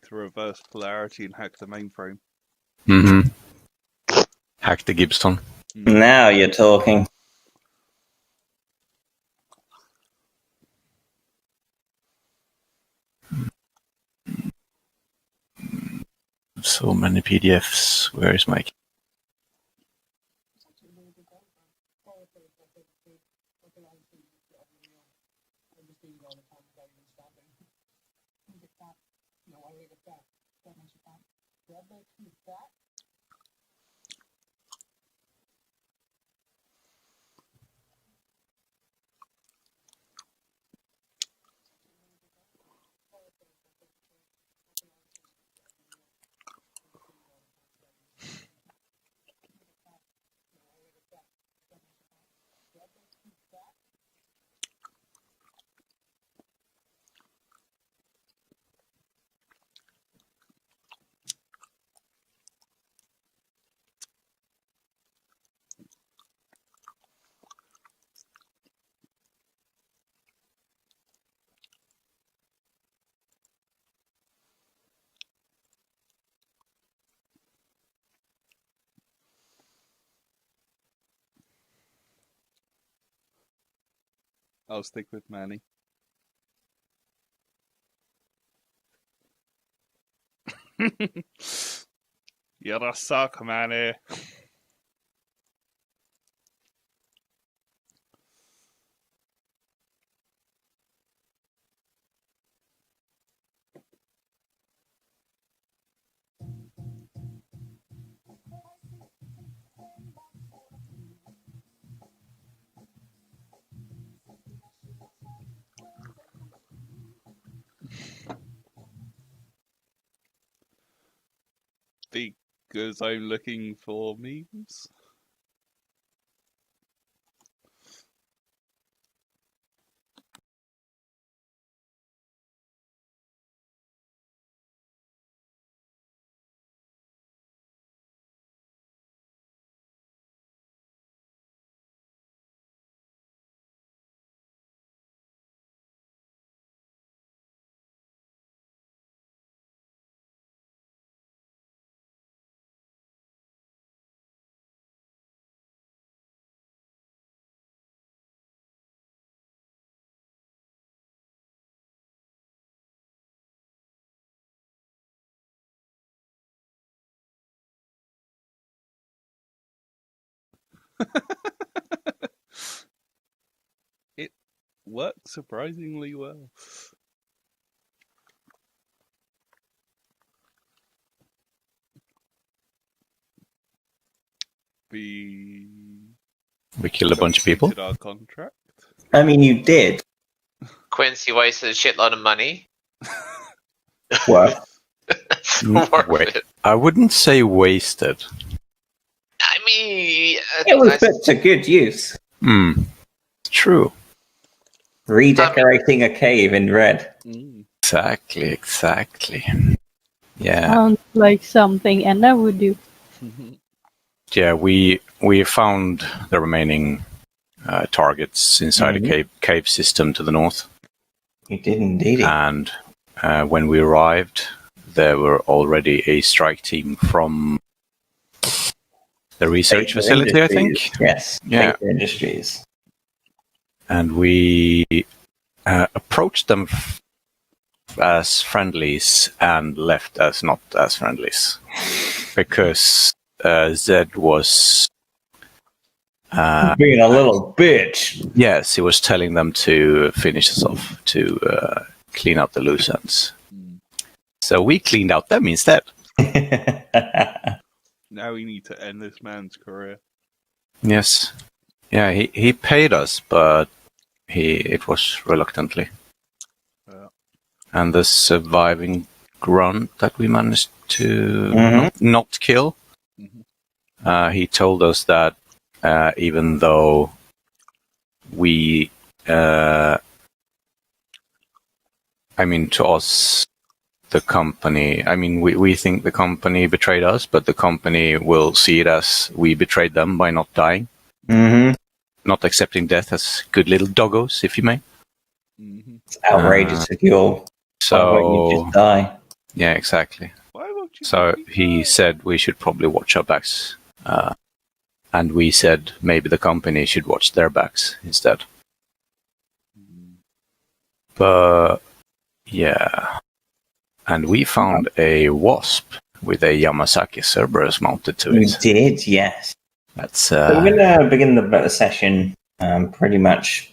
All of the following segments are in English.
to reverse polarity and hack the mainframe. Mm-hmm. Hack the Gibson. Now you're talking. So many PDFs. Where is my... I'll stick with Manny. You're a suck, Manny. Because I'm looking for memes. It works surprisingly well. We killed a bunch of people. Our contract. I mean, you did. Quincy wasted a shitload of money. What? Wait, I wouldn't say wasted. I mean, It was put to good use. True. Redecorating a cave in red. Exactly. Yeah. Sounds like something Anna would do. Yeah, we found the remaining targets inside the cave system to the north. You did indeed. And when we arrived, there were already a strike team from the research facility, I think. Yes. Yeah. Baker Industries. And we approached them as friendlies and left as not as friendlies. Because Zed was... being a little bitch. Yes, he was telling them to finish us off, to clean out the loose ends. So we cleaned out them instead. Now we need to end this man's career. Yes. Yeah, he paid us, but it was reluctantly. Yeah. And the surviving grunt that we managed to not kill, he told us that even though we, to us, the company, we think the company betrayed us, but the company will see it as we betrayed them by not dying. Not accepting death as good little doggos, if you may. It's outrageous if you just die. Yeah, exactly. Why won't you? So let me he go? said we should probably watch our backs. And we said maybe the company should watch their backs instead. But yeah. And we found a wasp with a Yamasaki Cerberus mounted to We it. did, yes. That's So we're going to begin the session pretty much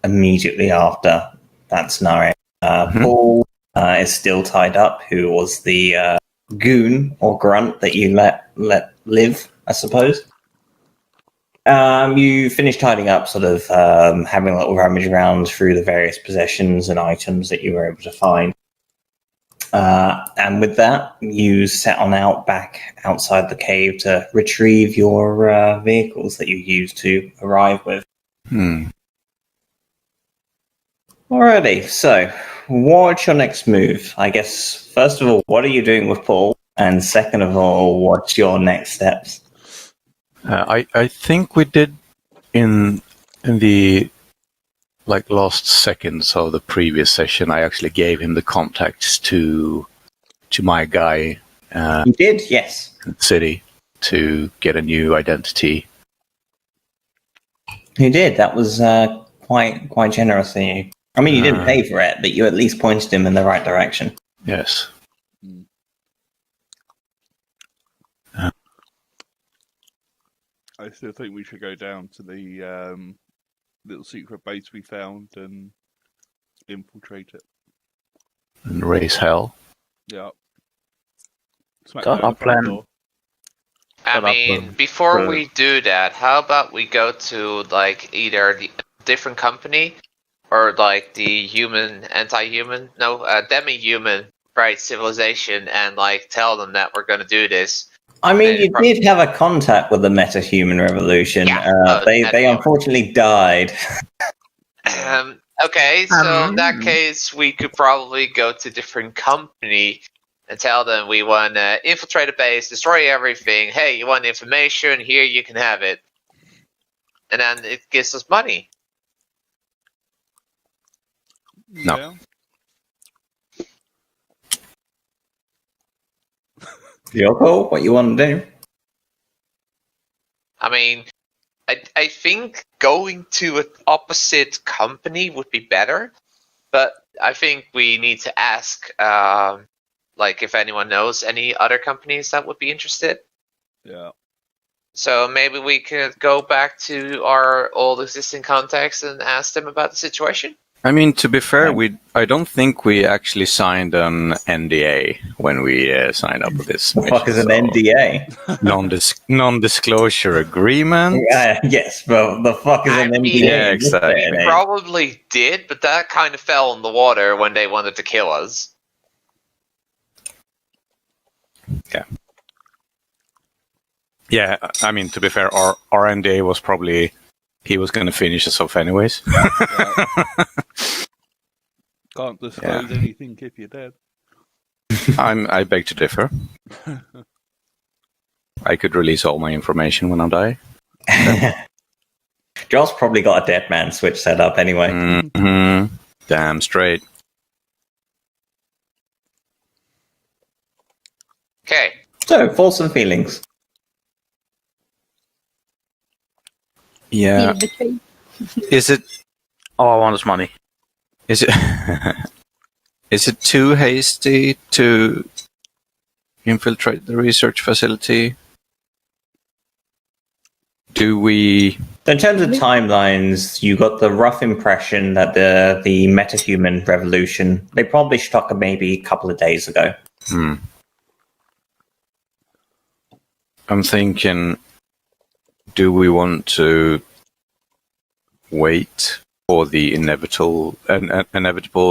immediately after that scenario. Paul is still tied up, who was the goon or grunt that you let live, I suppose. You finished tidying up, sort of having a little rummage around through the various possessions and items that you were able to find. And with that, you set on out back outside the cave to retrieve your vehicles that you used to arrive with. Alrighty, so what's your next move? I guess, first of all, what are you doing with Paul? And second of all, what's your next steps? I think we did in the last seconds of the previous session. I actually gave him the contacts to my guy You did, yes. in the city to get a new identity. You did. That was quite generous of you. I mean, you didn't pay for it, but you at least pointed him in the right direction. Yes. I still think we should go down to the little secret base we found and infiltrate it. And raise hell. Yeah. Smack Got down our the front plan. door. I Shut up, mean, before bro. we do that, how about we go to like either the different company or like the human, anti-human, no, demi-human, right, civilization, and like tell them that we're going to do this. I mean, They you did have a contact with the meta-human revolution. Yeah, They meta-human. unfortunately died. Okay, so in that case, we could probably go to different company and tell them we want to infiltrate a base, destroy everything. Hey, you want information? Here, you can have it. And then it gives us money. No. Yeah. Your call. What you want to do? I mean, I think going to an opposite company would be better, but I think we need to ask, like, if anyone knows any other companies that would be interested. Yeah. So maybe we could go back to our old existing contacts and ask them about the situation. I mean, to be fair, Yeah. I don't think we actually signed an NDA when we signed up with this. The fuck is an mission, so NDA? non-disclosure agreement. Yes, but the fuck is an I mean, NDA? Yeah, in this day exactly. and We age? probably did, but that kind of fell in the water when they wanted to kill us. Yeah, I mean, to be fair, our NDA was probably he was going to finish us off anyways. Can't disclose anything if you're dead. I beg to differ. I could release all my information when I die. Joel's probably got a dead man switch set up anyway. Mm-hmm. Damn straight. Okay. So, thoughts and feelings. Yeah. Feel betrayed. Is it? All I want is money. Is it? Is it too hasty to infiltrate the research facility? Do we? So in terms of timelines, you got the rough impression that the metahuman revolution, they probably struck maybe a couple of days ago. I'm thinking, do we want to wait for the inevitable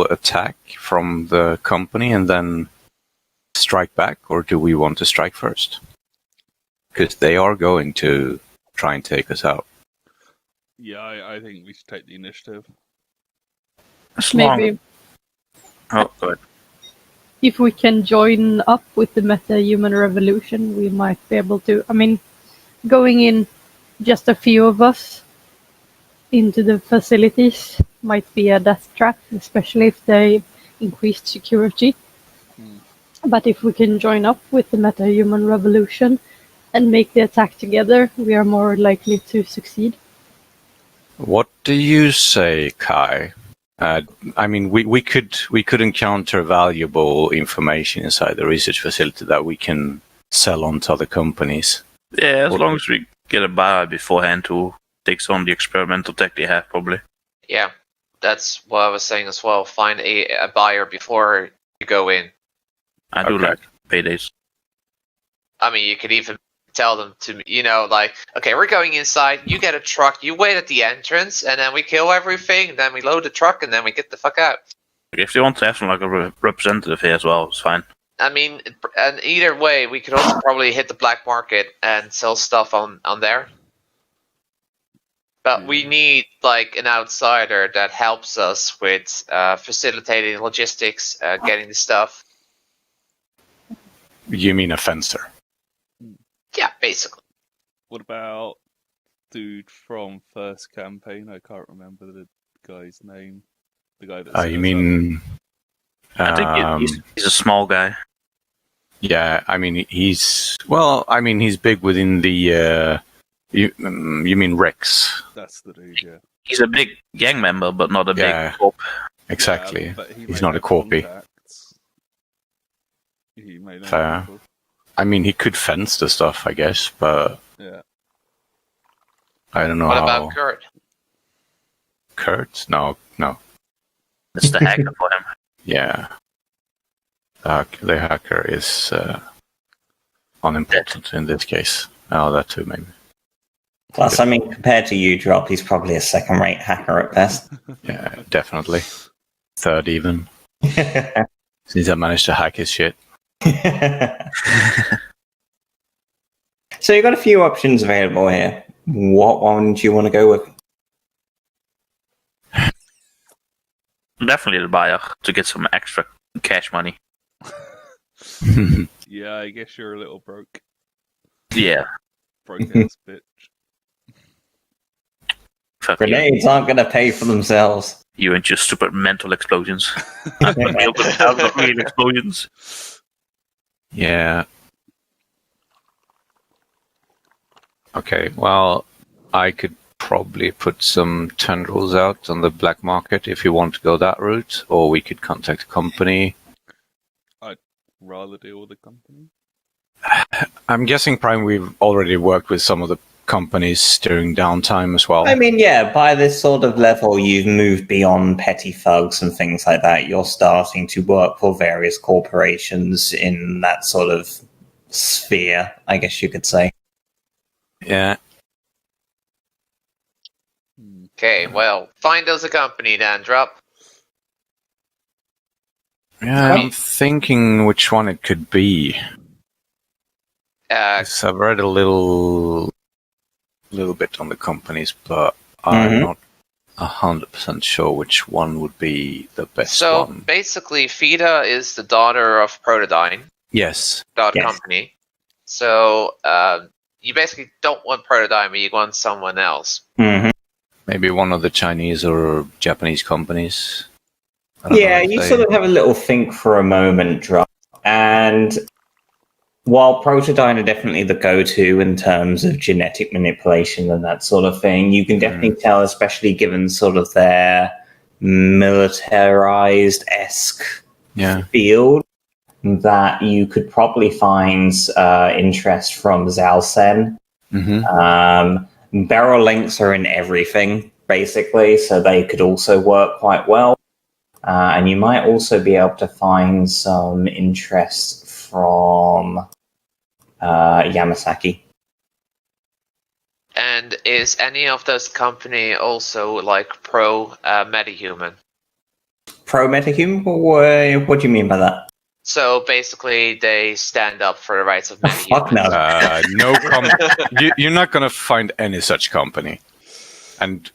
attack from the company and then strike back, or do we want to strike first? Because they are going to try and take us out. Yeah, I think we should take the initiative. As long- Maybe Oh, good. if we can join up with the meta-human revolution, we might be able to. I mean, going in just a few of us into the facilities might be a death trap, especially if they increased security. But if we can join up with the meta-human revolution and make the attack together, we are more likely to succeed. What do you say, Kai? I mean, we could encounter valuable information inside the research facility that we can sell on to other companies. Yeah, as long as we get a buyer beforehand who takes on the experimental tech they have, probably. Yeah, that's what I was saying as well. Find a buyer before you go in. I do Okay. like paydays. I mean, you could even tell them to, like, okay, we're going inside, you get a truck, you wait at the entrance, and then we kill everything, and then we load the truck, and then we get the fuck out. If they want to have some like a representative here as well, it's fine. I mean, and either way, we could also probably hit the black market and sell stuff on there. But we need, like, an outsider that helps us with facilitating logistics, getting the stuff. You mean a fencer? Yeah, basically. What about dude from first campaign? I can't remember the guy's name. The guy that. You mean? I think he's a small guy. Yeah, I mean he's big within the. You mean Rex? That's the dude. Yeah. He's a big gang member, but not a Yeah. big corp. Exactly. Yeah, but He's not a corpy. He may know Fair. people. I mean, he could fence the stuff, I guess, but Yeah. I don't know What how. about Kurt? Kurt? No. That's the hacker for him. Yeah. The hacker is unimportant in this case. Oh, that too, maybe. Plus, I mean, compared to you, Drop, he's probably a second-rate hacker at best. Yeah, definitely. Third even. Since I managed to hack his shit. So you've got a few options available here. What one do you want to go with? Definitely the buyer to get some extra cash money. Yeah, I guess you're a little broke. Yeah. Broke ass bitch. Fuck you. Grenades aren't going to pay for themselves. You and your stupid mental explosions. I've got real explosions. Yeah. Okay, well, I could probably put some tendrils out on the black market if you want to go that route, or we could contact a company. I'd rather deal with the company. I'm guessing, Prime, we've already worked with some of the companies during downtime as well. I mean, yeah, by this sort of level, you've moved beyond petty thugs and things like that. You're starting to work for various corporations in that sort of sphere, I guess you could say. Yeah. Okay, well, find us a company then, Drop. Yeah, I'm thinking which one it could be. 'Cause I've read a little bit on the companies, but I'm not 100% sure which one would be the best So one. basically, Fida is the daughter of Protodyne, Yes. company. So you basically don't want Protodyne, but you want someone else. Mm-hmm. Maybe one of the Chinese or Japanese companies. I don't Yeah, know if you they- sort of have a little think for a moment, Drop. And while Protodyne are definitely the go-to in terms of genetic manipulation and that sort of thing, you can definitely tell, especially given sort of their militarized-esque field, that you could probably find interest from Zalsen. Barrel lengths are in everything, basically, so they could also work quite well. And you might also be able to find some interest from Yamasaki. And is any of those company also like pro metahuman? Pro metahuman? What do you mean by that? So basically, they stand up for the rights of metahumans. Fuck no. You're not going to find any such company. And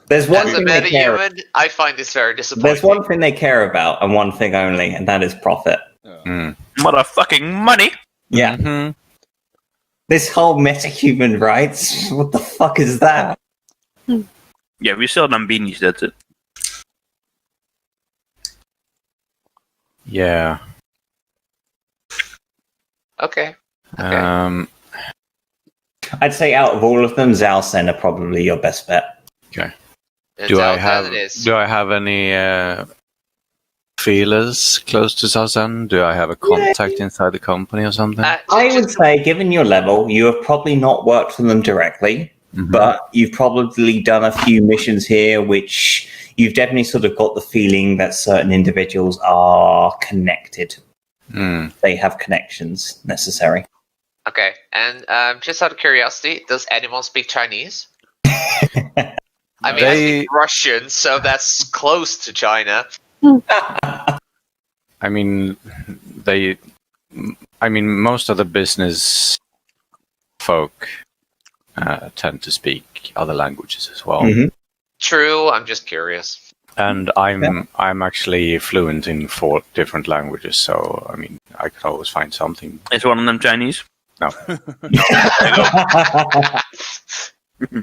there's one As a thing they care. metahuman, I find this very disappointing. There's one thing they care about, and one thing only, and that is profit. Motherfucking money! Yeah. This whole metahuman rights, what the fuck is that? Yeah, we sell them beanies, that's it. yeah. Okay. I'd say out of all of them, Zalsen are probably your best bet. Do I have any feelers close to Zalsen? Do I have a contact inside the company or something? I would say, given your level, you have probably not worked for them directly, but you've probably done a few missions here, which you've definitely sort of got the feeling that certain individuals are connected. They have connections necessary. Okay, and just out of curiosity, does anyone speak Chinese? I mean, I speak Russian, so that's close to China. I mean, most of the business folk tend to speak other languages as well. True, I'm just curious. And I'm actually fluent in 4 different languages, so I mean, I could always find something. Is one of them Chinese? No.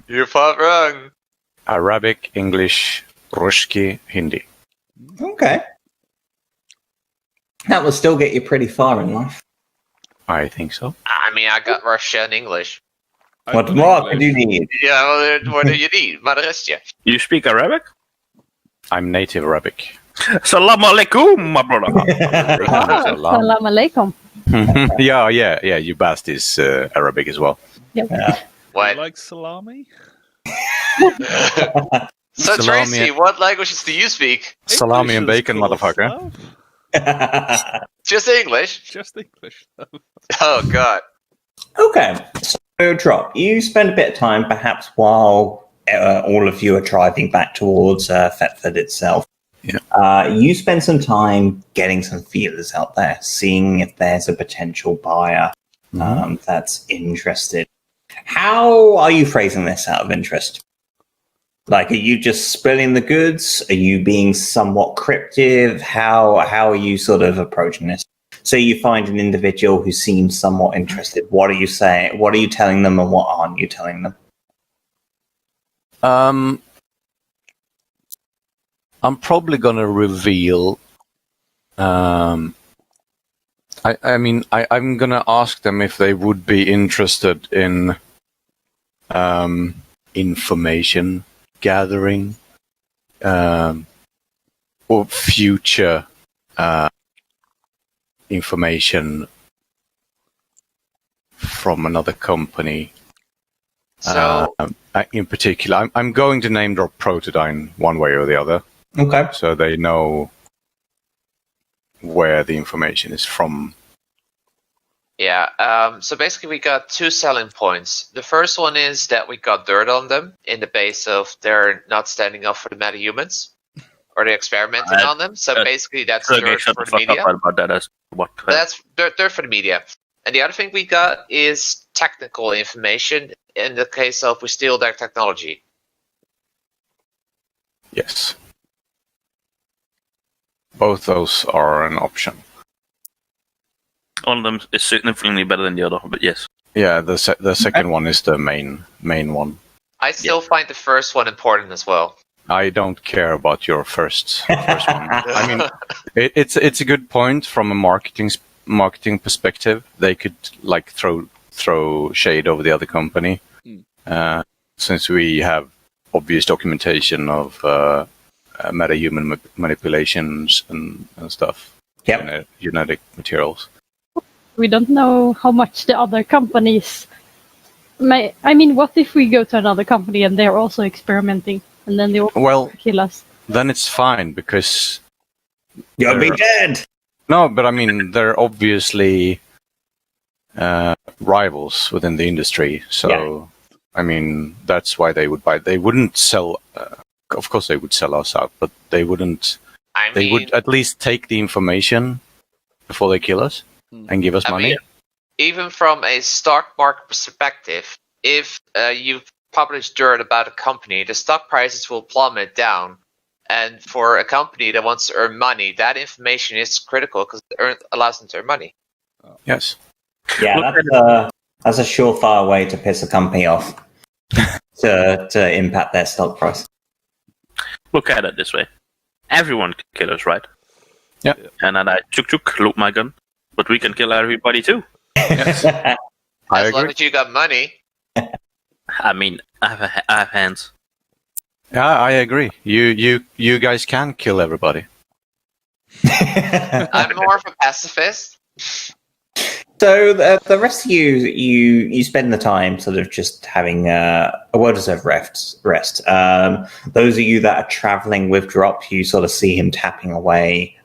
You're far wrong. Arabic, English, Ruski, Hindi. Okay. That will still get you pretty far in life. I think so. I mean, I got Russian English. What more could you need? Yeah, well, what do you need? What the rest, yeah. You speak Arabic? I'm native Arabic. Salam alaikum, my brother. Salam alaikum. yeah. You bast is Arabic as well. Yep. Yeah. What? You like salami? So, Salami. Tracy, what languages do you speak? Salami and English is bacon, cool motherfucker. stuff. Just English? Just English. Oh, God. Okay, so Drop, you spend a bit of time, perhaps while all of you are driving back towards Thetford itself. Yeah. You spend some time getting some feelers out there, seeing if there's a potential buyer that's interested. How are you phrasing this out of interest? Like, are you just spilling the goods? Are you being somewhat cryptic? How are you sort of approaching this? So you find an individual who seems somewhat interested. What are you saying? What are you telling them, and what aren't you telling them? I'm probably gonna reveal. I'm gonna ask them if they would be interested in information gathering or future information from another company. So, In particular, I'm going to name drop Protodyne one way or the other, Okay. so they know where the information is from. yeah, so basically we got 2 selling points. The first one is that we got dirt on them in the base of they're not standing up for the metahumans, or they're experimenting on them. So basically that's dirt for the media. About that as what? That's dirt for the media. And the other thing we got is technical information in the case of we steal their technology. Yes. Both those are an option. One of them is significantly better than the other, but yes. Yeah, the second one is the main one. I still find the first one important as well. I don't care about your first one. I mean, it's a good point from a marketing perspective. They could like throw shade over the other company, since we have obvious documentation of metahuman manipulations and stuff. Yep. Genetic materials. We don't know how much the other companies may. I mean, what if we go to another company and they're also experimenting, and then they will kill us? Then it's fine because You'll be dead. No, but I mean they're obviously rivals within the industry. So I mean that's why they would buy. They wouldn't sell. Of course, they would sell us out, but they wouldn't. They would at least take the information before they kill us and give us money. Mean, even from a stock market perspective, if you publish dirt about a company, the stock prices will plummet down. And for a company that wants to earn money, that information is critical because it allows them to earn money. Yes. Yeah, that's a surefire way to piss a company off to impact their stock price. Look at it this way. Everyone can kill us, right? Yeah. And then I load my gun. But we can kill everybody too. Yes. I As long agree. as you got money. I mean, I have hands. Yeah, I agree. You guys can kill everybody. I'm more of a pacifist. So the rest of you spend the time sort of just having a well-deserved rest. Those of you that are traveling with Drop, you sort of see him tapping away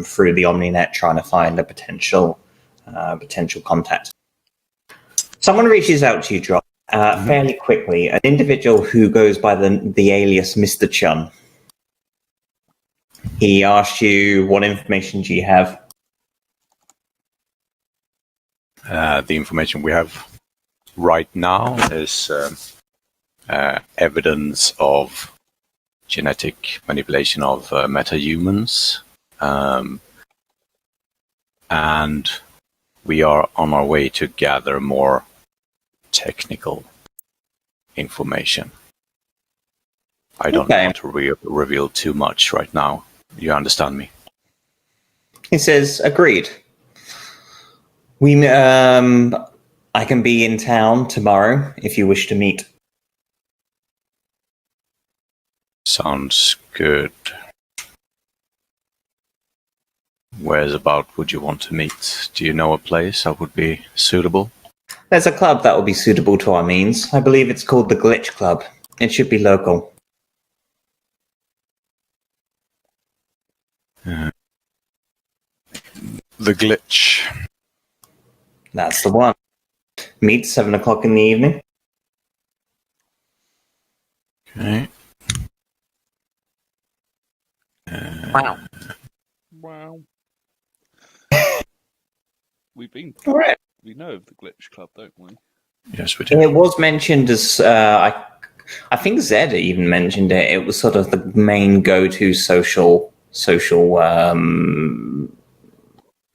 through the OmniNet, trying to find a potential contact. Someone reaches out to you, Drop, fairly quickly. An individual who goes by the alias Mr. Chun. He asks you, what information do you have? The information we have right now is evidence of genetic manipulation of metahumans, and we are on our way to gather more technical information. I don't want to reveal too much right now. You understand me? He says, agreed. I can be in town tomorrow if you wish to meet. Sounds good. Where's about would you want to meet? Do you know a place that would be suitable? There's a club that will be suitable to our means. I believe it's called the Glitch Club. It should be local. The Glitch. That's the one. Meet 7 o'clock in the evening. Okay. Wow. Wow. We've been. All right. We know of the Glitch Club, don't we? Yes, we do. It was mentioned as I think Zed even mentioned it. It was sort of the main go-to social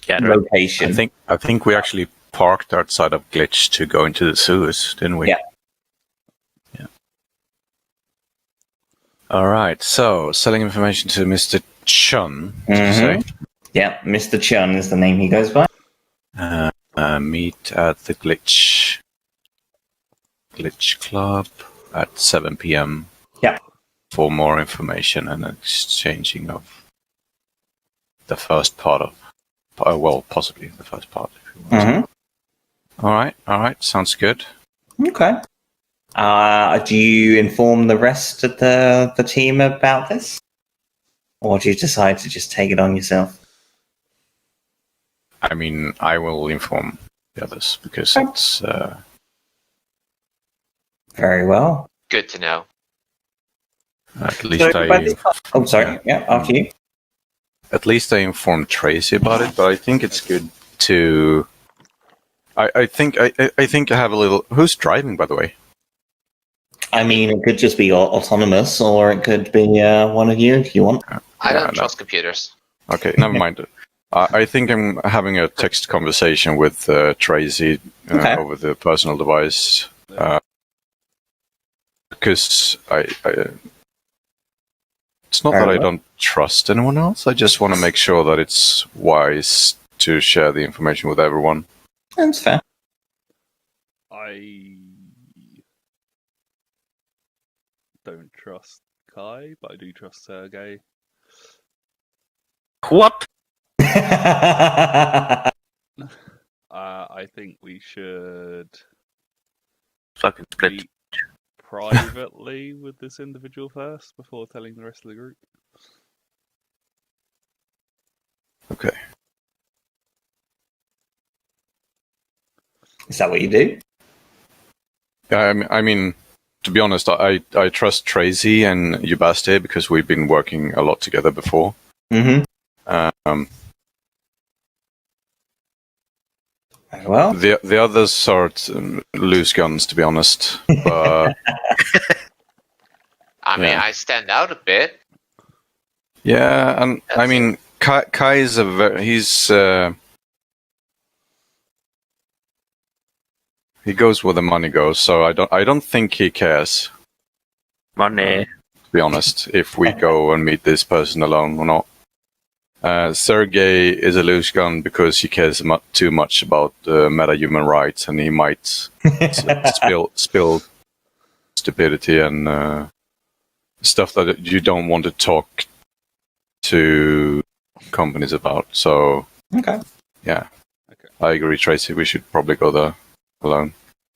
location. I think we actually parked outside of Glitch to go into the sewers, didn't we? Yeah. Yeah. All right. So, selling information to Mr. Chun, did you say? Yeah, Mr. Chun is the name he goes by. Meet at the Glitch Club at 7 p.m. Yeah. For more information and exchanging of the first part of, well, possibly the first part. If you want. All right, sounds good. Okay. Do you inform the rest of the team about this? Or do you decide to just take it on yourself? I mean, I will inform the others because it's... Very well. Good to know. At least Oh, sorry. Yeah, after you. At least I informed Tracy about it, but I think it's good to... I think I have a little... Who's driving, by the way? I mean, it could just be autonomous, or it could be one of you if you want. I don't trust computers. Okay, never mind. I think I'm having a text conversation with Tracy over the personal device because I it's not that I don't trust anyone else. I just want to make sure that it's wise to share the information with everyone. That's fair. I don't trust Kai, but I do trust Sergey. What? I think we should Fucking split. meet privately with this individual first before telling the rest of the group. Okay. Is that what you do? Yeah, I mean, to be honest, I trust Tracy and Ubaste because we've been working a lot together before. Mm-hmm. Well, the others are loose guns, to be honest. But I mean, I stand out a bit. yeah, and I mean, Kai is he goes where the money goes, so I don't think he cares. Money. To be honest, if we go and meet this person alone or not. Sergey is a loose gun because he cares too much about meta-human rights, and he might spill stupidity and stuff that you don't want to talk to companies about. So, Okay. Yeah. Okay. I agree, Tracy. We should probably go there alone.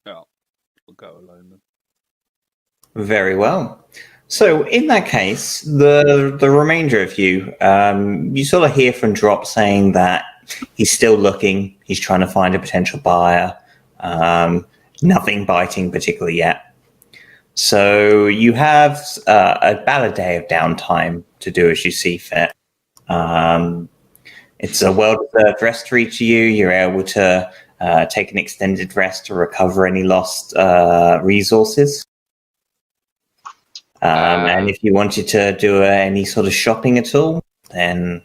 Yeah, we'll go alone then. Very well. So in that case, the remainder of you, you sort of hear from Drop saying that he's still looking. He's trying to find a potential buyer. Nothing biting particularly yet. So you have about a day of downtime to do as you see fit. It's a well-deserved rest for each of you. You're able to take an extended rest to recover any lost resources. And if you wanted to do any sort of shopping at all, then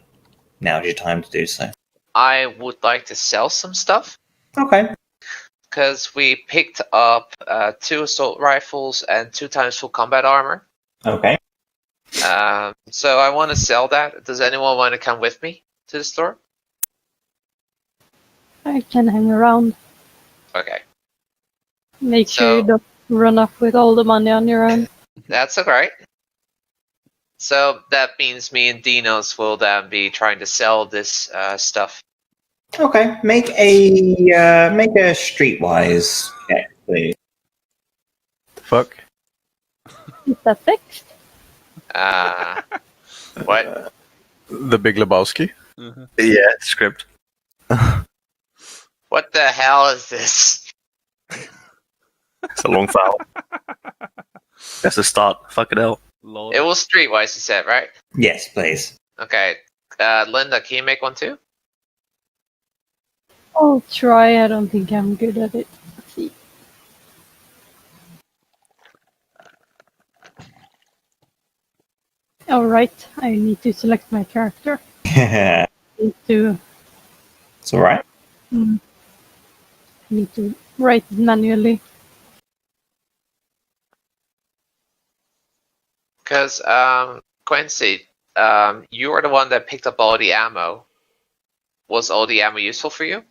now's your time to do so. I would like to sell some stuff. Okay. Because we picked up 2 assault rifles and 2 times full combat armor. Okay. So I want to sell that. Does anyone want to come with me to the store? I can hang around. Okay. Make sure you don't run off with all the money on your own. That's alright. So that means me and Dinos will then be trying to sell this stuff. Okay. Make a streetwise check, please. The fuck? Is that fixed? What? The Big Lebowski? Mm-hmm. Yeah, script. What the hell is this? It's a long file. That's the start. Fucking hell. Lord. It was streetwise, you said, right? Yes, please. Okay. Linda, can you make one too? I'll try. I don't think I'm good at it. Let's see. Alright, I need to select my character. It's Need to, all right. I need to write it manually. Because, Quincy, you were the one that picked up all the ammo. Was all the ammo useful for you?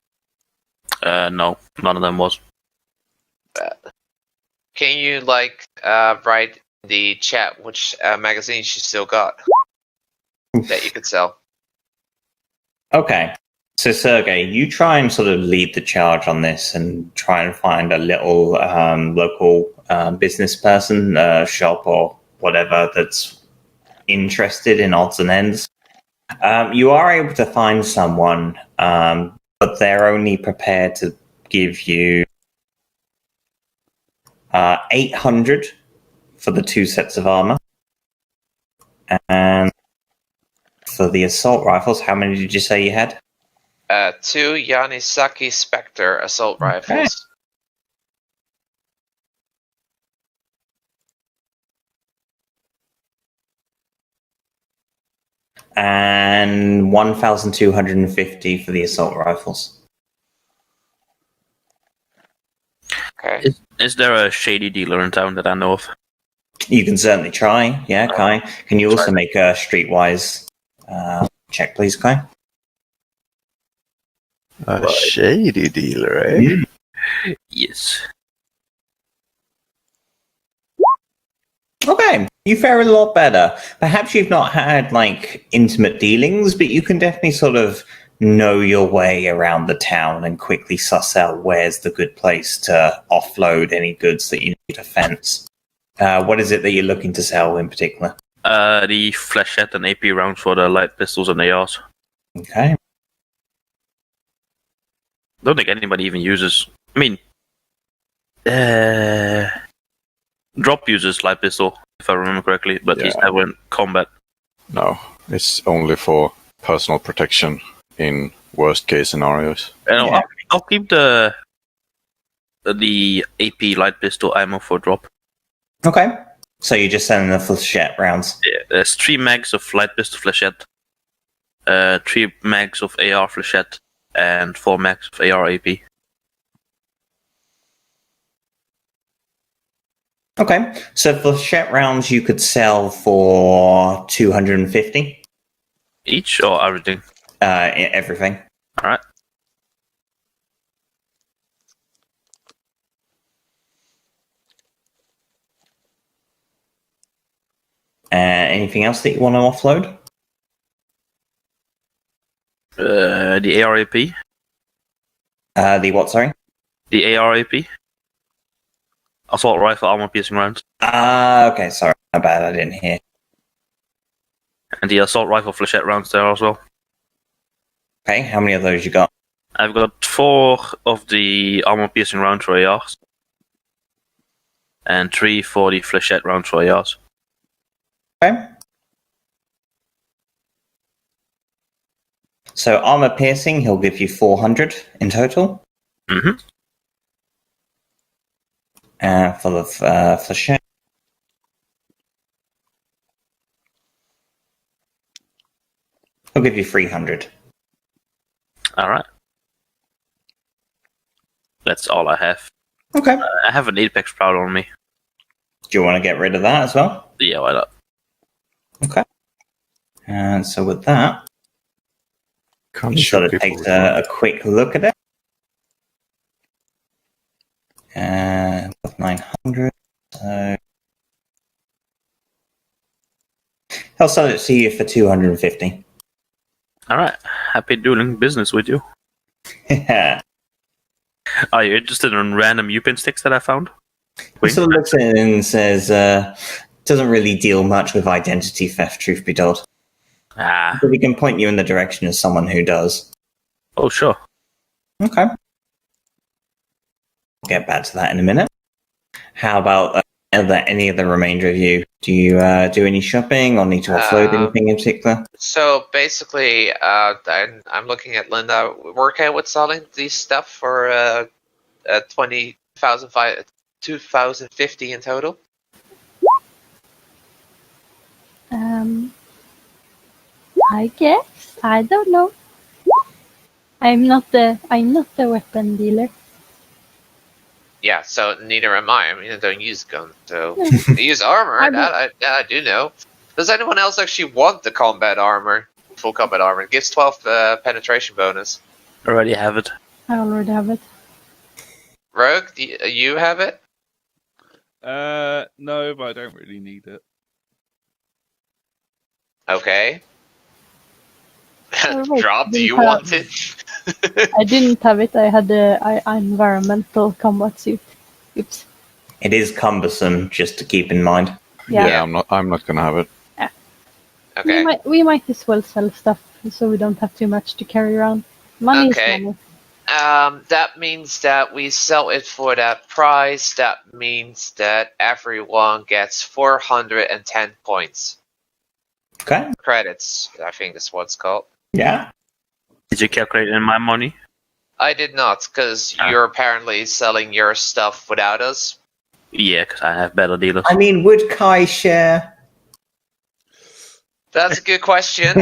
No, none of them was. Can you, write in the chat which magazines you still got that you could sell? Okay. So, Sergey, you try and sort of lead the charge on this and try and find a little local business person, shop or whatever that's interested in odds and ends. You are able to find someone, but they're only prepared to give you 800 for the 2 sets of armor. And for the assault rifles, how many did you say you had? 2 Yanisaki Spectre assault rifles. And 1,250 for the assault rifles. Okay. Is there a shady dealer in town that I know of? You can certainly try. Yeah, Kai. Can you also make a streetwise check, please, Kai? A shady dealer, eh? Yes. Okay, you fare a lot better. Perhaps you've not had intimate dealings, but you can definitely sort of know your way around the town and quickly suss out where's the good place to offload any goods that you need to fence. What is it that you're looking to sell in particular? The flechette and AP rounds for the light pistols and ARs. Okay. Don't think anybody even uses. I mean, Drop uses light pistol, if I remember correctly, but he's never in combat. No, it's only for personal protection in worst case scenarios. And I'll keep the AP light pistol ammo for Drop. Okay. So you're just sending the flechette rounds? Yeah, there's 3 mags of light pistol flechette, 3 mags of AR flechette, and 4 mags of AR AP. Okay. So flechette rounds you could sell for 250. Each or everything? Everything. All right. Anything else that you want to offload? The ARAP. The what, sorry? The ARAP. Assault rifle armor piercing rounds. Okay, sorry. My bad, I didn't hear. And the assault rifle flechette rounds there as well. Okay, how many of those you got? I've got 4 of the armor piercing rounds for ARs. And 3 for the flechette rounds for ARs. Okay. So armor piercing, he'll give you 400 in total. Mm-hmm. For the flechette. He'll give you 300. Alright. That's all I have. Okay. I have an Apex Proud on me. Do you want to get rid of that as well? Yeah, why not? Okay. And so with that, Can't just shoot sort of people takes with a quick look at it. With 900, so he'll sell it to you for 250. Alright. Happy doing business with you. Yeah. Are you interested in random U-pin sticks that I found? He sort of looks at it and says, doesn't really deal much with identity theft, truth be told. Ah. But we can point you in the direction of someone who does. Oh, sure. Okay. We'll get back to that in a minute. How about any of the remainder of you? Do you do any shopping or need to offload anything in particular? So basically, I'm looking at Linda. We're okay with selling these stuff for 2,050 in total. I guess. I don't know. I'm not the weapon dealer. Yeah, so neither am I. I mean, I don't use guns, so I use armor. That I do know. Does anyone else actually want the combat armor? Full combat armor. It gives 12 penetration bonus. Already have it. I already have it. Rogue, do you have it? No, but I don't really need it. Okay. Alright, Drop, do you we want have- it? I didn't have it. I had the environmental combat suit. Oops. It is cumbersome, just to keep in mind. Yeah. Yeah, I'm not gonna have it. Okay. We might as well sell stuff so we don't have too much to carry around. Money Okay. is money. That means that we sell it for that price. That means that everyone gets 410 points. Okay. Credits, I think is what it's called. Yeah. Did you calculate in my money? I did not, because you're apparently selling your stuff without us. Yeah, because I have better dealers. I mean, would Kai share? That's a good question.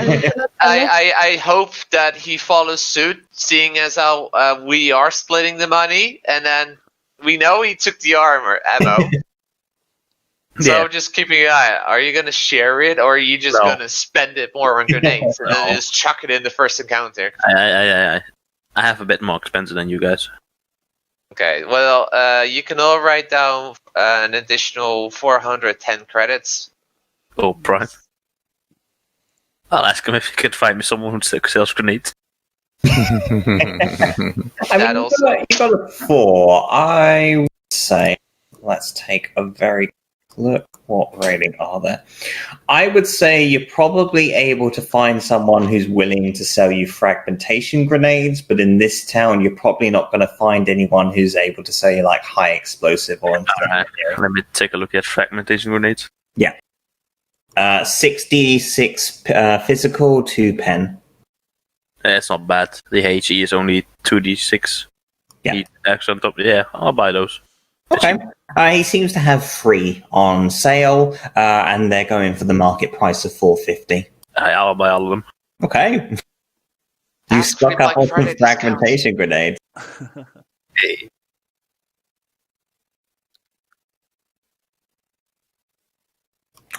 I hope that he follows suit, seeing as how we are splitting the money, and then we know he took the armor ammo. So Yeah. I'm just keeping an eye. Are you gonna share it, or are you just No. gonna spend it more on grenades and then No. just chuck it in the first encounter? I have a bit more expensive than you guys. Okay. Well, you can all write down an additional 410 credits. Oh, Prime. I'll ask him if he could find me someone who sells grenades. I mean, That also- you got a 4. I would say, let's take a very look. What rating are there? I would say you're probably able to find someone who's willing to sell you fragmentation grenades, but in this town, you're probably not going to find anyone who's able to sell you like high explosive or Alright, let me take a look at fragmentation grenades. 66 physical, 2 pen. It's not bad. The HE is only 2d6. Yeah. Heat X on top. Yeah, I'll buy those. Okay. He seems to have 3 on sale, and they're going for the market price of 450. I'll buy all of them. Okay. You Ask stock for up Black on Friday some fragmentation grenades. Hey.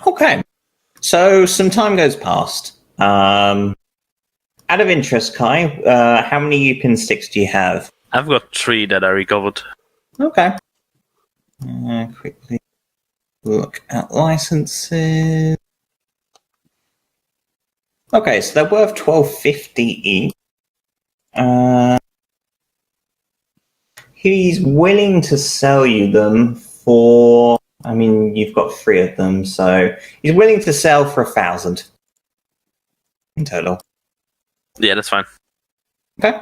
Okay. So some time goes past. Out of interest, Kai, how many Upin sticks do you have? I've got 3 that I recovered. Okay. Quickly look at licenses. Okay, so they're worth $12.50 each. He's willing to sell you them for. I mean, you've got 3 of them, so he's willing to sell for 1,000 in total. Yeah, that's fine. Okay.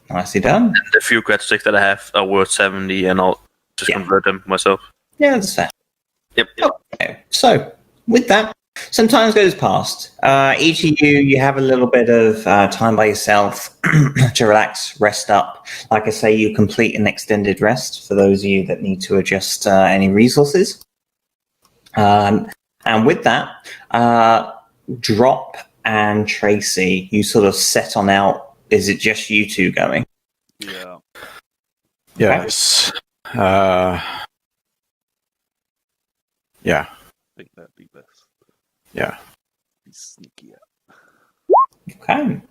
Nicely done. The few cred sticks that I have are worth 70, and I'll just convert them myself. Yeah, that's fair. Yep. Okay, so with that, some time goes past. Each of you have a little bit of time by yourself to relax, rest up. Like I say, you complete an extended rest for those of you that need to adjust any resources. And with that, Drop and Tracy, you sort of set on out. Is it just you two going? Yeah. Yes. Yeah. I think that'd be best. Yeah. Be sneaky. Okay.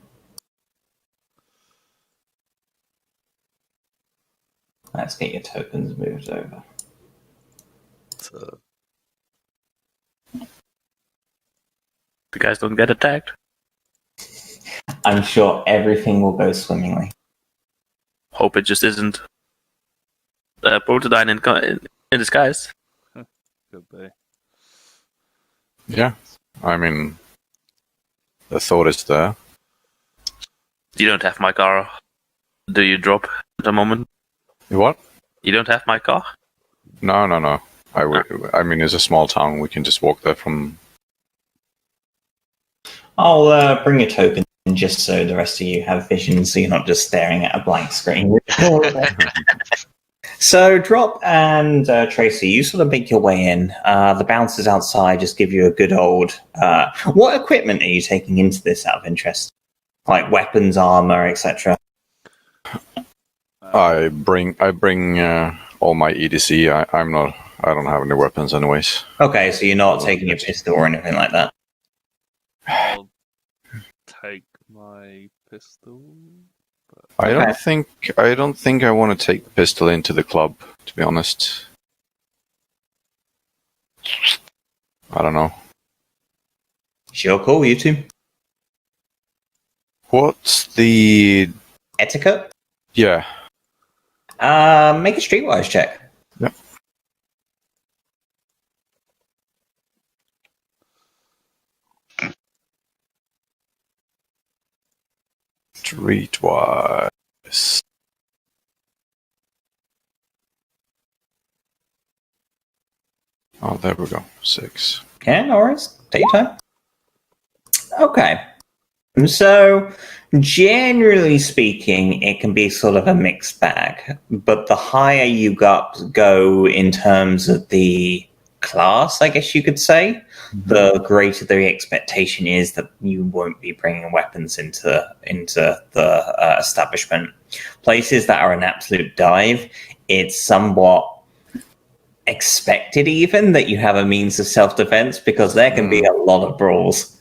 Let's get your tokens moved over. So, You guys don't get attacked. I'm sure everything will go swimmingly. Hope it just isn't Protodyne in disguise. could be. Yeah. I mean, the thought is there. You don't have my car. Do you, Drop, at the moment? What? You don't have my car? No. I mean, it's a small town. We can just walk there from. I'll bring a token just so the rest of you have vision, so you're not just staring at a blank screen. So, Drop and Tracy, you sort of make your way in. The bouncers outside just give you a good old. What equipment are you taking into this out of interest? Like weapons, armor, etc. I bring all my EDC. I don't have any weapons, anyways. Okay, so you're not taking a pistol or anything like that. I'll take my pistol. I don't think I want to take the pistol into the club, to be honest. I don't know. Sure, cool, you two. What's the Etiquette? yeah? Make a streetwise check. Yep. Streetwise. Oh, there we go. 6. Okay, no worries. Take your time. Okay. So, generally speaking, it can be sort of a mixed bag. But the higher you go in terms of the class, I guess you could say, the greater the expectation is that you won't be bringing weapons into the establishment. Places that are an absolute dive, it's somewhat expected even that you have a means of self-defense, because there can be a lot of brawls.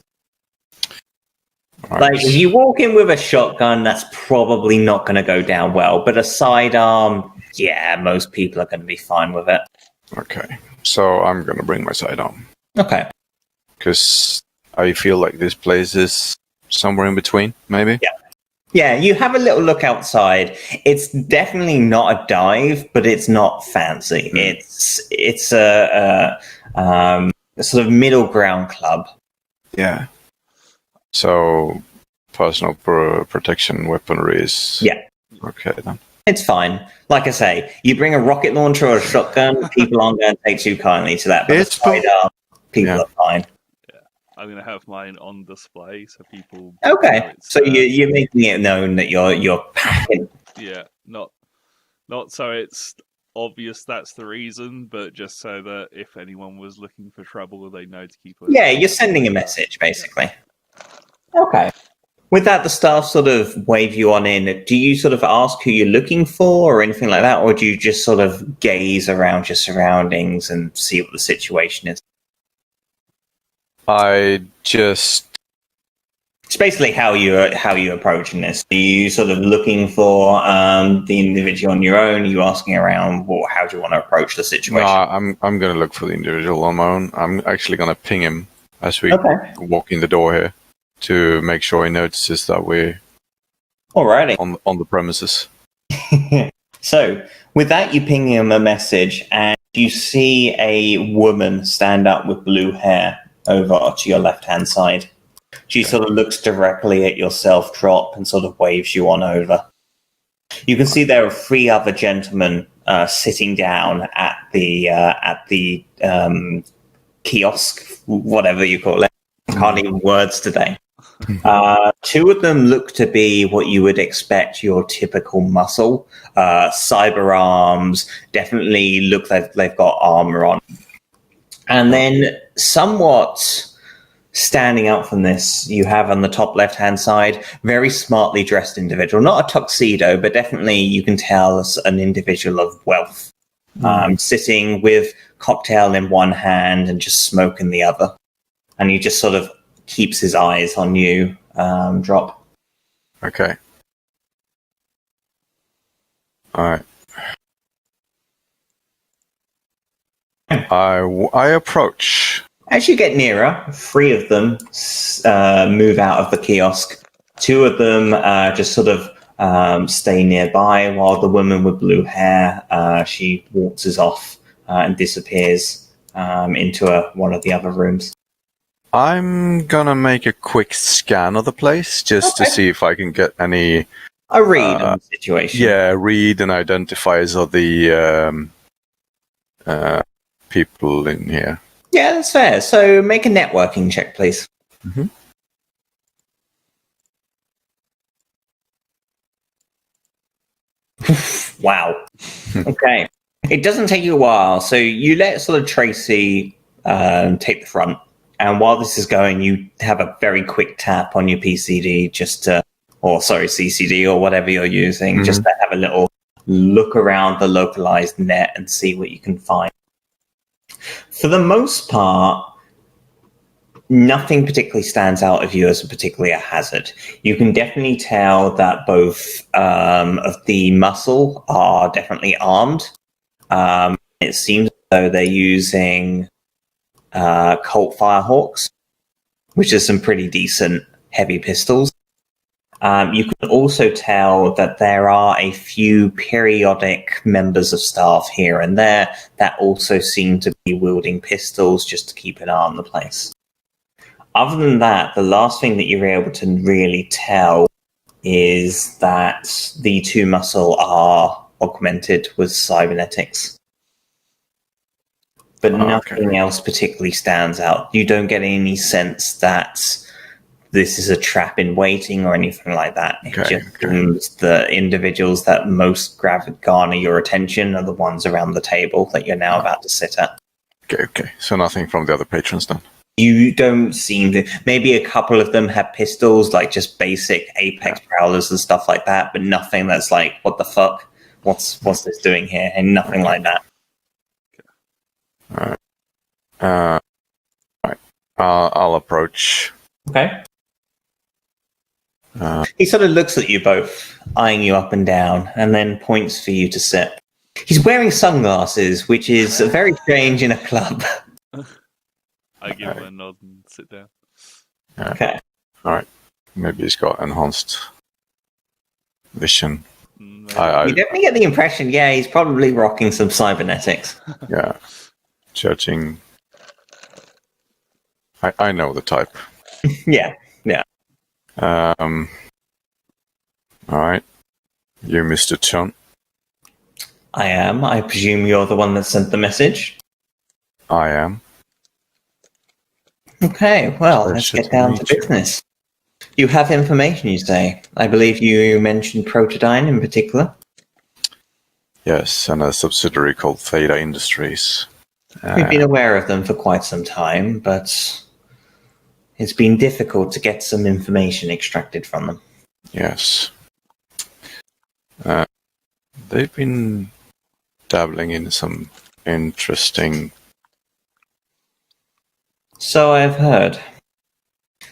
Right. Like, if you walk in with a shotgun, that's probably not going to go down well. But a sidearm, yeah, most people are going to be fine with it. Okay, so I'm gonna bring my sidearm Okay. because I feel like this place is somewhere in between, maybe. Yeah, you have a little look outside. It's definitely not a dive, but it's not fancy. It's a sort of middle ground club. Yeah. So, personal protection weaponry is okay then. It's fine. Like I say, you bring a rocket launcher or a shotgun, people aren't going to take too kindly to that. But It's sidearm, people are fine. I'm gonna have mine on display so people. Okay, know it's, so you're making it known that you're packing. Yeah, not so it's obvious that's the reason, but just so that if anyone was looking for trouble, they know to keep it. Yeah, you're sending a message, basically. Okay. With that, the staff sort of wave you on in. Do you sort of ask who you're looking for or anything like that, or do you just sort of gaze around your surroundings and see what the situation is? I just It's basically how you approaching this. Are you sort of looking for the individual on your own? Are you asking around? How do you want to approach the situation? no, I'm gonna look for the individual on my own. I'm actually gonna ping him as we walk in the door here to make sure he notices that we're Alrighty. on the premises. So with that, you ping him a message, and you see a woman stand up with blue hair over to your left-hand side. She sort of looks directly at yourself, Drop, and sort of waves you on over. You can see there are 3 other gentlemen sitting down at the kiosk, whatever you call it. I can't even words today. 2 of them look to be what you would expect your typical muscle. Cyber arms, definitely look like they've got armor on. And then somewhat standing out from this, you have on the top left-hand side, very smartly dressed individual. Not a tuxedo, but definitely you can tell as an individual of wealth. Sitting with cocktail in one hand and just smoke in the other. And he just sort of keeps his eyes on you, Drop. Okay. Alright. I approach. As you get nearer, 3 of them move out of the kiosk. 2 of them just sort of stay nearby, while the woman with blue hair, she waltzes off and disappears into one of the other rooms. I'm gonna make a quick scan of the place just to see if I can get any a read on the situation. Yeah, read and identifiers of the people in here. Yeah, that's fair. So make a networking check, please. Mm-hmm. Wow. Okay. It doesn't take you a while. So you let sort of Tracy take the front. And while this is going, you have a very quick tap on your PCD CCD or whatever you're using, just to have a little look around the localized net and see what you can find. For the most part, nothing particularly stands out of you as particularly a hazard. You can definitely tell that both of the muscle are definitely armed. It seems as though they're using Colt Firehawks, which is some pretty decent heavy pistols. You can also tell that there are a few periodic members of staff here and there that also seem to be wielding pistols just to keep an eye on the place. Other than that, the last thing that you're able to really tell is that the 2 muscle are augmented with cybernetics. But nothing else particularly stands out. You don't get any sense that this is a trap in waiting or anything like that. It just seems the individuals that most garner your attention are the ones around the table that you're now about to sit at. Okay. So nothing from the other patrons then? You don't seem to. Maybe a couple of them have pistols, like just basic Apex Prowlers and stuff like that, but nothing that's like, what the fuck? What's this doing here? And nothing like that. Alright. I'll approach. Okay. He sort of looks at you both, eyeing you up and down, and then points for you to sit. He's wearing sunglasses, which is very strange in a club. I give him a nod and sit down. Okay. Alright. Maybe he's got enhanced vision. You definitely get the impression, yeah, he's probably rocking some cybernetics. Yeah. Judging. I know the type. Yeah. Alright. You, Mr. Chun? I am. I presume you're the one that sent the message? I am. Okay, well, let's get down to business. You have information, you say. I believe you mentioned Protodyne in particular. Yes, and a subsidiary called Theta Industries. We've been aware of them for quite some time, but it's been difficult to get some information extracted from them. Yes. They've been dabbling in some interesting So I've heard.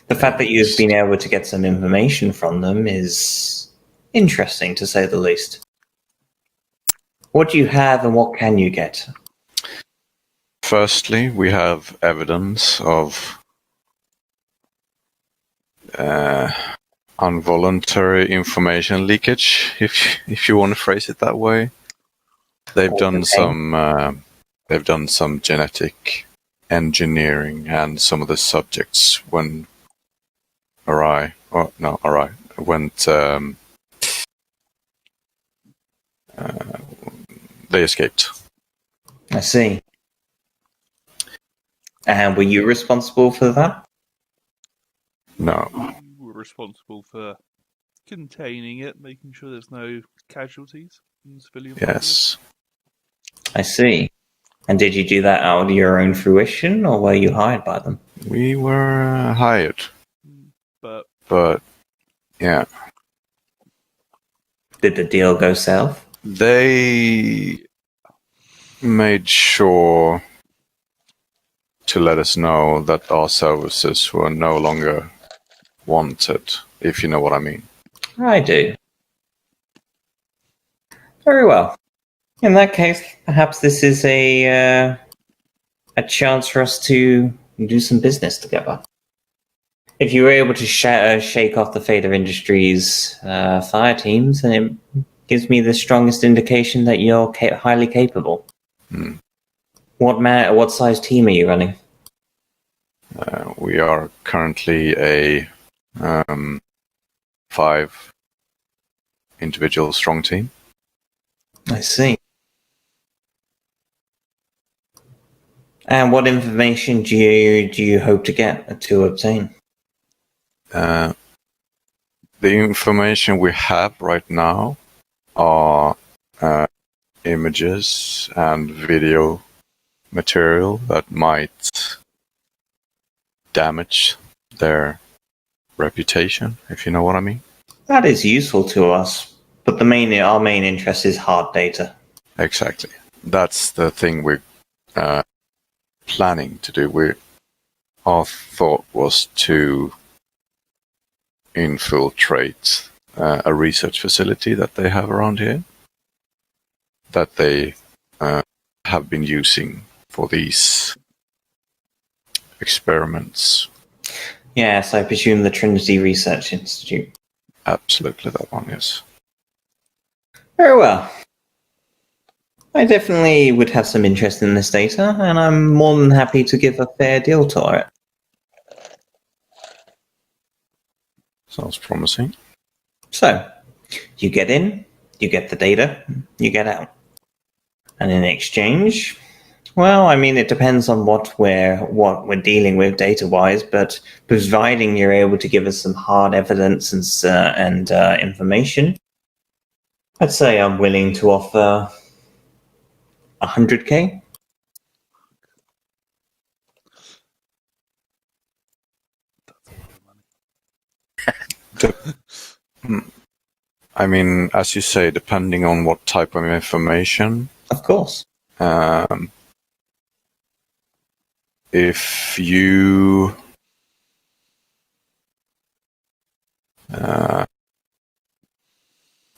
The fact that you've been able to get some information from them is interesting, to say the least. What do you have and what can you get? Firstly, we have evidence of involuntary information leakage, if you want to phrase it that way. They've done some genetic engineering, and some of the subjects went they escaped. I see. And were you responsible for that? No. We're responsible for containing it, making sure there's no casualties in civilian Yes. I see. And did you do that out of your own fruition, or were you hired by them? We were hired. But yeah. Did the deal go south? They made sure to let us know that our services were no longer wanted, if you know what I mean. I do. Very well. In that case, perhaps this is a chance for us to do some business together. If you were able to shake off the Fader Industries fire teams, then it gives me the strongest indication that you're highly capable. What size team are you running? We are currently a 5 individual strong team. I see. And what information do you hope to obtain? The information we have right now are images and video material that might damage their reputation, if you know what I mean. That is useful to us, but our main interest is hard data. Exactly. That's the thing we're planning to do. Our thought was to infiltrate a research facility that they have around here, that they have been using for these experiments. Yes, I presume the Trinity Research Institute. Absolutely, that one, yes. Very well. I definitely would have some interest in this data, and I'm more than happy to give a fair deal to it. Sounds promising. So, you get in, you get the data, you get out. And in exchange, well, I mean, it depends on what we're dealing with data-wise, but providing you're able to give us some hard evidence and information, I'd say I'm willing to offer 100K. I mean, as you say, depending on what type of information. Of course. If you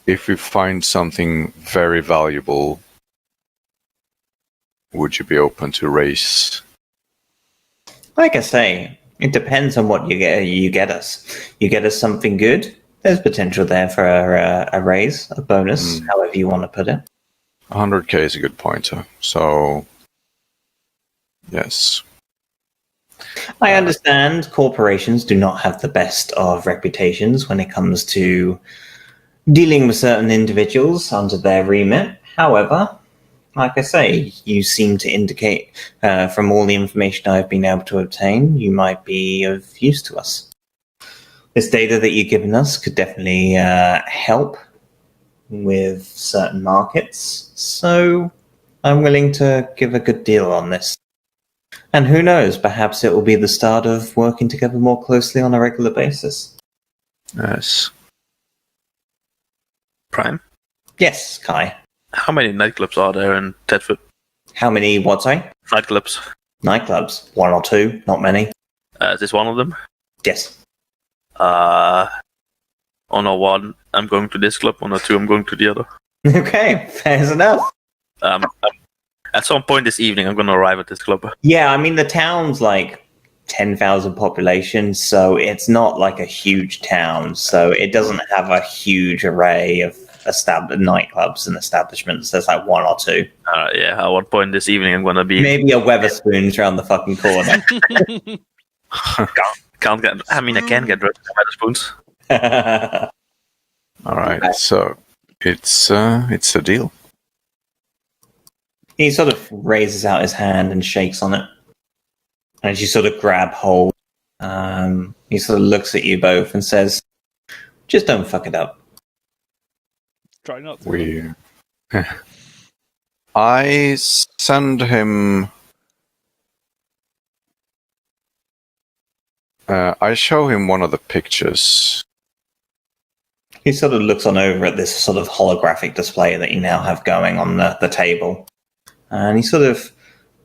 if you find something very valuable, would you be open to raise? Like I say, it depends on what you get us. You get us something good, there's potential there for a raise, a bonus, however you want to put it. 100K is a good pointer. So, yes. I understand corporations do not have the best of reputations when it comes to dealing with certain individuals under their remit. However, like I say, you seem to indicate from all the information I've been able to obtain, you might be of use to us. This data that you've given us could definitely help with certain markets, so I'm willing to give a good deal on this. And who knows, perhaps it will be the start of working together more closely on a regular basis. Yes. Prime? Yes, Kai. How many nightclubs are there in Tedford? How many, what, sorry? Nightclubs. Nightclubs. 1 or 2, not many. Is this one of them? Yes. On a 1, I'm going to this club. On a 2, I'm going to the other. Okay, fair enough. At some point this evening, I'm going to arrive at this club. Yeah, I mean, the town's like 10,000 population, so it's not like a huge town, so it doesn't have a huge array of nightclubs and establishments. There's like 1 or 2. Yeah, at one point this evening, I'm going to be... Maybe a Weatherspoons around the fucking corner. Can't get... I mean, I can get rid of Weatherspoons. Alright, so it's a deal. He sort of raises out his hand and shakes on it. And as you sort of grab hold, he sort of looks at you both and says, just don't fuck it up. Try not to. I send him... I show him one of the pictures. He sort of looks on over at this sort of holographic display that you now have going on the table. And he sort of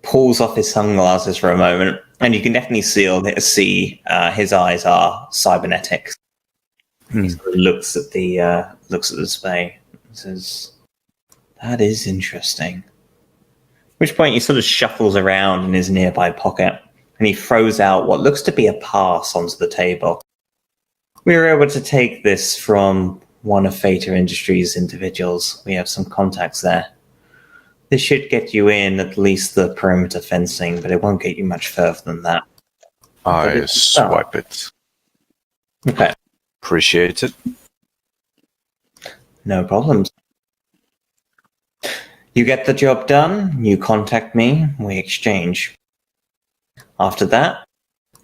pulls off his sunglasses for a moment, and you can definitely see his eyes are cybernetics. He sort of looks at the display and says, "That is interesting." At which point he sort of shuffles around in his nearby pocket, and he throws out what looks to be a pass onto the table. We were able to take this from one of Theta Industries' individuals. We have some contacts there. This should get you in at least the perimeter fencing, but it won't get you much further than that. I swipe it. Okay. Appreciate it. No problems. You get the job done, you contact me, we exchange. After that,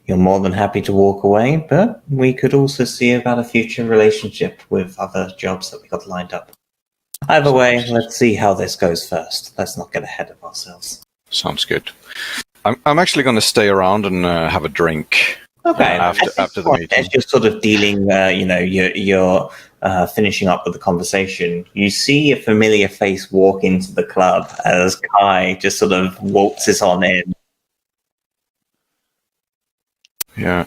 you're more than happy to walk away, but we could also see about a future relationship with other jobs that we got lined up. Either way, let's see how this goes first. Let's not get ahead of ourselves. Sounds good. I'm actually going to stay around and have a drink. Okay. After the meeting. As you're sort of dealing, you're finishing up with the conversation, you see a familiar face walk into the club as Kai just sort of waltzes on in. Yeah.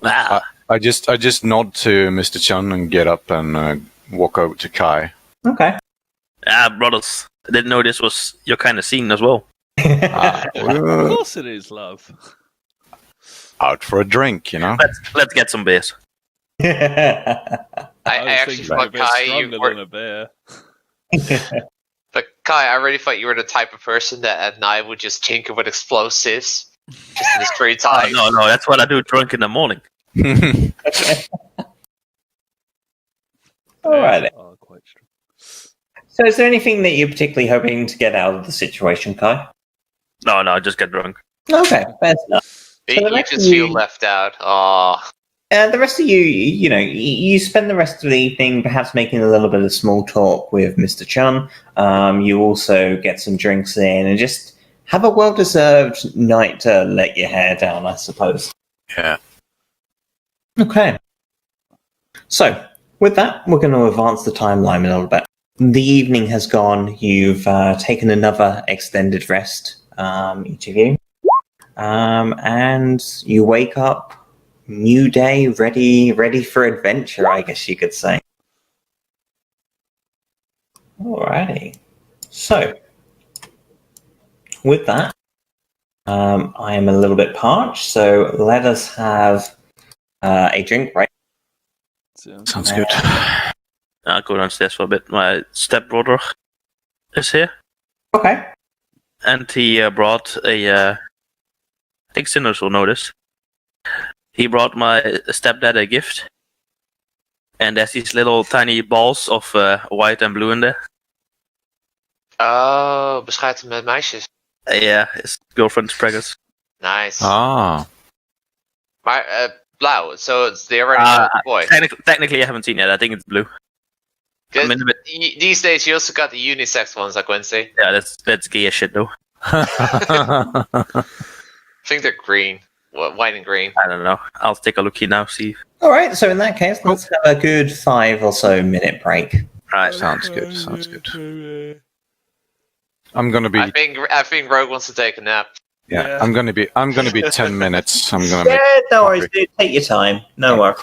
I just nod to Mr. Chun and get up and walk over to Kai. Okay. Brothers, I didn't know this was your kind of scene as well. Of course it is, love. Out for a drink, you know? Let's get some beers. I actually thought, Kai, you were... than a bear. But Kai, I really thought you were the type of person that at night would just tinker with explosives. Just in his free time. No, that's what I do drunk in the morning. Alright. Oh, quite true. So is there anything that you're particularly hoping to get out of the situation, Kai? No, just get drunk. Okay, fair enough. You just feel left out. Oh. The rest of you spend the rest of the evening perhaps making a little bit of small talk with Mr. Chun. You also get some drinks in and just have a well-deserved night to let your hair down, I suppose. Yeah. Okay. So, with that, we're going to advance the timeline a little bit. The evening has gone. You've taken another extended rest, each of you. And you wake up, new day, ready for adventure, I guess you could say. Alrighty. So, with that, I am a little bit parched, so let us have a drink, right? Sounds good. I'll go downstairs for a bit. My stepbrother is here. Okay. And he brought I think Sinners will notice. He brought my stepdad a gift. And there's these little tiny balls of white and blue in there. Oh, beschuiten met meisjes. Yeah, his girlfriend's pregnant. Nice. Ah. Maar, blauw, so it's the already know the boy. Technically, I haven't seen it. I think it's blue. I'm in a bit... These days, you also got the unisex ones, like Wednesday. Yeah, that's gay as shit, though. I think they're green. White and green. I don't know. I'll take a look here now, see. Alright, so in that case, let's have a good 5 or so minute break. Right. Sounds good. I'm gonna be. I think Rogue wants to take a nap. Yeah. I'm gonna be 10 minutes. I'm gonna Yeah, make. no worries, dude. Take your time. No worries.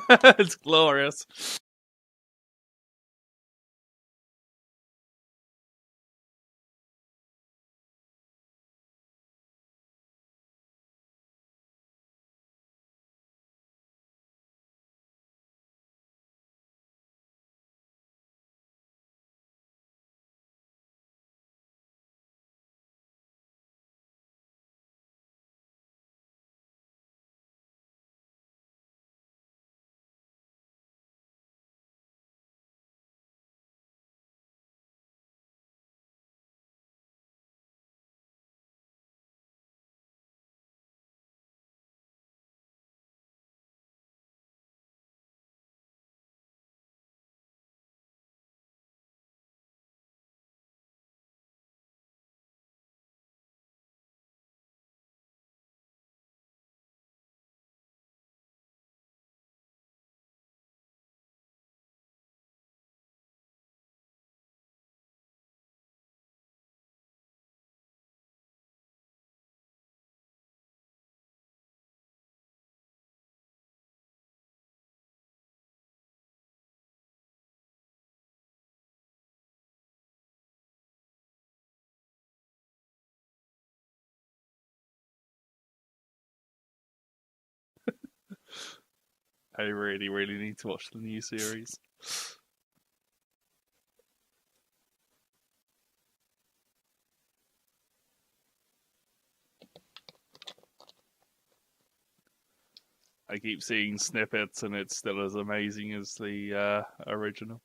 It's glorious. I really, really need to watch the new series. I keep seeing snippets, and it's still as amazing as the original.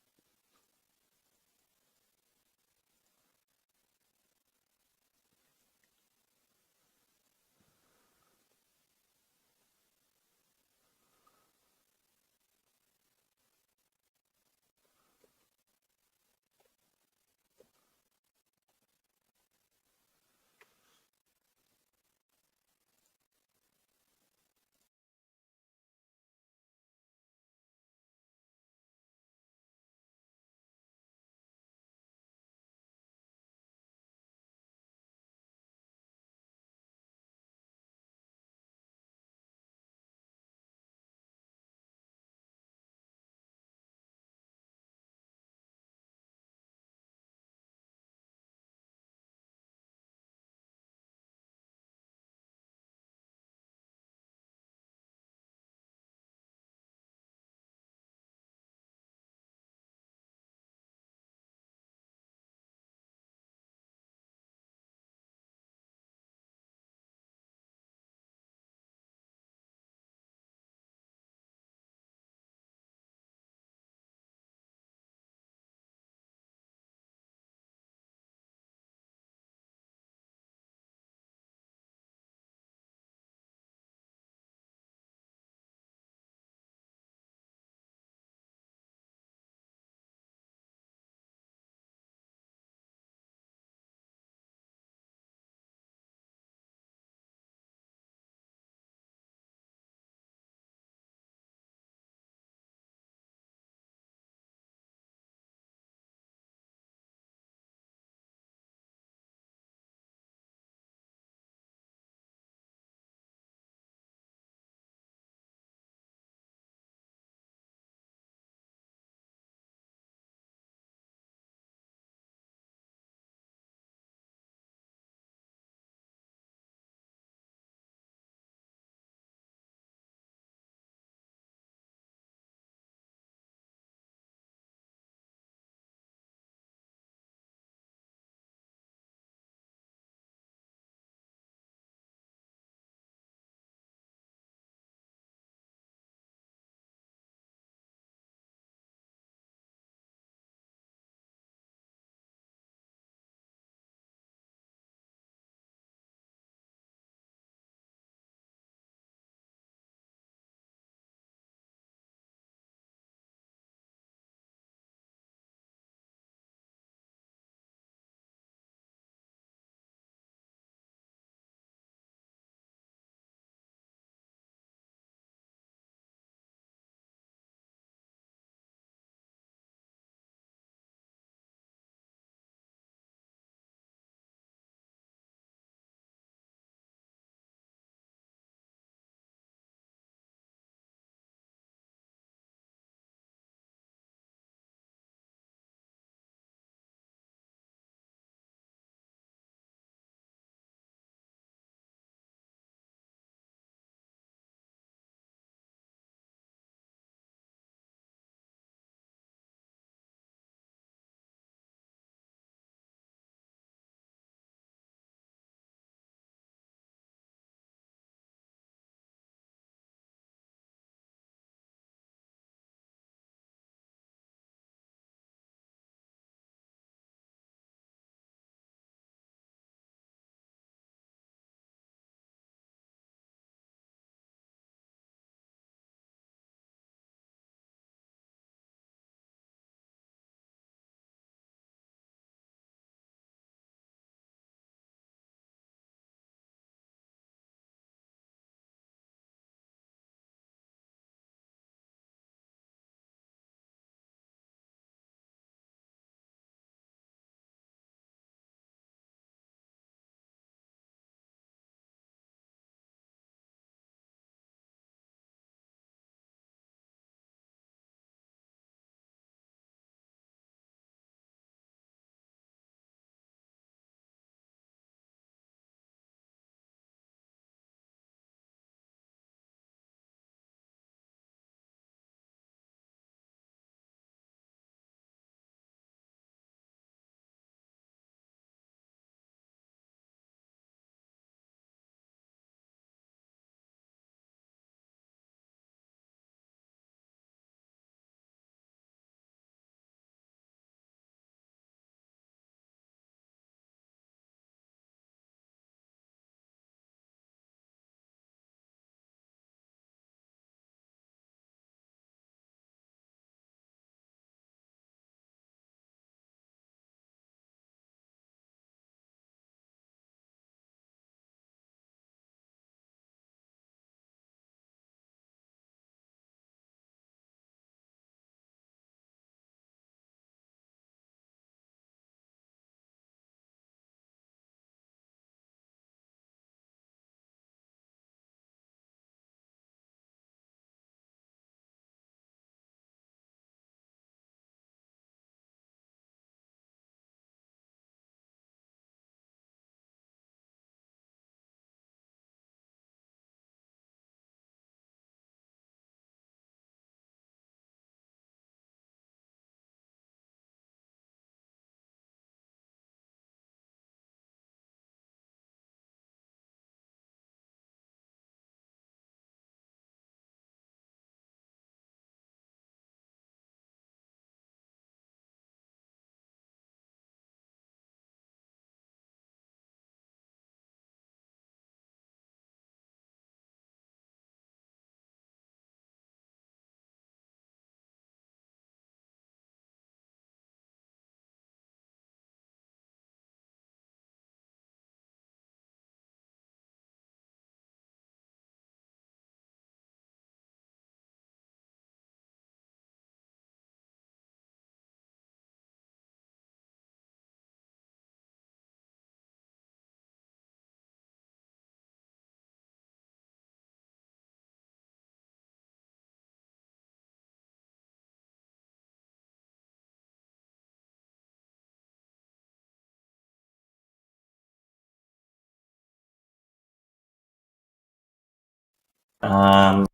You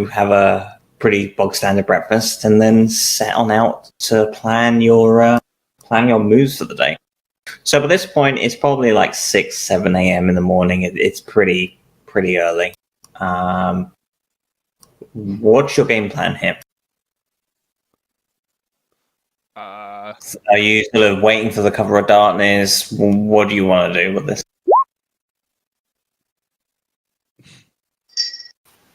have a pretty bog standard breakfast, and then set on out to plan your moves for the day. So by this point, it's probably like 6, 7 a.m. in the morning. It's pretty early. What's your game plan here? Are you sort of waiting for the cover of darkness? What do you want to do with this?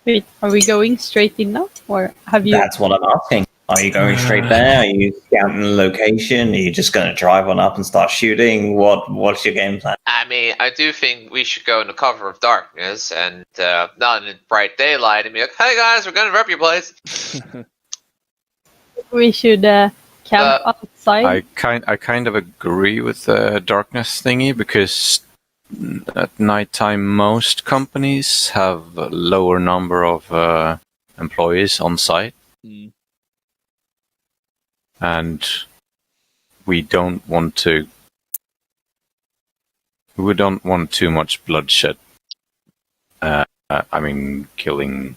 Wait, are we going straight in now, or have you? That's what I'm asking. Are you going straight there? Are you scouting the location? Are you just going to drive on up and start shooting? What's your game plan? I mean, I do think we should go in the cover of darkness and not in bright daylight and be like, "Hey guys, we're gonna rep your place." We should camp outside. I kind of agree with the darkness thingy, because at nighttime most companies have a lower number of employees on site. Mm. And we don't want too much bloodshed. I mean, killing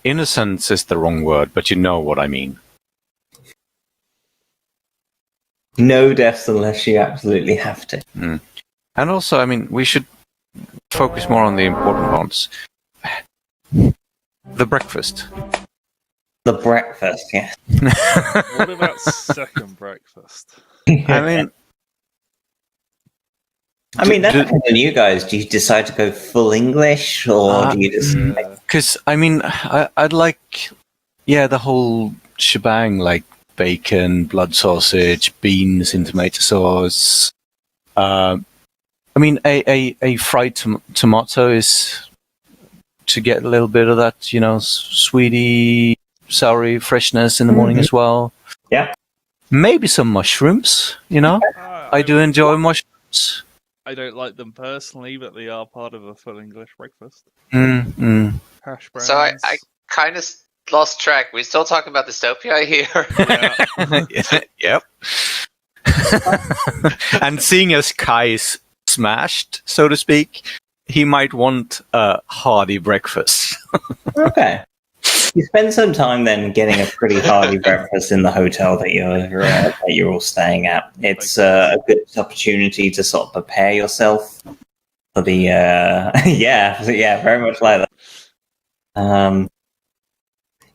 innocence is the wrong word, but you know what I mean. No deaths unless you absolutely have to. Mm. And also, I mean, we should focus more on the important ones. The breakfast. The breakfast, yeah. What about second breakfast? I mean, that depends on you guys. Do you decide to go full English, or do you just... Because, I mean, I'd like, the whole shebang, like bacon, blood sausage, beans in tomato sauce. I mean, a fried tomato is to get a little bit of that, sweety, soury freshness in the morning as well. Yeah. Maybe some mushrooms, I do enjoy mushrooms. I don't like them personally, but they are part of a full English breakfast. Hash browns. So I kind of lost track. We're still talking about dystopia here. Yeah. Yep. And seeing as Kai is smashed, so to speak, he might want a hearty breakfast. Okay. You spend some time then getting a pretty hearty breakfast in the hotel that you're all staying at. It's a good opportunity to sort of prepare yourself for the very much like that.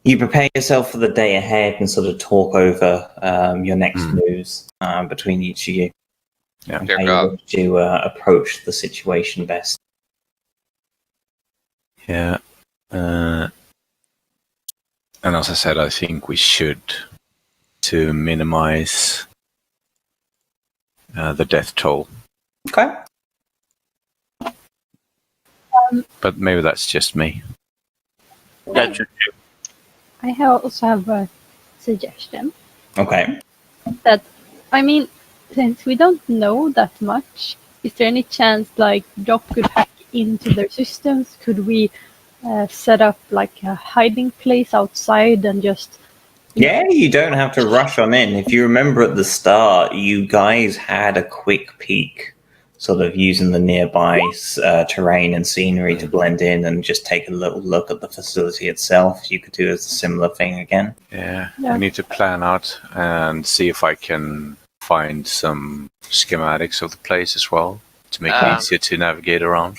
You prepare yourself for the day ahead and sort of talk over your next moves between each of you. Yeah. And how you want to approach the situation best. Yeah. And as I said, I think we should, to minimize the death toll. Okay. But maybe that's just me. That should do. I also have a suggestion. Okay. That, I mean, since we don't know that much, is there any chance like Jock could hack into their systems? Could we set up like a hiding place outside and just... Yeah, you don't have to rush on in. If you remember at the start, you guys had a quick peek, sort of using the nearby terrain and scenery to blend in and just take a little look at the facility itself. You could do a similar thing again. Yeah, I need to plan out and see if I can find some schematics of the place as well to make it easier to navigate around.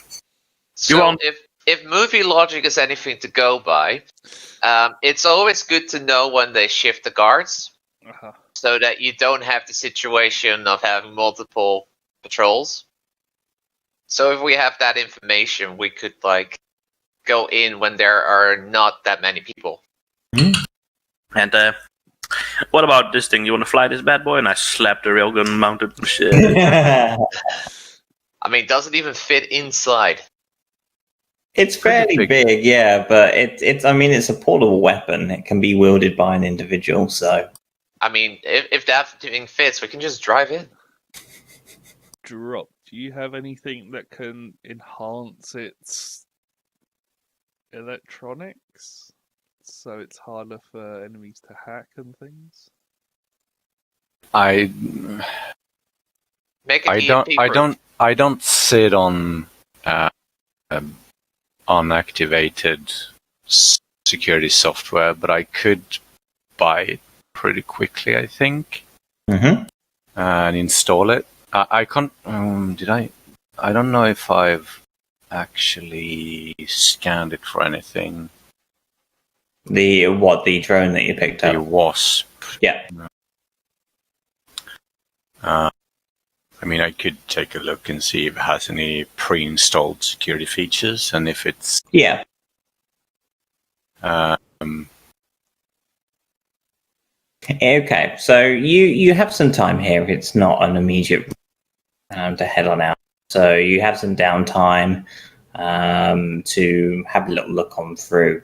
So if movie logic is anything to go by, it's always good to know when they shift the guards, so that you don't have the situation of having multiple patrols. So if we have that information, we could like go in when there are not that many people. And what about this thing? You want to fly this bad boy? And I slap the railgun mounted shit. I mean, does it even fit inside? It's fairly big, yeah, but it's a portable weapon. It can be wielded by an individual, so... I mean, if that thing fits, we can just drive in. Drop, do you have anything that can enhance its electronics so it's harder for enemies to hack and things? I Make it don't sit on unactivated security software, but I could buy it pretty quickly, I think, and install it. I can't. Did I? I don't know if I've actually scanned it for anything. The drone that you picked up? The Wasp. Yeah. I mean, I could take a look and see if it has any pre-installed security features, and if it's okay. So you have some time here. It's not an immediate to head on out. So you have some downtime to have a little look on through.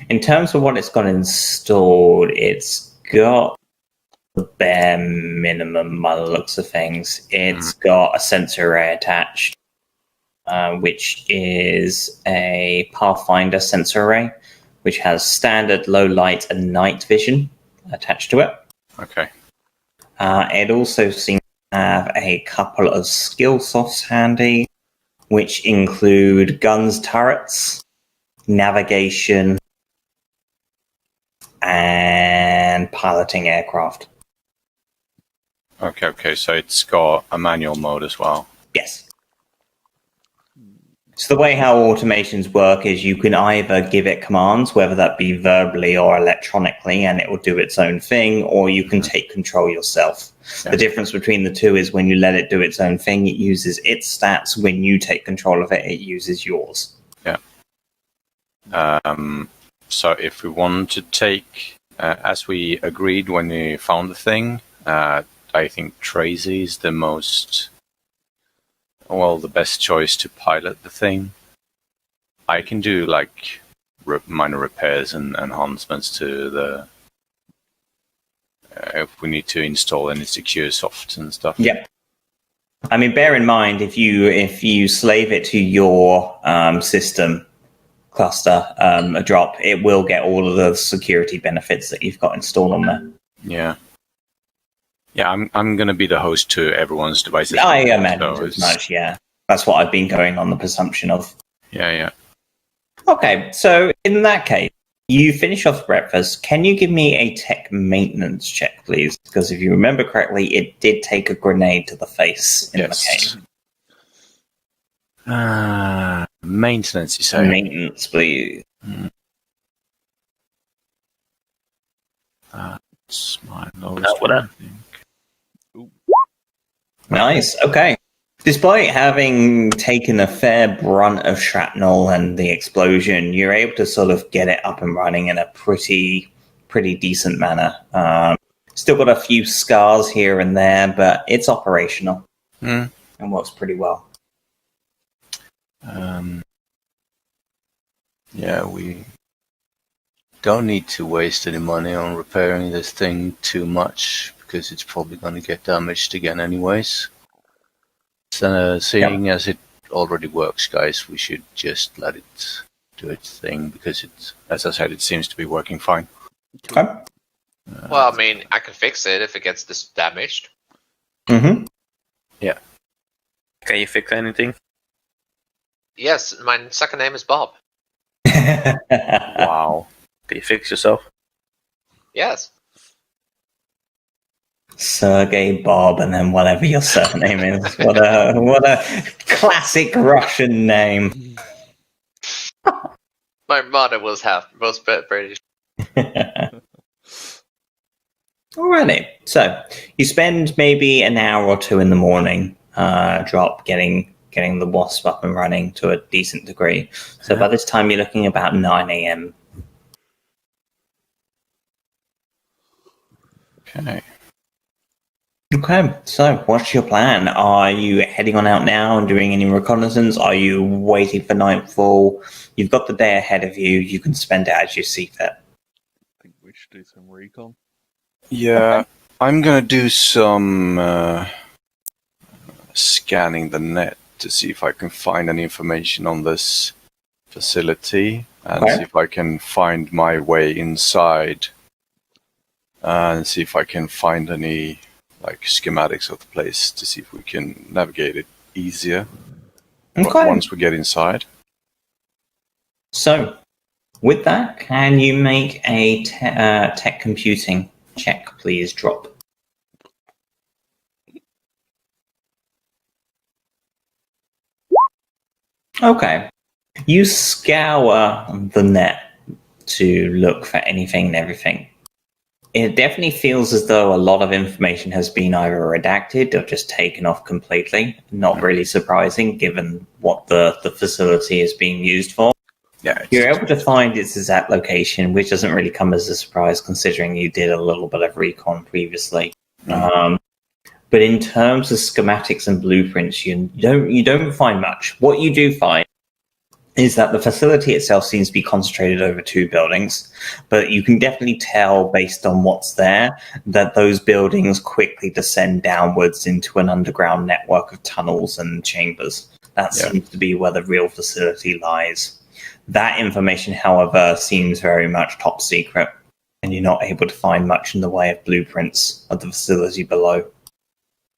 In terms of what it's got installed, it's got the bare minimum by the looks of things. It's got a sensor array attached, which is a Pathfinder sensor array, which has standard low light and night vision attached to it. Okay. It also seems to have a couple of skill softs handy, which include guns, turrets, navigation, and piloting aircraft. Okay, so it's got a manual mode as well. Yes. So the way how automations work is you can either give it commands, whether that be verbally or electronically, and it will do its own thing, or you can take control yourself. Yeah. The difference between the two is when you let it do its own thing, it uses its stats. When you take control of it, it uses yours. Yeah. So if we want to take, as we agreed when we found the thing, I think Tracy is the best choice to pilot the thing. I can do like minor repairs and enhancements to the if we need to install any secure soft and stuff. Yeah. I mean, bear in mind if you slave it to your system cluster a drop, it will get all of the security benefits that you've got installed on there. Yeah. Yeah, I'm going to be the host to everyone's devices. I imagine as much, yeah. That's what I've been going on the presumption of. Yeah. Okay, so in that case, you finish off breakfast. Can you give me a tech maintenance check, please? Because if you remember correctly, it did take a grenade to the face in the case. Maintenance, you say? Maintenance, please. That's my lowest one, I think. Nice, okay. Despite having taken a fair brunt of shrapnel and the explosion, you're able to sort of get it up and running in a pretty decent manner. Still got a few scars here and there, but it's operational and works pretty well. Yeah, we don't need to waste any money on repairing this thing too much, because it's probably going to get damaged again anyways. So, seeing as it already works, guys, we should just let it do its thing, because it, as I said, it seems to be working fine. Okay. Well, I mean, I can fix it if it gets this damaged. Mm-hmm. Yeah. Can you fix anything? Yes, my second name is Bob. Wow. Can you fix yourself? Yes. Sergey, Bob, and then whatever your surname is. What a classic Russian name. My mother was half most British. Alrighty. So you spend maybe an hour or two in the morning drop getting the Wasp up and running to a decent degree. So by this time you're looking about 9 a.m. Okay, so what's your plan? Are you heading on out now and doing any reconnaissance? Are you waiting for nightfall? You've got the day ahead of you. You can spend it as you see fit. I think we should do some recon. Yeah, okay. I'm going to do some scanning the net to see if I can find any information on this facility and see if I can find my way inside and see if I can find any schematics of the place to see if we can navigate it easier once we get inside. So, with that, can you make a tech computing check, please, Drop? Okay. You scour the net to look for anything and everything. It definitely feels as though a lot of information has been either redacted or just taken off completely. Not really surprising, given what the facility is being used for. Yeah, You're able to find its exact location, which doesn't really come as a surprise, considering you did a little bit of recon previously. But in terms of schematics and blueprints, you don't find much. What you do find is that the facility itself seems to be concentrated over 2 buildings, but you can definitely tell based on what's there that those buildings quickly descend downwards into an underground network of tunnels and chambers. That seems to be where the real facility lies. That information, however, seems very much top secret, and you're not able to find much in the way of blueprints of the facility below.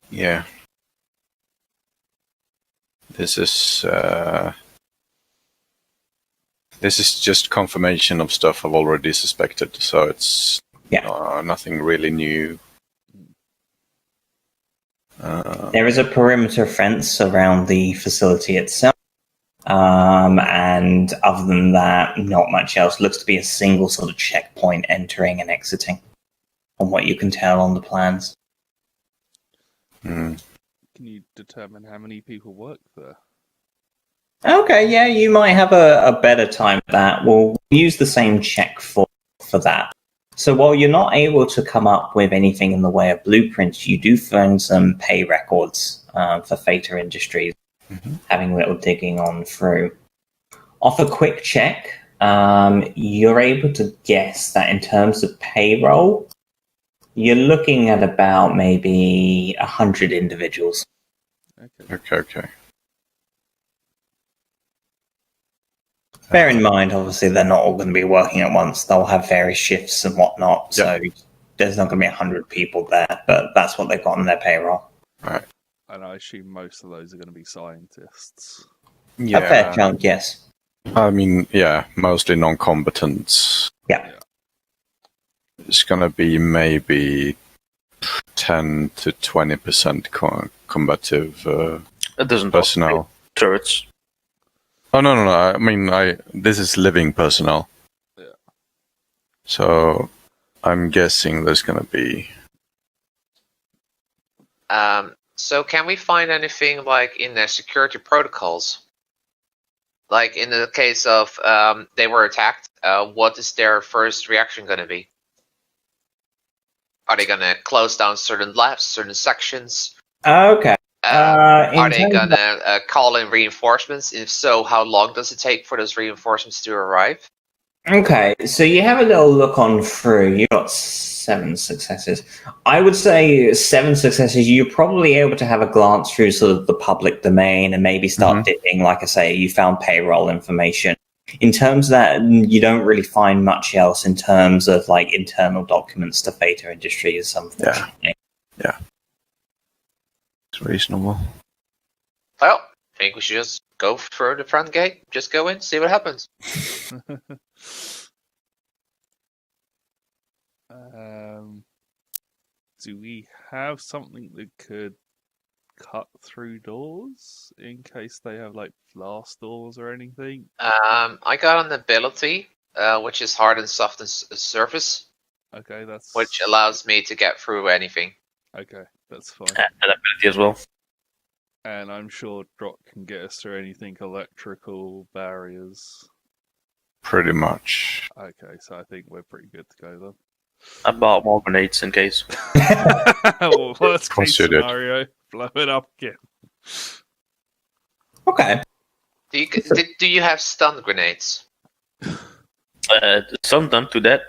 Yeah. This is just confirmation of stuff I've already suspected, so it's nothing really new. There is a perimeter fence around the facility itself, and other than that, not much else. Looks to be a single sort of checkpoint entering and exiting, from what you can tell on the plans. Can you determine how many people work there? Okay, yeah, you might have a better time at that. We'll use the same check for that. So while you're not able to come up with anything in the way of blueprints, you do find some pay records for Theta Industries, having a little digging on through. Off a quick check, you're able to guess that in terms of payroll, you're looking at about maybe 100 individuals. Okay. Bear in mind, obviously, they're not all going to be working at once. They'll have various shifts and whatnot, so there's not going to be 100 people there, but that's what they've got on their payroll. Right. And I assume most of those are going to be scientists. A fair chunk, yes. I mean, mostly non-combatants. Yeah. It's going to be maybe 10 to 20% combative It doesn't personnel. Turrets. Oh, no. I mean, this is living personnel. Yeah. So I'm guessing there's going to be... So can we find anything like in the security protocols? Like in the case of they were attacked, what is their first reaction going to be? Are they going to close down certain labs, certain sections? Okay. Are they going to call in reinforcements? If so, how long does it take for those reinforcements to arrive? Okay, so you have a little look on through. You got 7 successes. I would say 7 successes. You're probably able to have a glance through sort of the public domain and maybe start dipping. Like I say, you found payroll information. In terms of that, you don't really find much else in terms of like internal documents to Theta Industries, unfortunately. Yeah. It's reasonable. Well, I think we should just go through the front gate. Just go in, see what happens. Do we have something that could cut through doors in case they have like blast doors or anything? I got an ability, which is hard and soft and surface. Okay, that's... Which allows me to get through anything. Okay, that's fine. That ability as well. And I'm sure Drop can get us through anything electrical barriers. Pretty much. Okay, so I think we're pretty good to go then. I bought more grenades in case. Well, worst case Considered. scenario, blow it up again. Okay. Do you have stun grenades? Some done to that.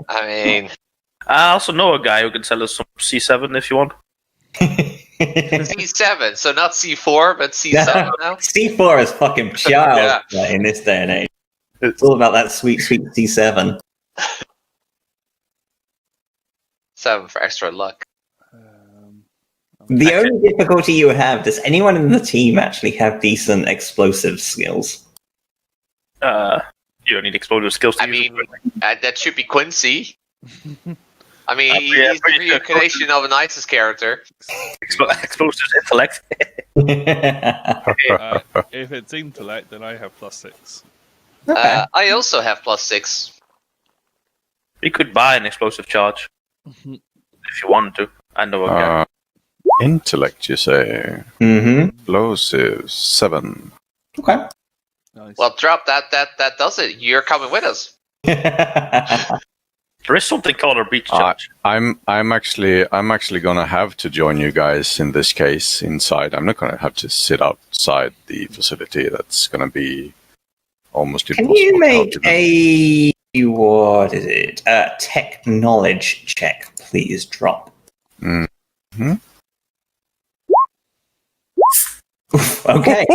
I mean... I also know a guy who can sell us some C7 if you want. C7, so not C4, but C7 now? C4 is fucking child in this day and age. It's all about that sweet, sweet C7. 7 for extra luck. The only difficulty you would have, does anyone in the team actually have decent explosive skills? You don't need explosive skills to I use mean, it. that should be Quincy. I mean, I'm he's the pretty sure reincarnation of an ISIS character. Explosive intellect. If it's intellect, then I have +6. Okay. I also have +6. We could buy an explosive charge if you wanted to. I know a guy. Intellect, you say? Mm-hmm. Explosive 7. Okay. Nice. Well, drop that does it. You're coming with us. There is something called a breach charge. I'm actually gonna have to join you guys in this case inside. I'm not gonna have to sit outside the facility. That's gonna be almost impossible. Can you to make help you then. what is it? Tech knowledge check, please. Drop. Mm-hmm. Okay.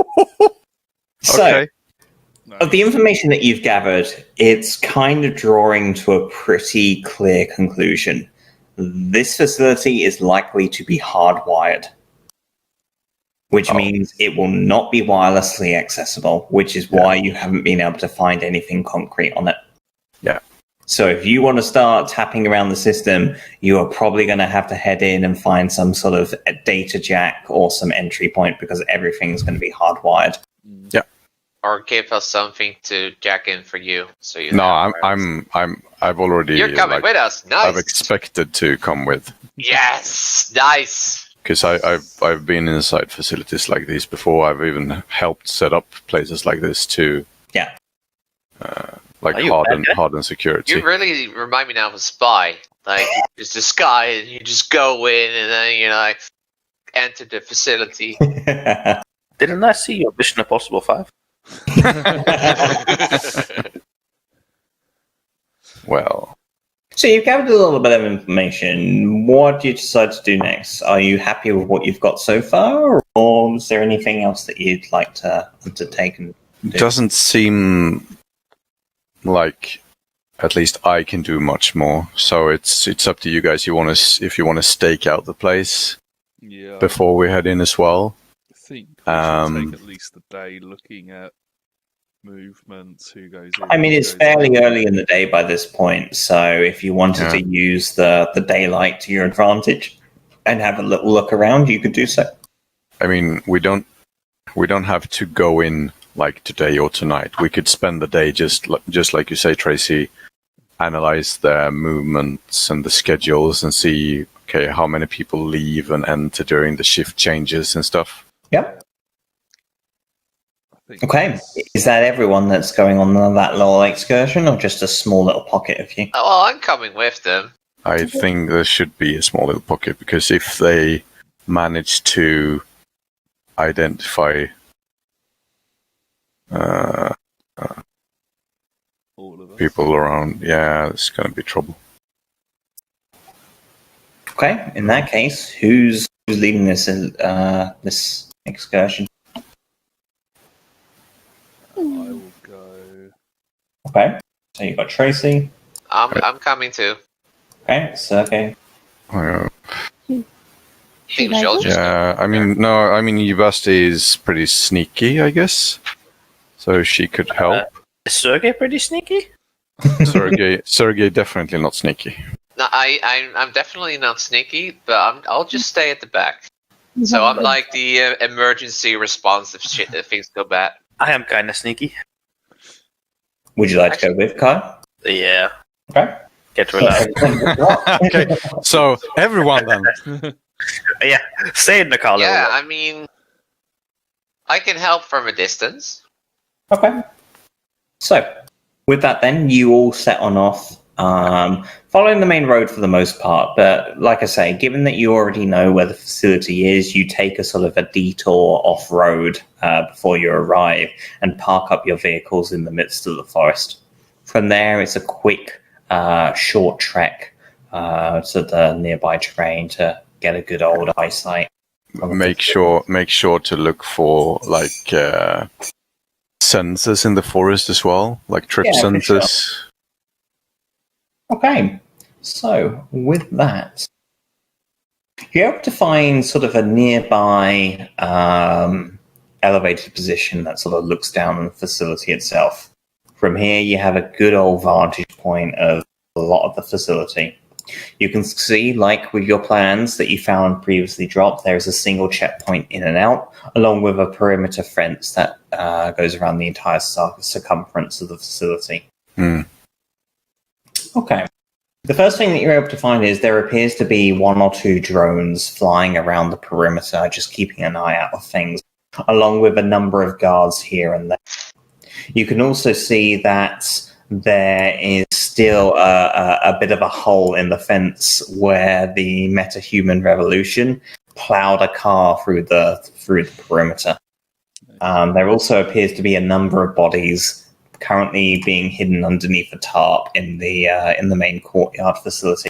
So, Okay. of the information that you've gathered, it's kind of drawing to a pretty clear conclusion. This facility is likely to be hardwired, which means it will not be wirelessly accessible, which is why you haven't been able to find anything concrete on it. Yeah. So if you want to start tapping around the system, you are probably going to have to head in and find some sort of a data jack or some entry point because everything's going to be hardwired. Yeah. Or give us something to jack in for you. So you. No, I've already. You're coming with us. Nice. I've expected to come with. Yes. Nice. Because I've been inside facilities like these before. I've even helped set up places like this too. Yeah. Like Are you hardened security. You really remind me now of a spy. Like just this guy, and you just go in, and then like enter the facility. Didn't I see your Mission Impossible 5? Well, So you've gathered a little bit of information. What do you decide to do next? Are you happy with what you've got so far, or is there anything else that you'd like to undertake and do? doesn't seem like at least I can do much more. So it's up to you guys. If you want to stake out the place Yeah. before we head in as well. I think we should take at least a day looking at movements, who goes in. I mean, who it's goes fairly out. early in the day by this point, so if you wanted to use the daylight to your advantage and have a little look around, you could do so. I mean, we don't have to go in like today or tonight. We could spend the day just like you say, Tracy, analyze the movements and the schedules and see, okay, how many people leave and enter during the shift changes and stuff. Yep. I think Okay. that's- Is that everyone that's going on that little excursion, or just a small little pocket of you? Oh, well, I'm coming with them. I think there should be a small little pocket, because if they manage to identify all of us. people around, yeah, it's going to be trouble. Okay. In that case, who's leading this this excursion? I will go. Okay. So you got Tracy. I'm coming too. Okay. Sergey. Uh, I think we should all just go. yeah, I mean, Yubasti is pretty sneaky, I guess. So she could help. Is Sergey pretty sneaky? Sergey definitely not sneaky. No, I'm definitely not sneaky, but I'll just stay at the back. So I'm like the emergency response if things go bad. I am kind of sneaky. Would you like to go with Kai? Yeah. Okay. Get relaxed. Okay, so everyone then. Yeah. Stay in the car. Yeah, I mean, I can help from a distance. Okay. So, with that then, you all set on off, following the main road for the most part. But like I say, given that you already know where the facility is, you take a sort of a detour off-road before you arrive and park up your vehicles in the midst of the forest. From there, it's a quick, short trek to the nearby terrain to get a good old eyesight. Make sure to look for like sensors in the forest as well, like trip Yeah, for sensors. Okay, so with that, you're able to find sort of a nearby elevated position that sort of looks down on the facility itself. From here, you have a good old vantage point of a lot of the facility. You can see, like with your plans that you found previously dropped, there is a single checkpoint in and out, along with a perimeter fence that goes around the entire circumference of the facility. Okay. The first thing that you're able to find is there appears to be 1 or 2 drones flying around the perimeter, just keeping an eye out of things, along with a number of guards here and there. You can also see that there is still a bit of a hole in the fence where the metahuman revolution plowed a car through the perimeter. There also appears to be a number of bodies currently being hidden underneath a tarp in the main courtyard facility,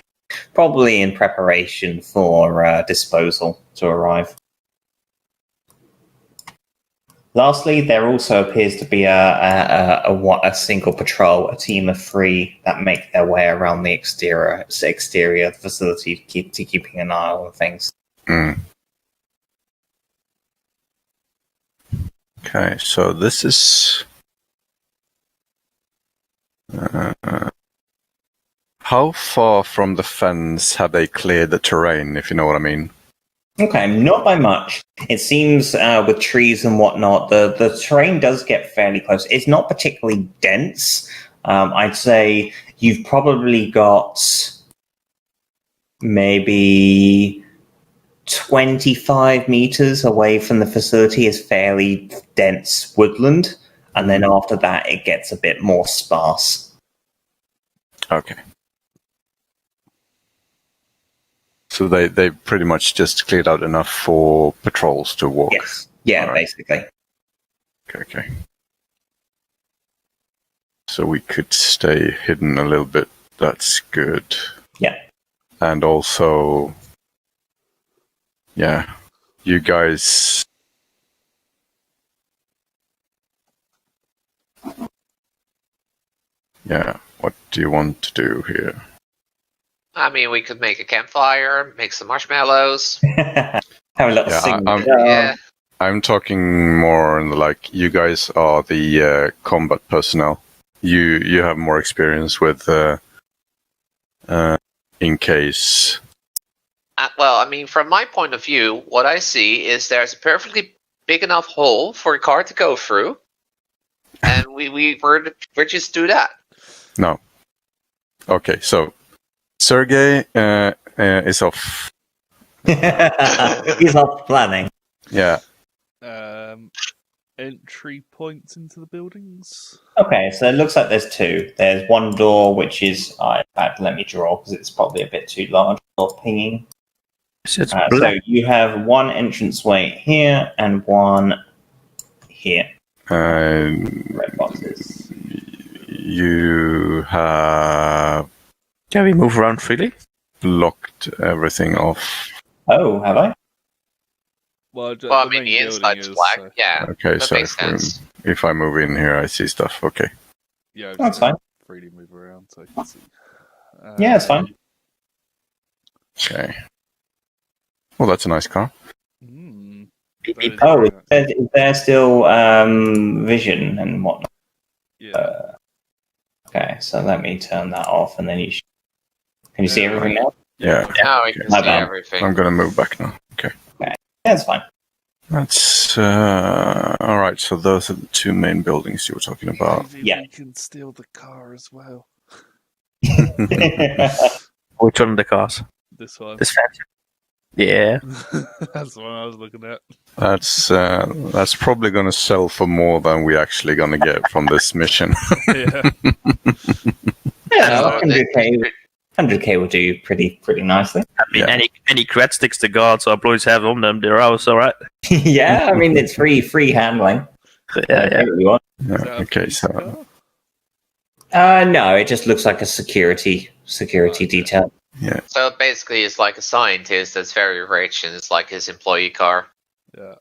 probably in preparation for disposal to arrive. Lastly, there also appears to be a single patrol, a team of 3 that make their way around the exterior of the facility, keeping an eye on things. Okay, so this is... how far from the fence have they cleared the terrain, if you know what I mean? Okay, not by much. It seems with trees and whatnot, the terrain does get fairly close. It's not particularly dense. I'd say you've probably got maybe 25 meters away from the facility is fairly dense woodland. And then after that, it gets a bit more sparse. Okay. So they pretty much just cleared out enough for patrols to walk? Yes. Yeah, right. Basically. Okay. So we could stay hidden a little bit. That's good. Yeah. And also, yeah, you guys... Yeah, what do you want to do here? I mean, we could make a campfire, make some marshmallows. Have a little sing. Yeah. I'm talking more in like, you guys are the combat personnel. You have more experience with in case. Well, I mean, from my point of view, what I see is there's a perfectly big enough hole for a car to go through, and we're just do that. No. Okay, so Sergey is off. He's off planning. Yeah. Entry points into the buildings. Okay, so it looks like there's 2. There's one door which is, in fact, let me draw because it's probably a bit too large for pinging. So you have one entranceway here and one here. Red boxes. You have Can we move around freely? blocked everything off. Oh, have I? Well, I mean, the inside's black. Yeah. Okay, that so makes sense. if I move in here, I see stuff. Okay. Yeah, That's fine. Freely move around so I can see. Yeah, it's fine. Okay. Well, that's a nice car. Oh, is there still vision and whatnot? Yeah. Okay, so let me turn that off, and then you can you see everything now? Yeah. Now we can see everything. I'm gonna move back now. Okay. Yeah, that's fine. That's all right. So those are the 2 main buildings you were talking about. Maybe Yeah. we can steal the car as well. Which one of the cars? This one. This fancy. Yeah. That's the one I was looking at. That's probably gonna sell for more than we actually gonna get from this mission. Yeah. Yeah, 100k will do pretty nicely. I mean, any cred sticks the guards or employees have on them, they're also right. Yeah, I mean it's free handling. Yeah. You want. Yeah, okay, so No, it just looks like a security detail. yeah. So basically, it's like a scientist that's very rich, and it's like his employee car. Yeah.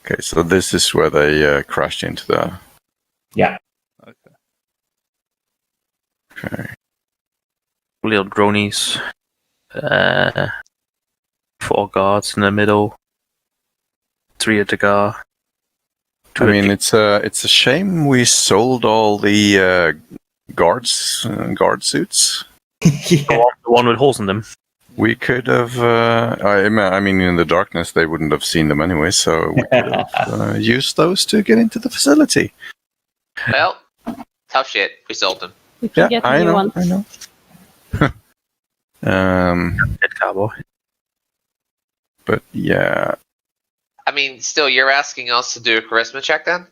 Okay, so this is where they crashed into the. Yeah. Okay. Okay. Little dronies. 4 guards in the middle. 3 at the car. I mean, it's a shame we sold all the guard suits. Yeah. The one with holes in them. We could have. I mean, in the darkness, they wouldn't have seen them anyway, so we could have used those to get into the facility. Well, tough shit. We sold them. We can Yeah, get I new know. ones. I know. Dead cowboy. But yeah, I mean, still, you're asking us to do a charisma check then?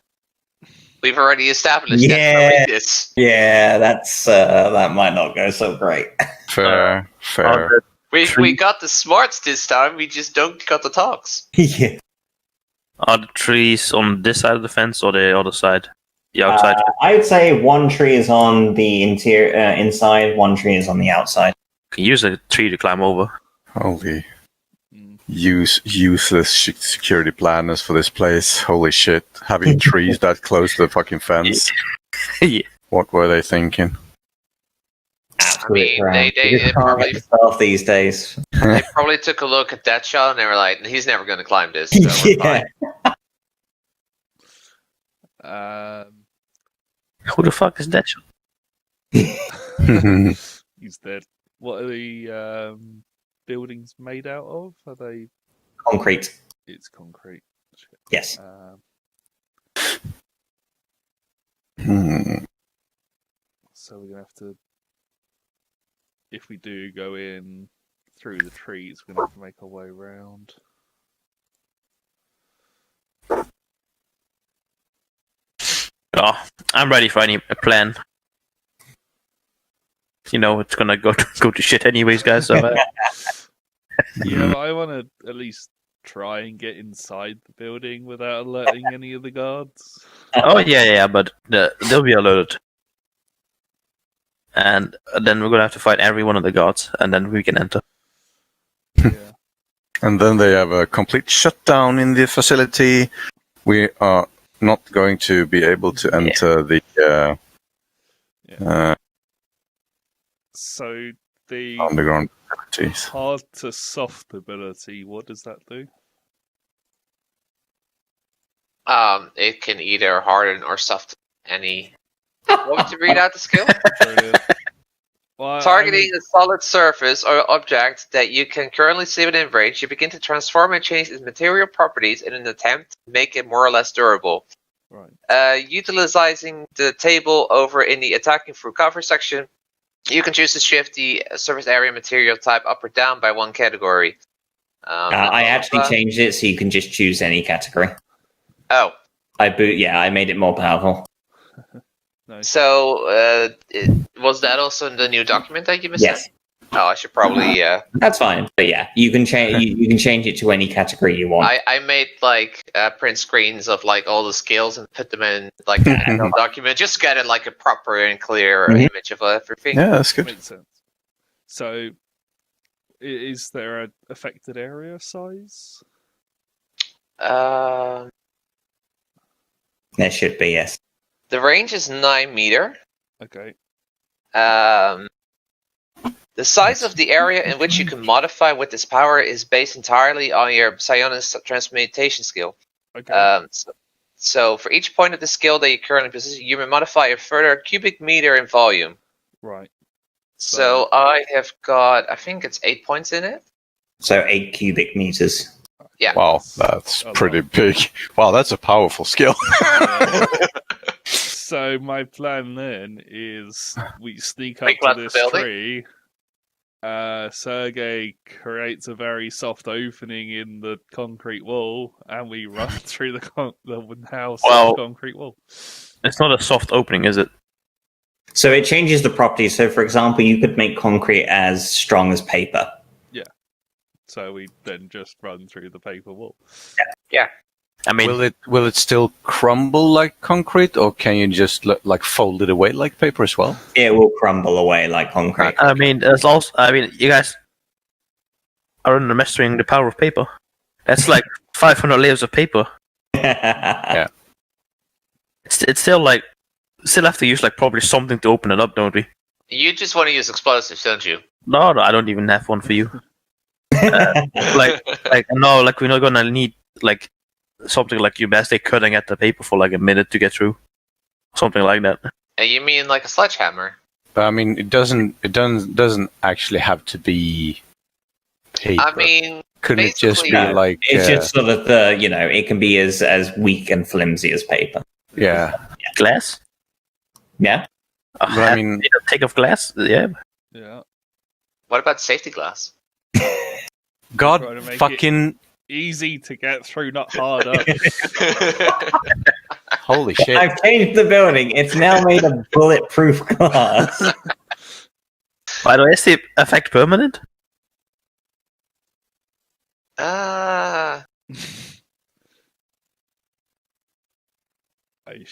We've already established Yeah. that this. Yeah, that might not go so great. fair. We got the smarts this time, we just don't got the talks. Yeah. Are the trees on this side of the fence or the other side? The outside? I would say one tree is on the inside, one tree is on the outside. You can use a tree to climb over. Holy useless security planners for this place. Holy shit. Having trees that close to the fucking fence. Yeah. What were they thinking? I mean, they probably these days. they probably took a look at that shot and they were like, he's never going to climb this. So we're fine. Who the fuck is that? He's dead. What are the buildings made out of? Are they Concrete. It's concrete. Shit. Yes. So we're gonna have to, if we do go in through the trees, we're gonna have to make our way around. Oh, I'm ready for any plan. You know, it's gonna go to shit anyways, guys. So, Yeah, but I want to at least try and get inside the building without alerting any of the guards. oh yeah, but they'll be alerted, and then we're gonna have to fight every one of the guards, and then we can enter. Yeah. And then they have a complete shutdown in the facility. We are not going to be able to enter the. So the underground facilities. hard to soft ability, what does that do? It can either harden or soften any. What would you read out the skill? Well, Targeting a solid surface or object that you can currently see within range, you begin to transform and change its material properties in an attempt to make it more or less durable. Right. Utilizing the table over in the attacking through cover section, you can choose to shift the surface area material type up or down by one category. I actually changed it so you can just choose any category. Oh. I made it more powerful. Nice. So, was that also in the new document that you missed? Yes. Oh, I should probably. That's fine, but yeah, you can change. You can change it to any category you want. I made like print screens of like all the skills and put them in like an Excel document, just to get it like a proper and clear image of everything. Yeah, that's good. Makes sense. So, is there an affected area size? There should be, yes. The range is 9 meter. Okay. The size of the area in which you can modify with this power is based entirely on your psionics transmutation skill. Okay. So for each point of the skill that you currently possess, you may modify a further cubic meter in volume. Right. So I have got, I think it's 8 points in it. So 8 cubic meters. Yeah. Wow, that's pretty big. Wow, that's a powerful skill. So my plan then is we sneak up Make to left the this building? tree. Sergey creates a very soft opening in the concrete wall, and we run through the house Well- concrete wall. It's not a soft opening, is it? So it changes the properties. So, for example, you could make concrete as strong as paper. So we then just run through the paper wall. I mean, Will it still crumble like concrete, or can you just like fold it away like paper as well? It will crumble away like concrete. I mean, there's also. I mean, you guys are underestimating the power of paper. That's like 500 layers of paper. Yeah. It's still like still have to use like probably something to open it up, don't we? You just want to use explosives, don't you? No, I don't even have one for you. Like we're not gonna need like something like you basically cutting at the paper for like a minute to get through, something like that. You mean like a sledgehammer? But I mean, it doesn't actually have to be paper. I mean, couldn't it just be No, like? it's just sort of the it can be as weak and flimsy as paper. Yeah. Glass? Yeah. I mean, a take of glass? Yeah. Yeah. What about safety glass? God Trying to make fucking Easy to get through, not harder. holy shit! I've changed the building. It's now made of bulletproof glass. By the way, is the effect permanent?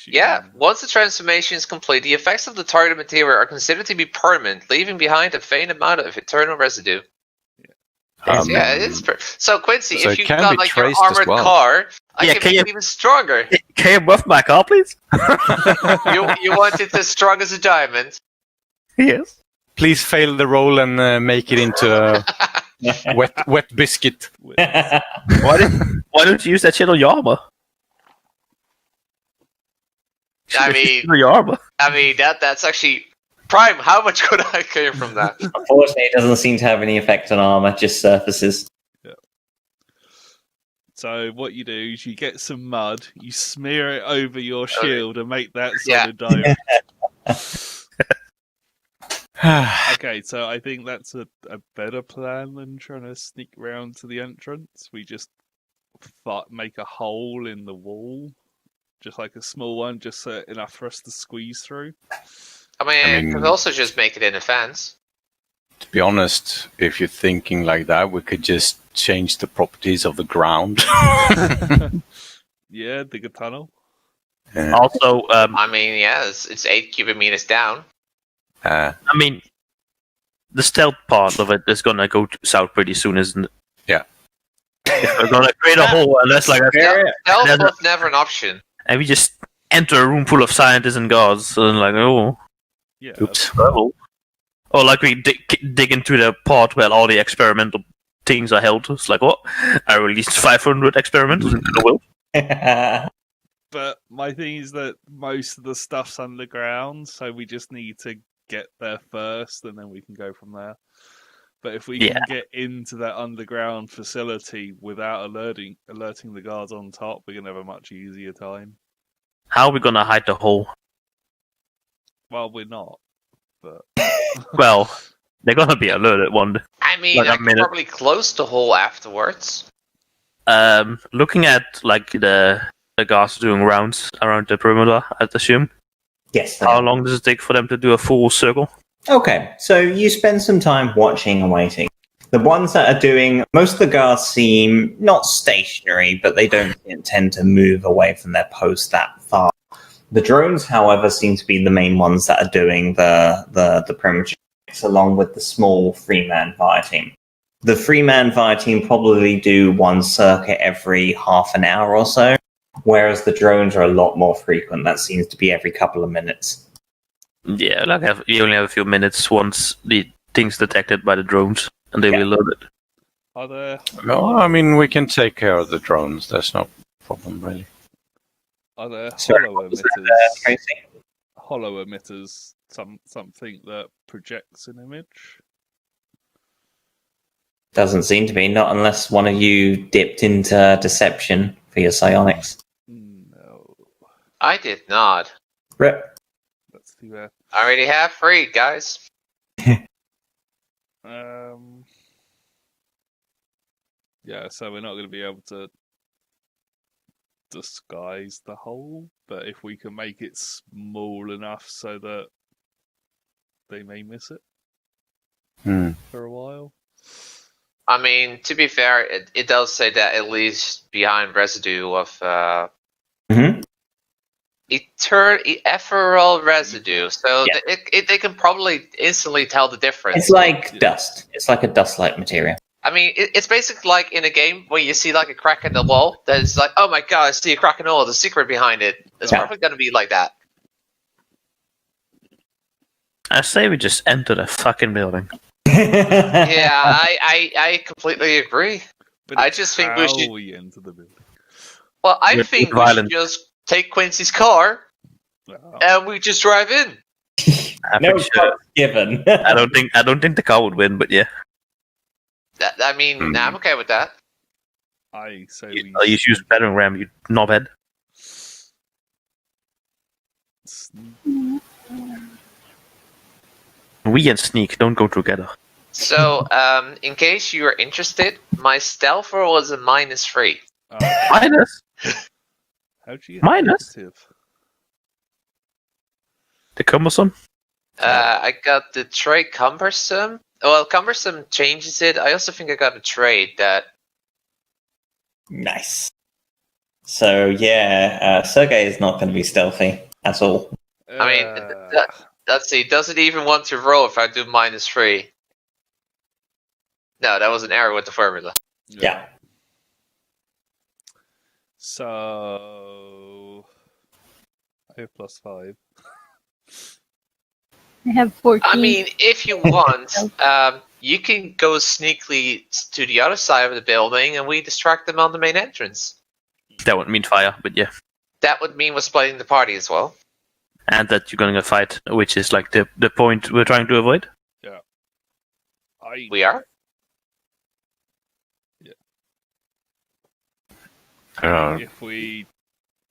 Yeah, once the transformation is complete, the effects of the target material are considered to be permanent, leaving behind a faint amount of eternal residue. Yeah, it is. So Quincy, so if you it can got be like your traced as armored well. car, I Yeah, can can make you- it even stronger. Can you buff my car, please? You want it as strong as a diamond? Yes. Please fail the roll and make it into a wet biscuit. Why don't you use that shit on your armor? I mean, On your armor. That's actually prime. How much could I gain from that? Unfortunately, it doesn't seem to have any effect on armor, just surfaces. So what you do is you get some mud, you smear it over your shield and make that solid diamond. Okay, so I think that's a better plan than trying to sneak around to the entrance. We just make a hole in the wall, just like a small one, just enough for us to squeeze through. I mean, could also just make it in a fence. To be honest, if you're thinking like that, we could just change the properties of the ground. Yeah, dig a tunnel. Also, I mean, yeah, it's 8 cubic meters down. I mean, the stealth part of it is gonna go south pretty soon, isn't it? Yeah. If we're gonna create a hole, and that's like Stealth there's was never an option. and we just enter a room full of scientists and gods, and like, oh, Yeah, oops. Or like we dig into the part where all the experimental things are held. It's like, what? I released 500 experimentals into the world. but my thing is that most of the stuff's underground, so we just need to get there first, and then we can go from there. But if we can get into that underground facility without alerting the guards on top, we're gonna have a much easier time. How are we gonna hide the hole? Well, we're not, but Well, they're gonna be alerted one day. I mean, Like a I could minute. probably close the hole afterwards. Looking at like the guards doing rounds around the perimeter, I'd assume. Yes. How long does it take for them to do a full circle? Okay, so you spend some time watching and waiting. The ones that are doing, most of the guards seem not stationary, but they don't tend to move away from their post that far. The drones, however, seem to be the main ones that are doing the perimeter checks, along with the small three-man fire team. The three-man fire team probably do one circuit every half an hour or so, whereas the drones are a lot more frequent. That seems to be every couple of minutes. Yeah, like you only have a few minutes once the thing's detected by the drones, and they will load it. are there No, I mean, we can take care of the drones. That's no problem, really. Sorry, hollow what was emitters? that, Tracy? Hollow emitters, something that projects an image. Doesn't seem to be, not unless one of you dipped into deception for your psionics. No, I did not. Rip. that's too bad. I already have 3, guys. Yeah, so we're not going to be able to disguise the hole, but if we can make it small enough so that they may miss it for a while. I mean, to be fair, it does say that it leaves behind residue of ephemeral residue, so they can probably instantly tell the difference. It's like dust. It's like a dust-like material. I mean, it's basically like in a game where you see like a crack in the wall. That is like, oh my god, I see a crack in the wall. The secret behind it. It's probably going to be like that. I say we just enter the fucking building. Yeah, I completely agree. But I it's just think we how should- we enter the building. Well, I With think we violence. should just take Quincy's car and we just drive in. I'm No pretty sure. fucks given. I don't think the car would win, but yeah. I mean, nah, I'm okay with that. I say You we use battering ram, you knobhead. We and sneak don't go together. So, in case you are interested, my stealth roll was a -3. Minus How'd you get Minus? negative? the cumbersome. I got the trait cumbersome. Well, cumbersome changes it. I also think I got a trait that. Nice. So yeah, Sergey is not going to be stealthy at all. I mean, let's see. Does it even want to roll if I do -3? No, that was an error with the formula. Yeah. So I have +5. I have 14. I mean, if you want, you can go sneakily to the other side of the building and we distract them on the main entrance. That would mean fire, but yeah. That would mean we're splitting the party as well. And that you're going to fight, which is like the point we're trying to avoid. We are? If we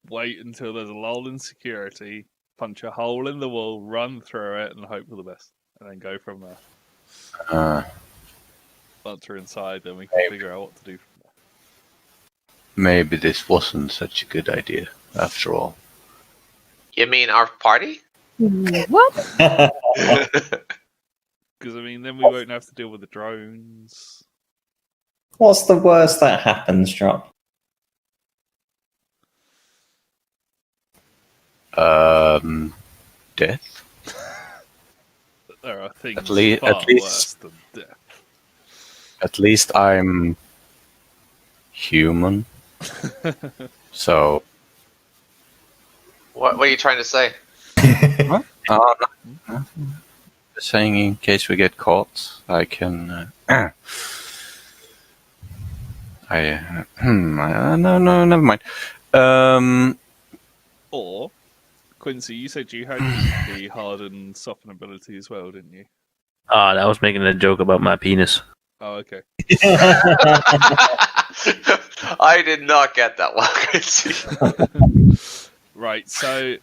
wait until there's a lull in security, punch a hole in the wall, run through it, and hope for the best, and then go from there. Once we're inside, then we can figure out what to do from there. Maybe this wasn't such a good idea after all. You mean our party? What? Because, I mean, then we won't have to deal with the drones. What's the worst that happens, Drop? Death? There are things At least- far at least- worse than death. At least I'm human. So, What are you trying to say? saying in case we get caught, I can. No, never mind. Or, Quincy, you said you had the hardened soften ability as well, didn't you? I was making a joke about my penis. Oh, okay. I did not get that one, Quincy. Right, so,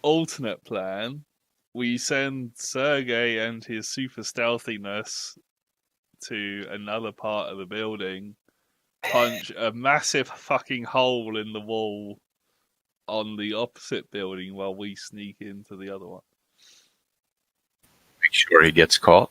alternate plan. We send Sergey and his super stealthiness to another part of the building, punch a massive fucking hole in the wall on the opposite building while we sneak into the other one. Make sure he gets caught.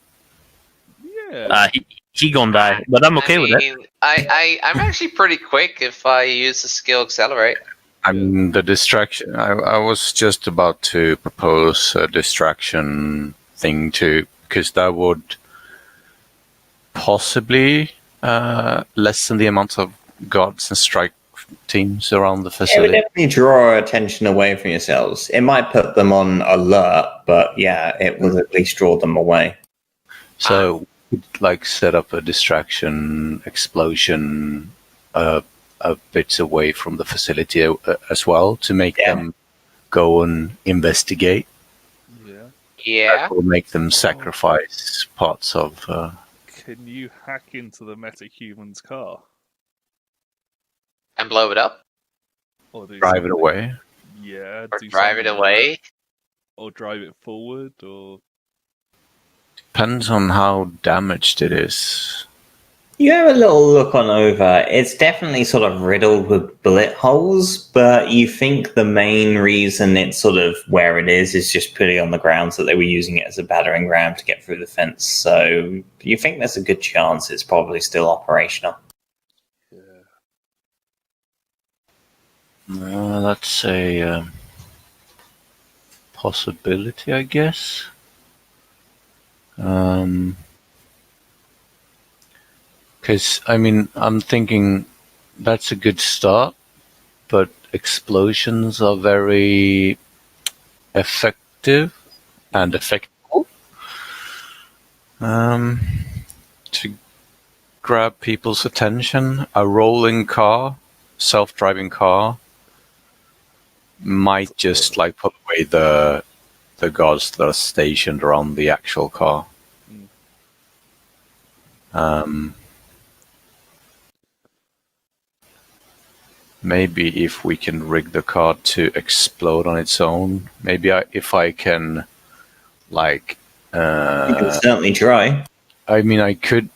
Yeah. He gonna die, but I'm okay with it. I'm actually pretty quick if I use the skill accelerate. I mean, the distraction. I was just about to propose a distraction thing too, because that would possibly lessen the amount of guards and strike teams around the It would facility. definitely draw attention away from yourselves. It might put them on alert, but yeah, it will at least draw them away. So, we'd like set up a distraction explosion a bit away from the facility as well to make them go and investigate. Yeah. Yeah. That will make them sacrifice parts of. Can you hack into the metahuman's car? And blow it up? Or do Drive it something? away. Yeah. Or do drive it something away? like that. Or drive it forward, or... Depends on how damaged it is. You have a little look on over. It's definitely sort of riddled with bullet holes, but you think the main reason it's sort of where it is just purely on the grounds that they were using it as a battering ram to get through the fence. So you think there's a good chance it's probably still operational. That's a possibility, I guess. Because, I mean, I'm thinking that's a good start, but explosions are very effective and effectful to grab people's attention. A rolling car self-driving car might just like put away the guards that are stationed around the actual car. Maybe if we can rig the car to explode on its own. Maybe if I can, like, You can certainly try. I mean, I could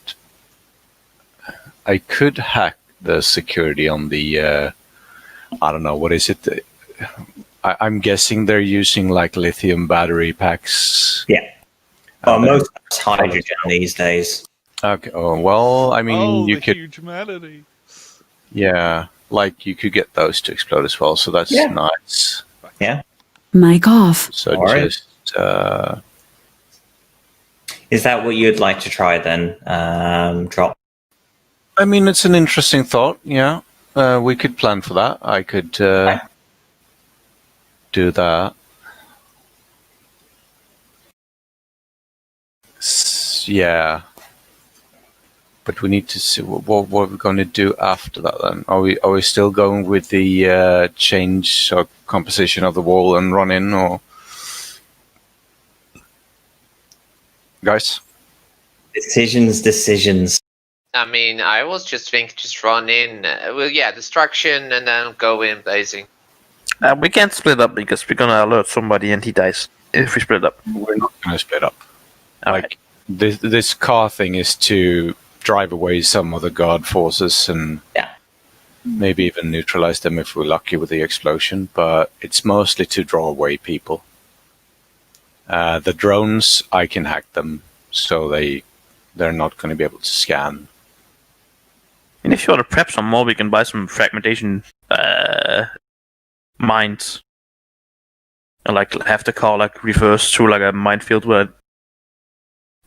hack the security on the. I don't know, what is it? I'm guessing they're using like lithium battery packs. Yeah. Well, most of it's hydrogen these days. Okay. Oh well, I mean, you could. humanity. Yeah, like you could get those to explode as well. So that's nice. Yeah. Mic off. So All right. just. Is that what you'd like to try then, Drop? I mean, it's an interesting thought. Yeah, we could plan for that. I could do that. Yeah, but we need to see what we're going to do after that. Then are we still going with the change or composition of the wall and run in, or guys? Decisions. I mean, I was just thinking, just run in. Destruction, and then go in blazing. We can't split up because we're gonna alert somebody and he dies if we split up. We're not going to split up. Alright. This car thing is to drive away some of the guard forces and maybe even neutralize them if we're lucky with the explosion. But it's mostly to draw away people. The drones, I can hack them, so they're not going to be able to scan. And if you want to prep some more, we can buy some fragmentation mines. And like have the car like reverse through like a minefield where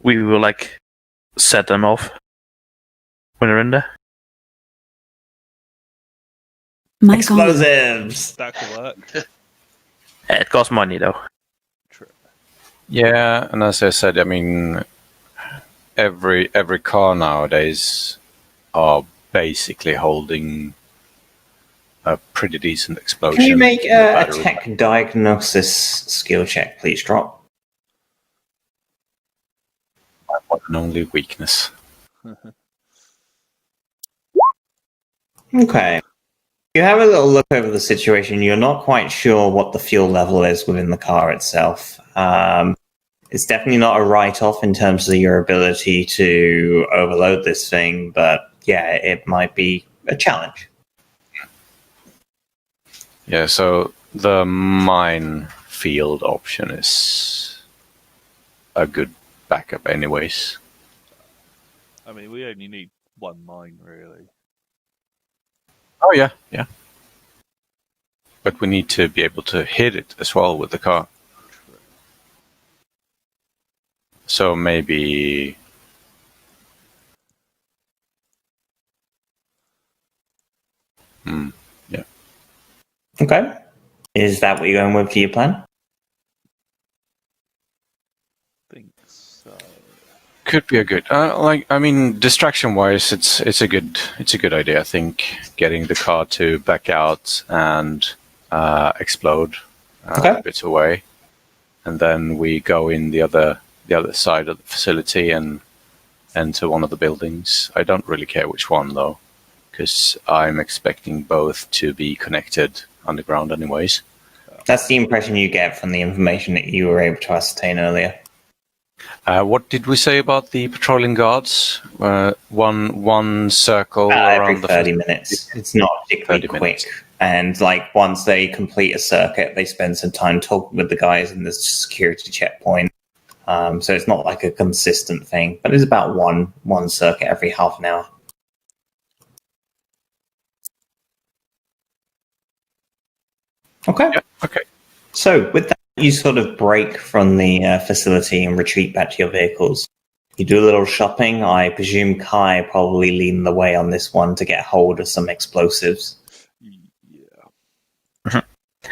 we will like set them off when they're in there. Mic on. Explosives! That could work. It costs money though. True. Yeah, and as I said, I mean, every car nowadays are basically holding a pretty decent explosion. Can you make in the a battery. tech diagnosis skill check, please, Drop? My one and only weakness. Okay. You have a little look over the situation. You're not quite sure what the fuel level is within the car itself. It's definitely not a write-off in terms of your ability to overload this thing, but yeah, it might be a challenge. Yeah, so the minefield option is a good backup anyways. I mean, we only need one mine, really. Oh yeah. But we need to be able to hit it as well with the car. So maybe... yeah. Okay. Is that what you're going with for your plan? Think so. Could be a good, distraction-wise, it's a good idea. I think getting the car to back out and explode a bit away, and then we go in the other side of the facility and enter one of the buildings. I don't really care which one though, because I'm expecting both to be connected underground, anyways. That's the impression you get from the information that you were able to ascertain earlier. What did we say about the patrolling guards? One circle Every around the 30 minutes. It's not particularly 30 quick. minutes. And like once they complete a circuit, they spend some time talking with the guys in the security checkpoint. So it's not like a consistent thing, but it's about one circuit every half an hour. Okay. Yeah, okay. So with that, you sort of break from the facility and retreat back to your vehicles. You do a little shopping. I presume Kai probably leading the way on this one to get hold of some explosives. Yeah.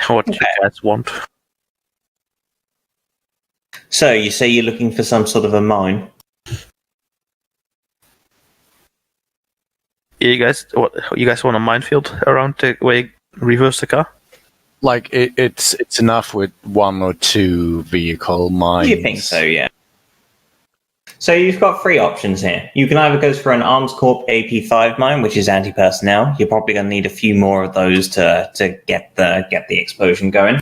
What do you guys want? So you say you're looking for some sort of a mine? You guys want a minefield around where you reverse the car? Like it's enough with 1 or 2 vehicle mines. You think so? Yeah. So you've got 3 options here. You can either go for an Arms Corp AP5 mine, which is anti-personnel. You're probably going to need a few more of those to get the explosion going.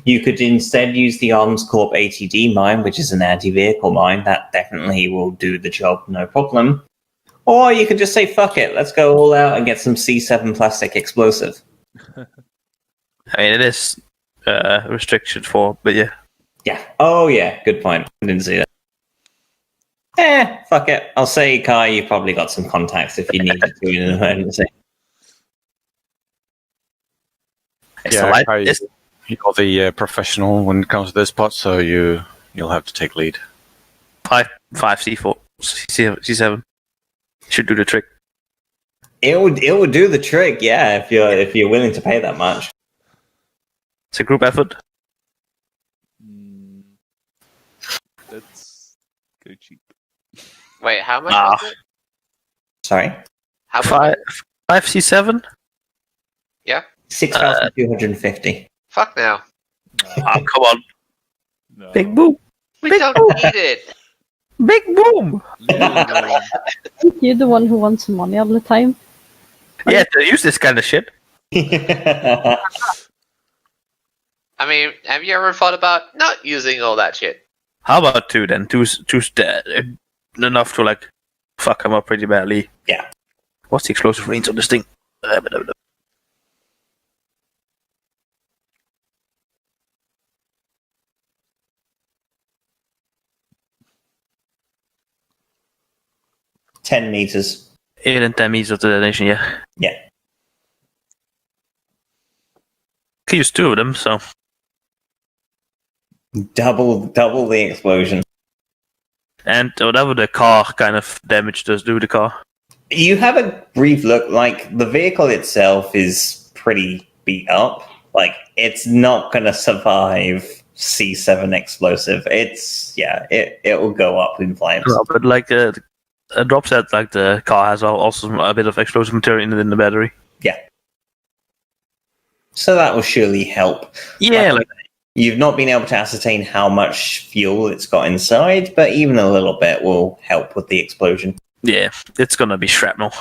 You could instead use the Arms Corp ATD mine, which is an anti-vehicle mine. That definitely will do the job, no problem. Or you could just say, fuck it, let's go all out and get some C7 plastic explosive. I mean, it is restricted for, but yeah. Yeah. Oh, yeah. Good point. I didn't see that. Fuck it. I'll say, Kai, you've probably got some contacts if you needed to in an emergency. Yeah, Kai, you're the professional when it comes to this part, so you'll have to take lead. 5 C4 C7 should do the trick. It would do the trick, yeah, if you're willing to pay that much. It's a group effort. Let's go cheap. Wait, how much was it? Sorry? How much? 5 C7? Yeah. 6,250. Fuck now. No. Oh, come on. No. Big boom. We Big don't boom. need it. Big boom. You're the one who wants money all the time. Yeah, to use this kind of shit. I mean, have you ever thought about not using all that shit? How about 2 then? Two's enough to like fuck him up pretty badly. Yeah. What's the explosive range on this thing? 10 meters. 8 and 10 meters of the detonation, yeah. Yeah. Can use 2 of them, so. Double the explosion. And whatever the car kind of damage does do the car. You have a brief look, like, the vehicle itself is pretty beat up. Like, it's not going to survive C7 explosive. It will go up in flames. Well, but like a drop set, like the car has also a bit of explosive material in the battery. Yeah. So that will surely help. Yeah, You've not been able to ascertain how much fuel it's got inside, but even a little bit will help with the explosion. yeah, it's gonna be shrapnel.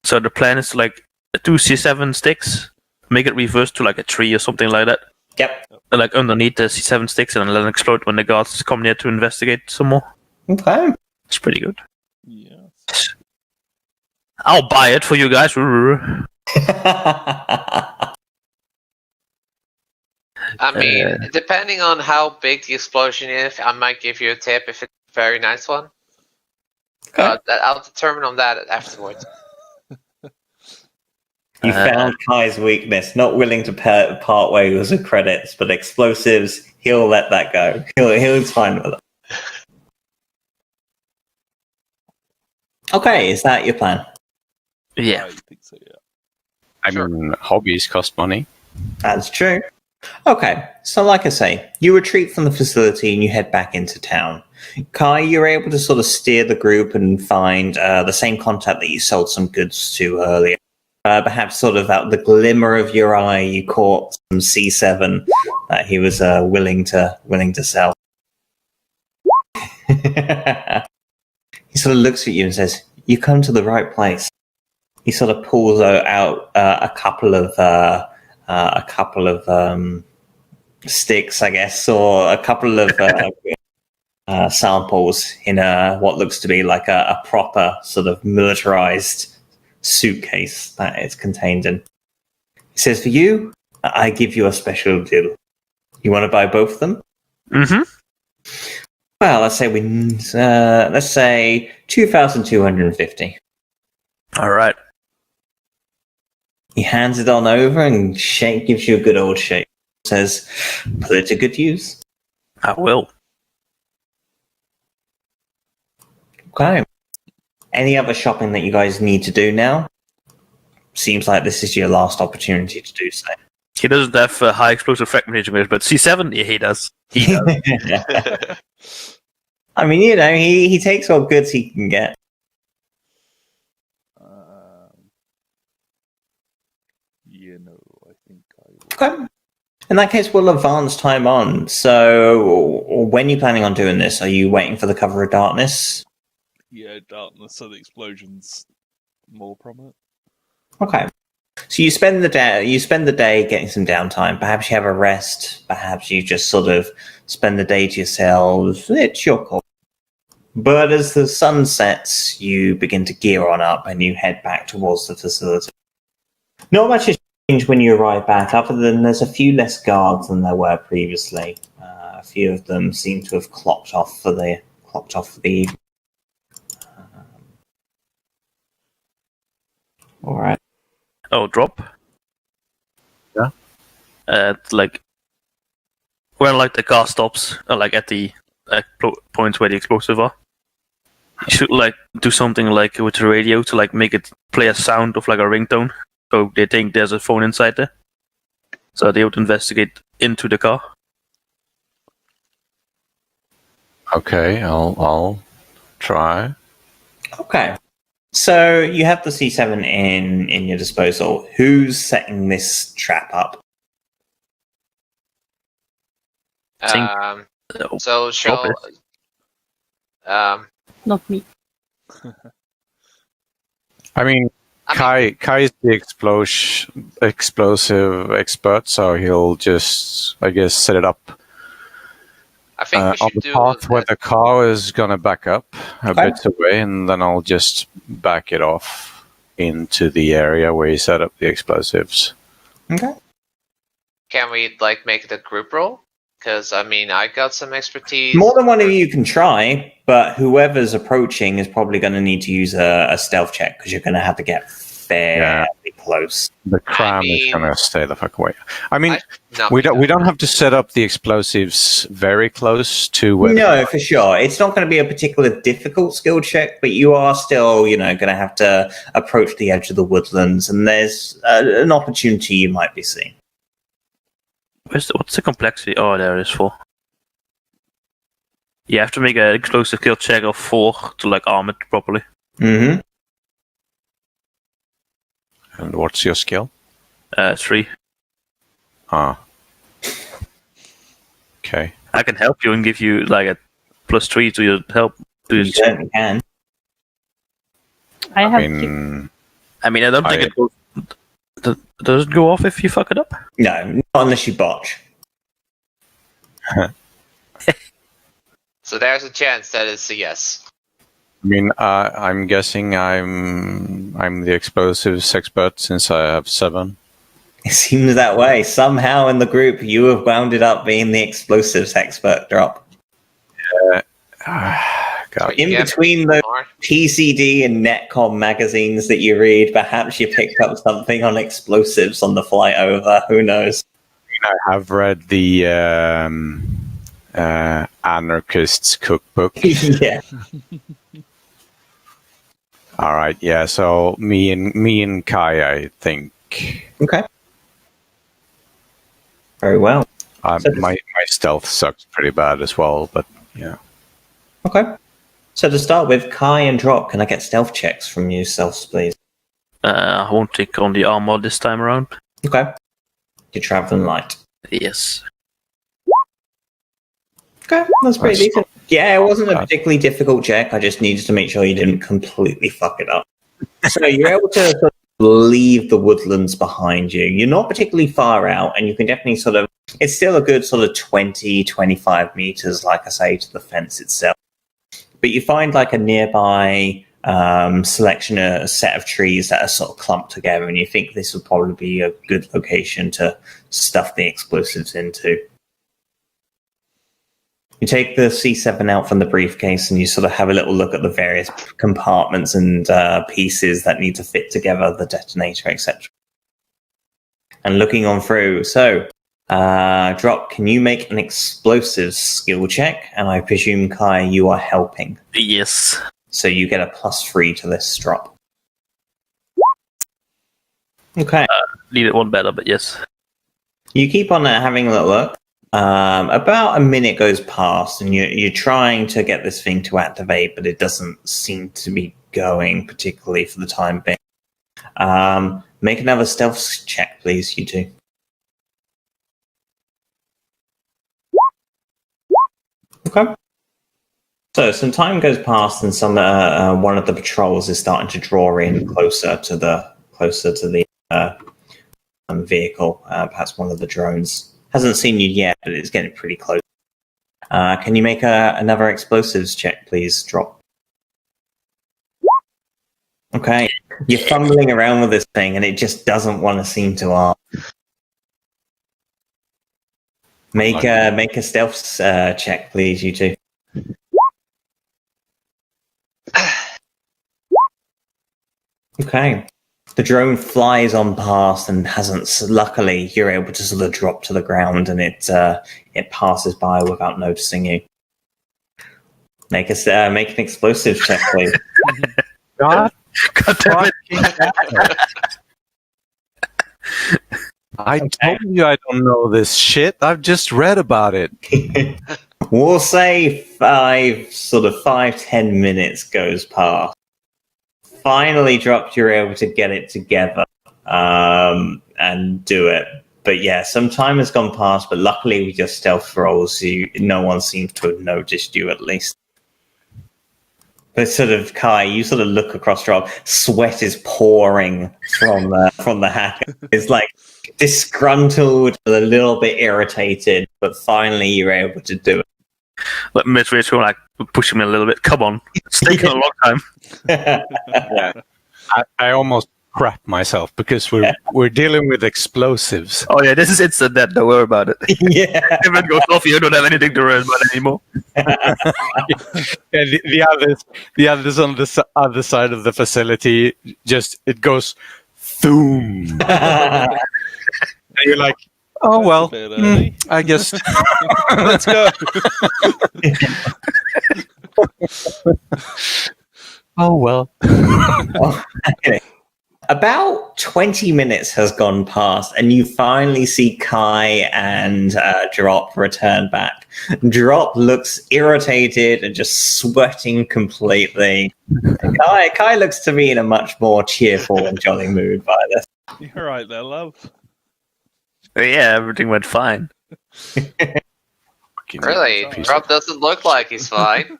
So the plan is to like 2 C7 sticks, make it reverse to like a 3 or something like that. Yep. Like underneath the C7 sticks and let them explode when the guards come near to investigate some more. Okay. It's pretty good. Yeah. I'll buy it for you guys. I mean, depending on how big the explosion is, I might give you a tip if it's a very nice one. Okay. I'll determine on that afterwards. You found Kai's weakness, not willing to part ways with credits, but explosives, he'll let that go. He'll fine with it. Okay, is that your plan? Yeah. I think so, yeah. I Sure. mean, hobbies cost money. That's true. Okay, so like I say, you retreat from the facility and you head back into town. Kai, you're able to sort of steer the group and find the same contact that you sold some goods to earlier. Perhaps sort of out the glimmer of your eye, you caught some C7 that he was willing to sell. He sort of looks at you and says, "You come to the right place." He sort of pulls out a couple of sticks, I guess, or a couple of samples in what looks to be like a proper sort of militarized suitcase that it's contained in. He says, "For you, I give you a special deal. You want to buy both of them?" Mm-hmm. Well, let's say 2,250. All right. He hands it on over and gives you a good old shake. Says, "Put it to good use." I will. Okay. Any other shopping that you guys need to do now? Seems like this is your last opportunity to do so. He doesn't have high explosive fragmentation, but C7, yeah, he does. He does. I mean, he takes what goods he can get. Okay. In that case, we'll advance time on. So, when are you planning on doing this? Are you waiting for the cover of darkness? Yeah, darkness, so the explosion's more prominent. Okay. So you spend the day. You spend the day getting some downtime. Perhaps you have a rest. Perhaps you just sort of spend the day to yourselves. It's your call. But as the sun sets, you begin to gear on up and you head back towards the facility. Not much has changed when you arrive back, other than there's a few less guards than there were previously. A few of them seem to have clocked off for the evening. All right. Oh, drop. Yeah. Like when like the car stops, like at the points where the explosives are, you should like do something like with the radio to like make it play a sound of like a ringtone, so they think there's a phone inside there. So they would investigate into the car. Okay, I'll try. Okay. So you have the C7 in your disposal. Who's setting this trap up? So shall Not me. I mean, Kai is the explosive expert, so he'll just, I guess, set it up I think we on should the do path where the car is gonna back up a bit away, and then I'll just back it off into the area where he set up the explosives. Okay. Can we like make it a group roll? Because I mean, I got some expertise. More than one of you can try, but whoever's approaching is probably going to need to use a stealth check because you're going to have to get fairly close. The cram is gonna stay the fuck away. I mean, No, we don't have to set up the explosives very close to where. No, for sure. It's not going to be a particularly difficult skill check, but you are still, going to have to approach the edge of the woodlands, and there's an opportunity you might be seeing. What's the complexity? Oh, there it is 4. You have to make an explosive skill check of 4 to like arm it properly. Mm-hmm. And what's your skill? 3. Ah. Okay. I can help you and give you like a +3 to your help. You certainly can. I have I mean, I don't think it goes. Does it go off if you fuck it up? No, not unless you botch. So there's a chance that it's a yes. I mean, I'm guessing I'm the explosives expert since I have 7. It seems that way. Somehow in the group, you have wound up being the explosives expert, Drop. God. In between the PCD and Netcom magazines that you read, perhaps you picked up something on explosives on the flight over. Who knows? I have read the Anarchist's Cookbook. Yeah. All right, yeah. So me and Kai, I think. Okay. Very well. My stealth sucks pretty bad as well, but yeah. Okay. So to start with, Kai and Drop, can I get stealth checks from yourselves, please? I won't take on the armor this time around. Okay. You're traveling light. Yes. Okay, that's pretty That's decent. Yeah, it wasn't a bad. particularly difficult check. I just needed to make sure you didn't completely fuck it up. So you're able to sort of leave the woodlands behind you. You're not particularly far out, and you can definitely sort of... It's still a good sort of 20, 25 meters, like I say, to the fence itself. But you find like a nearby selection, a set of trees that are sort of clumped together, and you think this would probably be a good location to stuff the explosives into. You take the C7 out from the briefcase and you sort of have a little look at the various compartments and pieces that need to fit together, the detonator, etc. And looking on through, so Drop, can you make an explosives skill check? And I presume, Kai, you are helping. Yes. So you get a +3 to this drop. Okay. Needed one better, but yes. You keep on having a little look. About a minute goes past, and you're trying to get this thing to activate, but it doesn't seem to be going particularly for the time being. Make another stealth check, please, you two. Okay. So some time goes past, and some one of the patrols is starting to draw in closer to the vehicle. Perhaps one of the drones hasn't seen you yet, but it's getting pretty close. Can you make another explosives check, please? Drop. Okay. You're fumbling around with this thing, and it just doesn't want to seem to arm. Make a stealth check, please, you two. Okay. The drone flies on past and hasn't. Luckily, you're able to sort of drop to the ground, and it passes by without noticing you. Make an explosives check, please. God damn it. I told you I don't know this shit. I've just read about it. We'll say 5-10 minutes goes past. Finally dropped, you're able to get it together and do it. But yeah, some time has gone past, but luckily with your stealth rolls, no one seems to have noticed you at least. But sort of, Kai, you sort of look across Rob, sweat is pouring from the hacker. It's like disgruntled, a little bit irritated, but finally you're able to do it. Let Mitch like push him a little bit. Come on, it's taken a long time. Yeah. I almost crap myself because we're dealing with explosives. Oh yeah, this is instant death. Don't worry about it. Yeah. If it goes off, you don't have anything to worry about anymore. Yeah, the others on the other side of the facility, just it goes boom. And you're like, oh well, I guess. Let's go. Oh well. Okay. About 20 minutes has gone past, and you finally see Kai and Drop return back. Drop looks irritated and just sweating completely. Kai looks to me in a much more cheerful and jolly mood by this. You're right there, love. Yeah, everything went fine. Really? Drop doesn't look like he's fine.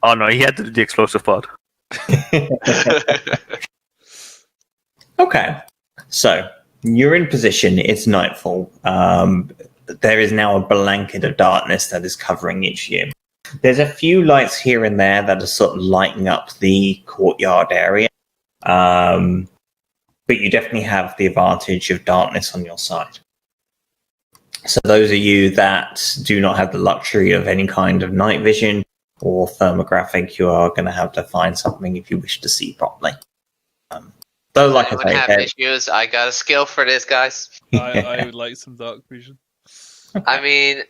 Oh no, he had to do the explosive part. Okay, so you're in position. It's nightfall. There is now a blanket of darkness that is covering each of you. There's a few lights here and there that are sort of lighting up the courtyard area. But you definitely have the advantage of darkness on your side. So those of you that do not have the luxury of any kind of night vision or thermographic, you are going to have to find something if you wish to see properly. Though, like I have issues. I got a skill for this, guys. I would like some dark vision. I mean,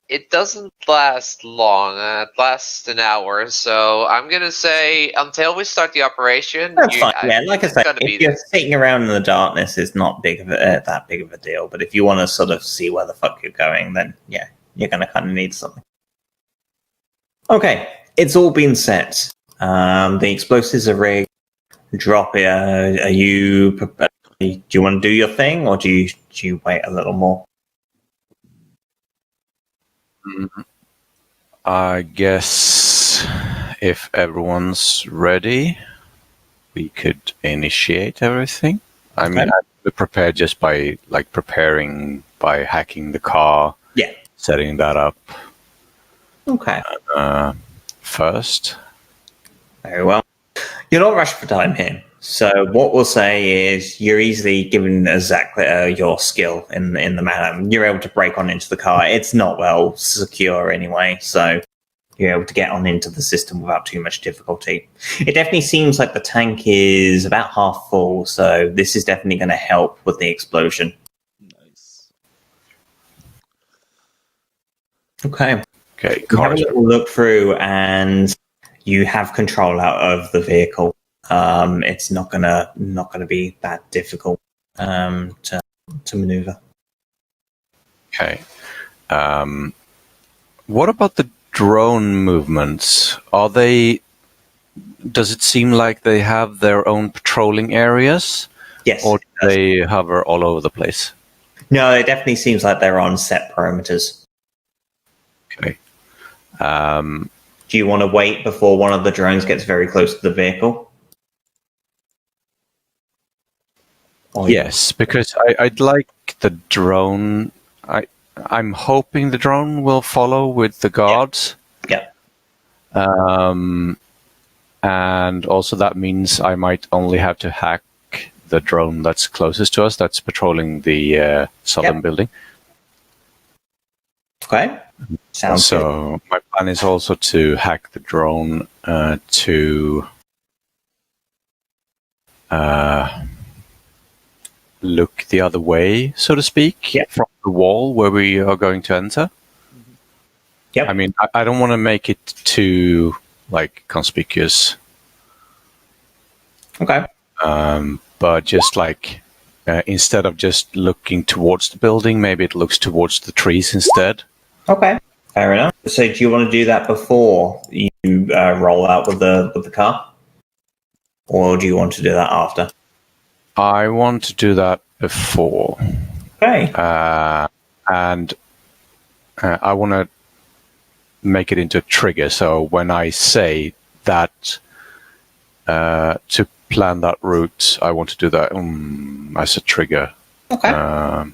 it doesn't last long. It lasts an hour, so I'm gonna say until we start the operation. That's fine. Yeah, like I said, if you're sitting around in the darkness, it's not that big of a deal. But if you want to sort of see where the fuck you're going, then yeah, you're gonna kind of need something. Okay, it's all been set. The explosives are rigged. Drop it. Are you? Do you want to do your thing, or do you wait a little more? I guess if everyone's ready, we could initiate everything. I mean, I prepare just by preparing by hacking the car. Yeah, setting that up. Okay. First. Very well. You're not rushed for time here. So what we'll say is you're easily given exactly your skill in the manner. You're able to break on into the car. It's not well secure anyway, so you're able to get on into the system without too much difficulty. It definitely seems like the tank is about half full, so this is definitely going to help with the explosion. Nice. Okay. Okay. You have a little look through, and you have control out of the vehicle. It's not gonna be that difficult to maneuver. Okay. What about the drone movements? Does it seem like they have their own patrolling areas? Yes. Or do they hover all over the place? No, it definitely seems like they're on set perimeters. Okay. Do you want to wait before one of the drones gets very close to the vehicle? Yes, because I'd like the drone. I'm hoping the drone will follow with the guards. Yeah. And also that means I might only have to hack the drone that's closest to us, that's patrolling the southern building. Okay. Sounds good. So my plan is also to hack the drone to look the other way, so to speak, from the wall where we are going to enter. Yep. I mean, I don't want to make it too conspicuous. Okay. But just instead of just looking towards the building, maybe it looks towards the trees instead. Okay. Fair enough. So, do you want to do that before you roll out with the car, or do you want to do that after? I want to do that before. Okay. And I want to make it into a trigger. So when I say that to plan that route, I want to do that as a trigger. Okay.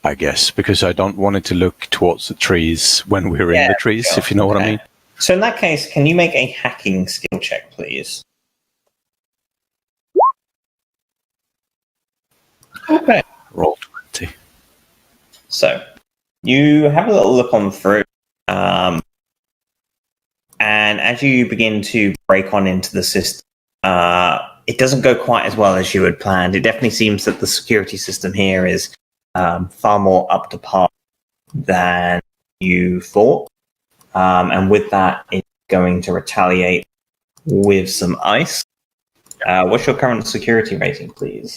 I guess, because I don't want it to look towards the trees when we're in the trees, sure. if you know what I mean. So in that case, can you make a hacking skill check, please? Okay. Roll 20. So you have a little look on through, and as you begin to break on into the system, it doesn't go quite as well as you had planned. It definitely seems that the security system here is far more up to par than you thought. And with that, it's going to retaliate with some ice. What's your current security rating, please?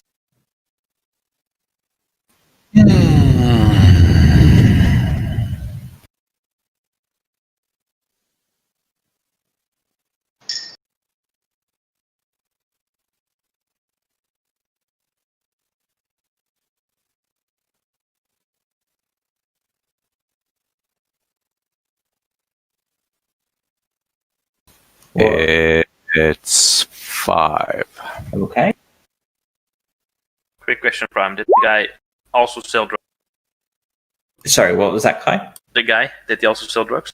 It's 5. Okay. Quick question, Prime. Did the guy also sell drugs? Sorry, what was that, Kai? The guy, did he also sell drugs?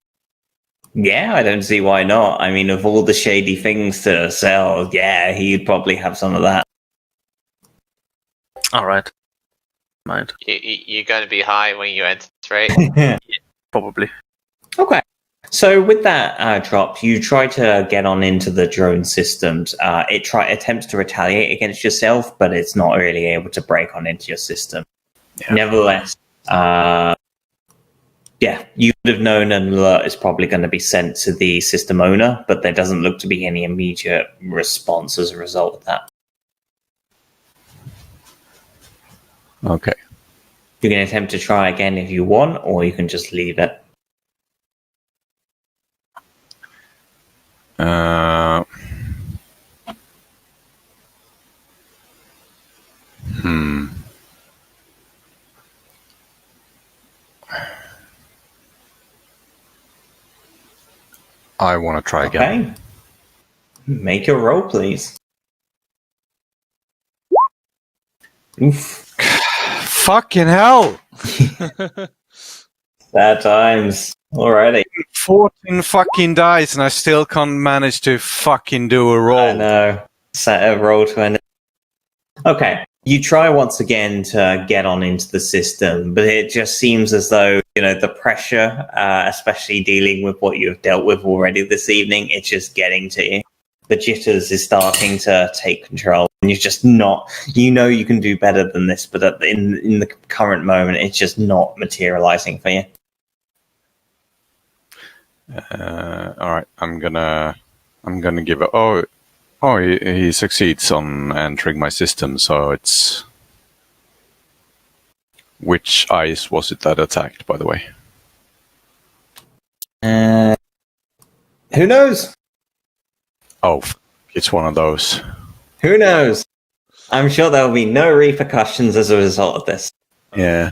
Yeah, I don't see why not. I mean, of all the shady things to sell, yeah, he'd probably have some of that. All right. Mind. You're going to be high when you enter, right? Probably. Okay. So with that drop, you try to get on into the drone systems. It attempts to retaliate against yourself, but it's not really able to break on into your system. Yeah. Nevertheless, you would have known an alert is probably going to be sent to the system owner, but there doesn't look to be any immediate response as a result of that. Okay. You can attempt to try again if you want, or you can just leave it. I want to try again. Okay. Make your roll, please. Oof. Fucking hell! Bad times. Alrighty. 14 fucking dice and I still can't manage to fucking do a roll. I know. Set a roll to end. Okay. You try once again to get on into the system, but it just seems as though, the pressure, especially dealing with what you've dealt with already this evening, it's just getting to you. The jitters is starting to take control, and you're just not, you can do better than this, but in the current moment, it's just not materializing for you. All right, I'm gonna give it. Oh, he succeeds on entering my system. So it's which ice was it that attacked? By the way, who knows? Oh, it's one of those. Who knows? I'm sure there will be no repercussions as a result of this. Yeah.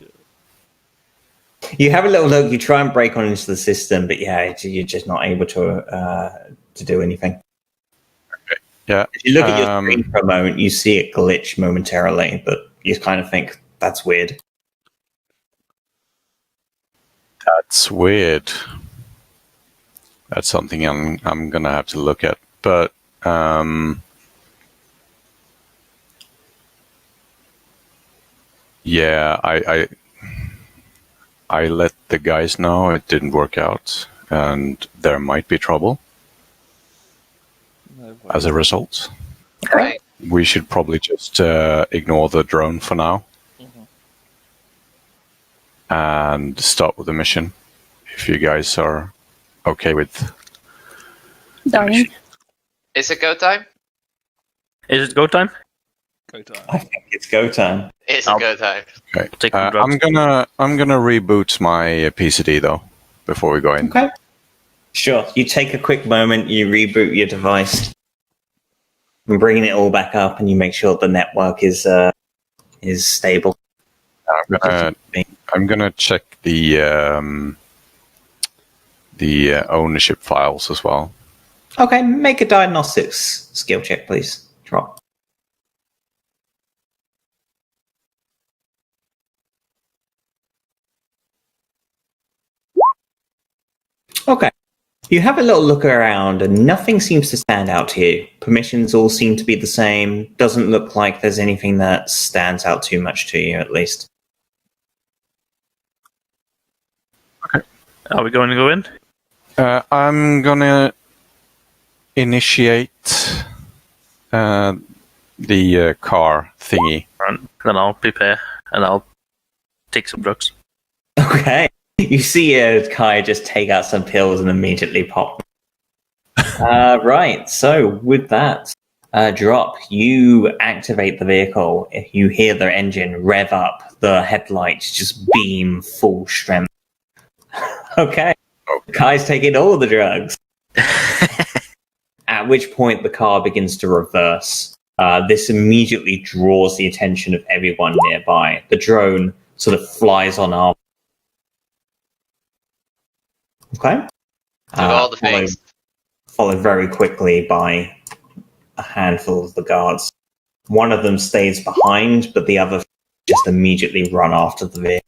You have a little look. You try and break on into the system, but yeah, you're just not able to do anything. Yeah. If you look at your screen for a moment, you see it glitch momentarily, but you kind of think that's weird. That's weird. That's something I'm gonna have to look at. But yeah, I let the guys know it didn't work out, and there might be trouble as a result. Right. We should probably just ignore the drone for now and start with the mission. If you guys are okay with Dying. Is it go time? Is it go time? Go time. I think it's go time. It's a go time. Okay. Take the drugs. I'm gonna reboot my PCD though before we go in. Okay. Sure. You take a quick moment, you reboot your device, and bringing it all back up, and you make sure the network is stable. I'm gonna check the ownership files as well. Okay, make a diagnostics skill check, please. Drop. Okay. You have a little look around and nothing seems to stand out to you. Permissions all seem to be the same. Doesn't look like there's anything that stands out too much to you, at least. Are we going to go in? I'm gonna initiate the car thingy. And then I'll prepare and I'll take some drugs. Okay. You see Kai just take out some pills and immediately pop. Right, so with that, Drop, you activate the vehicle. You hear the engine rev up. The headlights just beam full strength. Okay. Kai's taking all the drugs. At which point the car begins to reverse. This immediately draws the attention of everyone nearby. The drone sort of flies on arm. Okay. Do all the things. Followed very quickly by a handful of the guards. One of them stays behind, but the other just immediately run after the vehicle.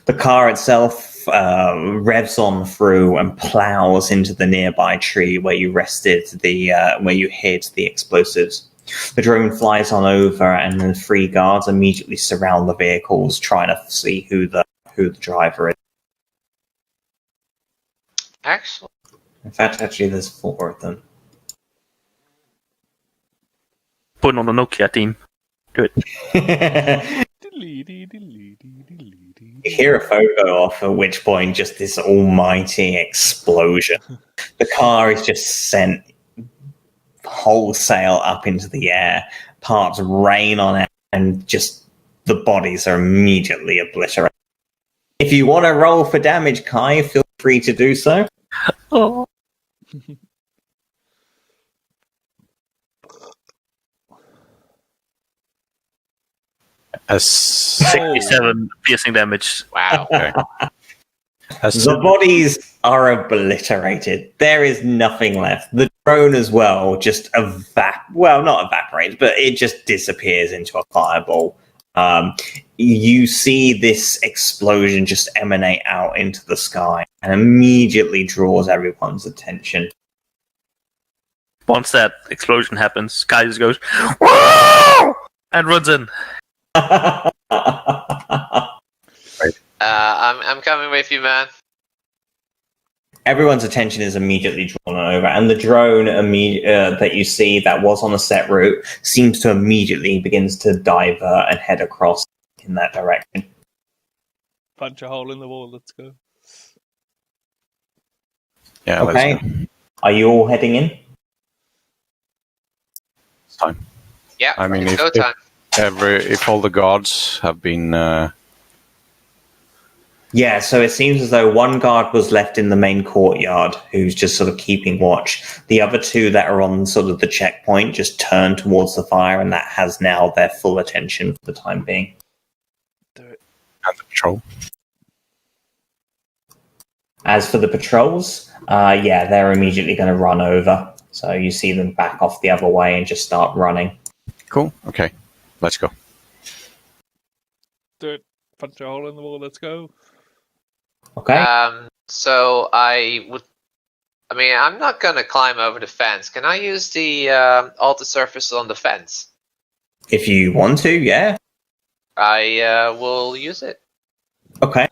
The car itself revs on through and plows into the nearby tree where you where you hid the explosives. The drone flies on over, and the 3 guards immediately surround the vehicles, trying to see who the driver is. Excellent. In fact, actually, there's 4 of them. Putting on the Nokia team. Do it. You hear a photo off, at which point just this almighty explosion. The car is just sent wholesale up into the air. Parts rain on it, and just the bodies are immediately obliterated. If you want to roll for damage, Kai, feel free to do so. Oh. As 67 piercing damage. Wow. okay. The bodies are obliterated. There is nothing left. The drone as well just not evaporates, but it just disappears into a fireball. You see this explosion just emanate out into the sky and immediately draws everyone's attention. Once that explosion happens, Kai just goes, "Whoa!" and runs in. I'm coming with you, man. Everyone's attention is immediately drawn over, and the drone that you see that was on a set route seems to immediately begins to divert and head across in that direction. Punch a hole in the wall. Let's go. Yeah, Okay. let's go. Are you all heading in? It's time. Yeah, I mean, it's go time. if all the guards have been Yeah, so it seems as though 1 guard was left in the main courtyard who's just sort of keeping watch. The other 2 that are on sort of the checkpoint just turn towards the fire, and that has now their full attention for the time being. Do it. at the patrol. As for the patrols, yeah, they're immediately going to run over. So you see them back off the other way and just start running. Cool. Okay, let's go. Do it. Punch a hole in the wall. Let's go. Okay. So I would. I mean, I'm not gonna climb over the fence. Can I use the altar surface on the fence? If you want to, yeah. I will use it. Okay.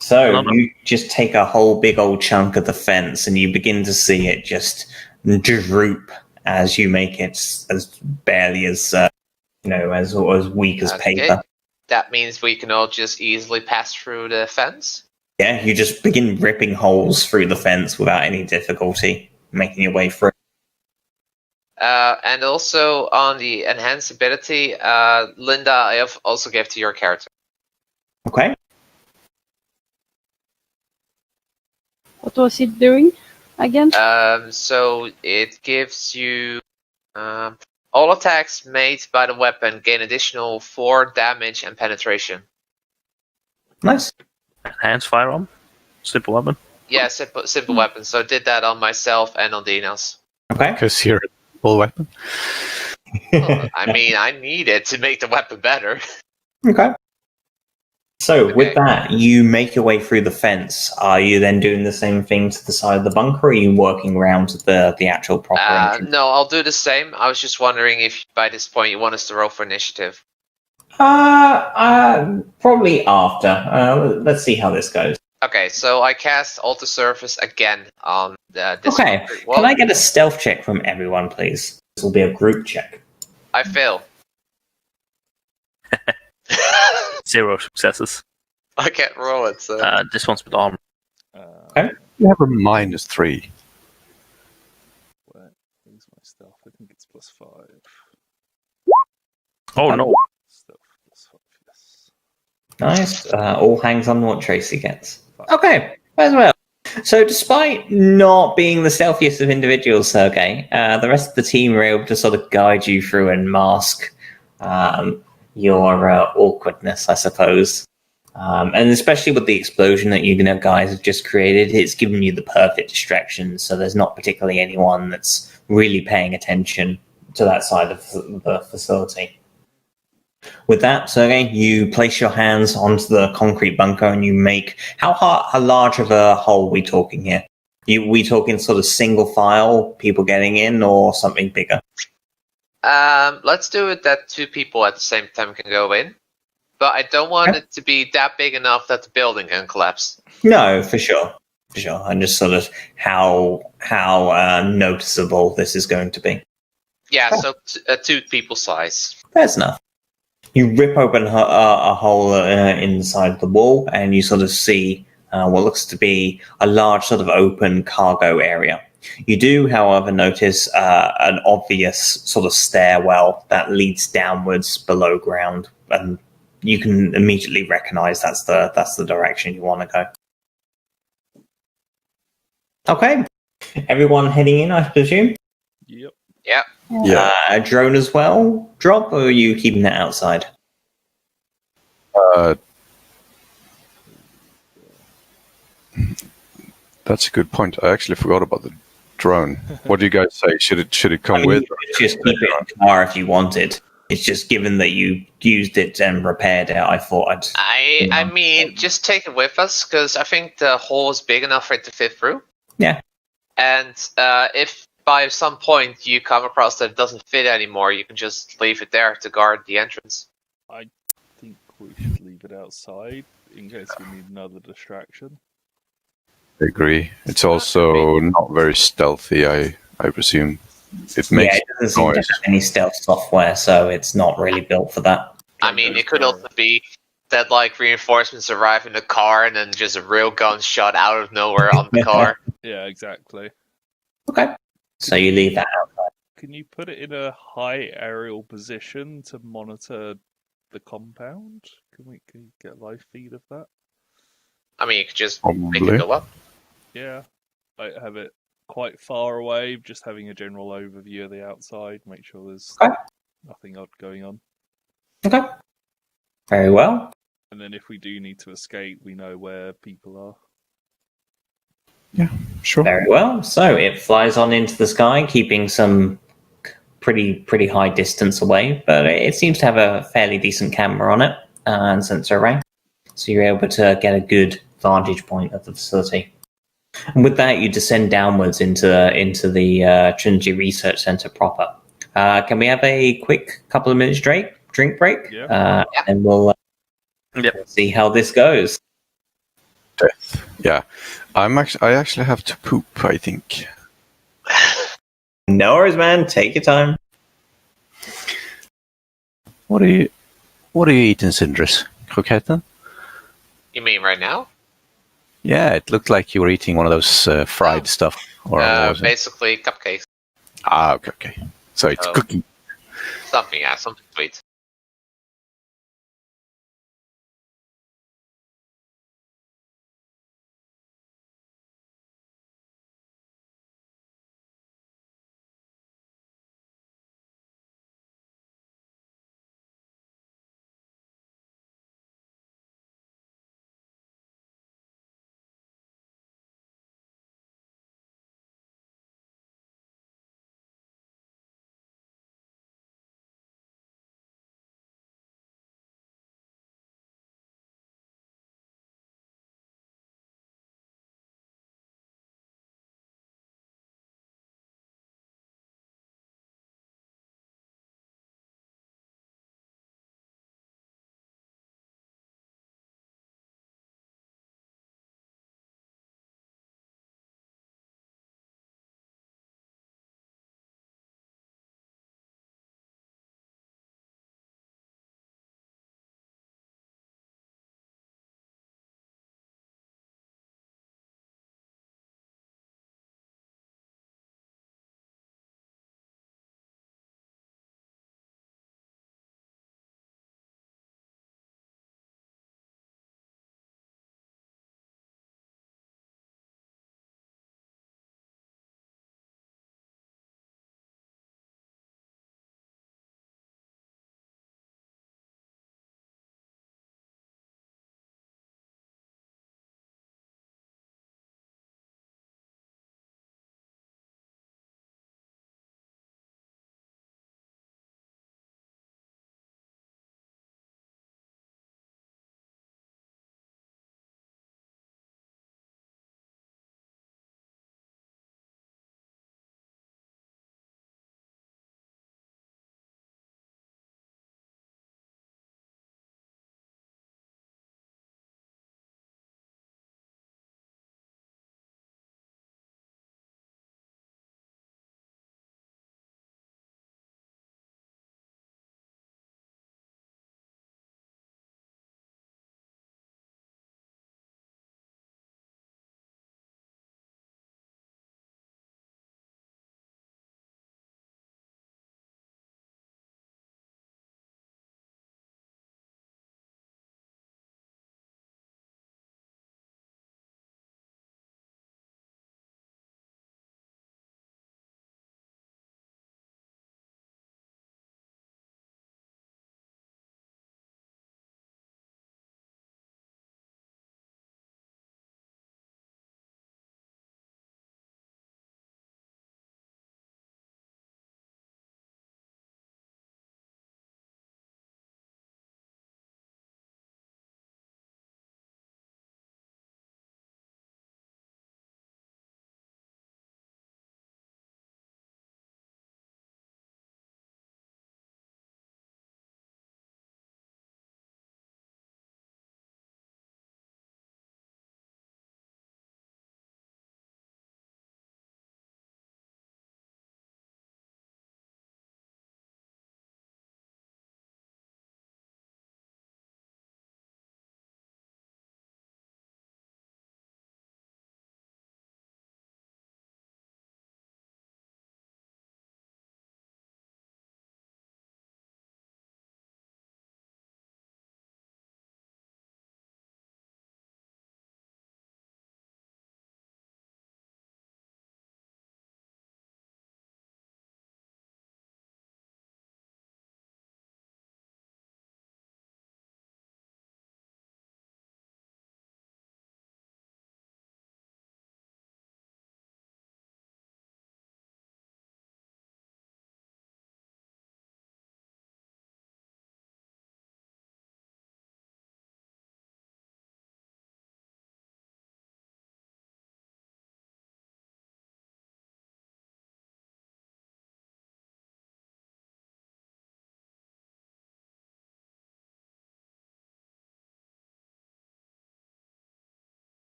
So you just take a whole big old chunk of the fence and you begin to see it just droop as you make it as barely as as weak as paper. That means we can all just easily pass through the fence? Yeah, you just begin ripping holes through the fence without any difficulty, making your way through. And also on the enhanced ability, Linda, I have also gave to your character. Okay. What was it doing again? So it gives you all attacks made by the weapon gain additional 4 damage and penetration. Nice. Enhanced firearm? Simple weapon? Yeah, simple weapon. So I did that on myself and on Dinos. Okay. Because you're a full weapon. Well, I mean, I need it to make the weapon better. Okay. So Okay. with that, you make your way through the fence. Are you then doing the same thing to the side of the bunker, or are you working around the actual proper entrance? No, I'll do the same. I was just wondering if by this point you want us to roll for initiative. Probably after. Let's see how this goes. Okay, so I cast Altar Surface again on this. Okay. Well, Can I get a stealth check from everyone, please? This will be a group check. I fail. 0 successes. I can't roll it, so... This one's with armor. Okay. You have a -3. Where's my stuff? I think it's +5. Oh no. Stuff +5, yes. Nice. All hangs on what Tracy gets. Okay, as well. So despite not being the stealthiest of individuals, Sergey, the rest of the team were able to sort of guide you through and mask your awkwardness, I suppose. And especially with the explosion that you guys have just created, it's given you the perfect distraction, so there's not particularly anyone that's really paying attention to that side of the facility. With that, Sergey, you place your hands onto the concrete bunker and you make... How large of a hole are we talking here? We talking sort of single file, people getting in, or something bigger? Let's do it that 2 people at the same time can go in. But I don't want it to be that big enough that the building can collapse. No, for sure. For sure. And just sort of how noticeable this is going to be. Yeah, so 2 people size. That's enough. You rip open a hole inside the wall, and you sort of see what looks to be a large sort of open cargo area. You do, however, notice an obvious sort of stairwell that leads downwards below ground, and you can immediately recognize that's the direction you want to go. Okay, everyone heading in, I presume. Yep. Yeah. Yeah. A drone as well, drop, or are you keeping that outside? That's a good point. I actually forgot about the drone. What do you guys say? Should it come with? You could just keep it in the car if you wanted. It's just given that you used it and repaired it, I thought I mean, just take it with us, because I think the hole is big enough for it to fit through. Yeah. And if by some point you come across that it doesn't fit anymore, you can just leave it there to guard the entrance. I think we should leave it outside in case we need another distraction. I agree. It's also not very stealthy, I presume. It makes it doesn't seem to noise. have any stealth software, so it's not really built for that. I mean, it could also be that like reinforcements arrive in the car and then just a real gun shot out of nowhere on the car. Yeah, exactly. Okay. So you leave that outside. Can you put it in a high aerial position to monitor the compound? Can you get a live feed of that? I mean, you could just make Probably. it go up. Yeah. Like have it quite far away, just having a general overview of the outside, make sure there's Okay. nothing odd going on. Okay. Very well. And then if we do need to escape, we know where people are. Sure. Very well. So it flies on into the sky, keeping some pretty high distance away, but it seems to have a fairly decent camera on it and sensor array, so you're able to get a good vantage point of the facility. And with that, you descend downwards into the Trinity Research Center proper. Can we have a quick couple of minutes drink break? Yeah. And we'll see how this goes. Death. Yeah. I actually have to poop, I think. No worries, man. Take your time. What are you eating, Sindris? Croquetten? You mean right now? Yeah, it looked like you were eating one of those fried stuff. Or what was it? Basically, cupcakes. Okay. So it's cooking. Something sweet.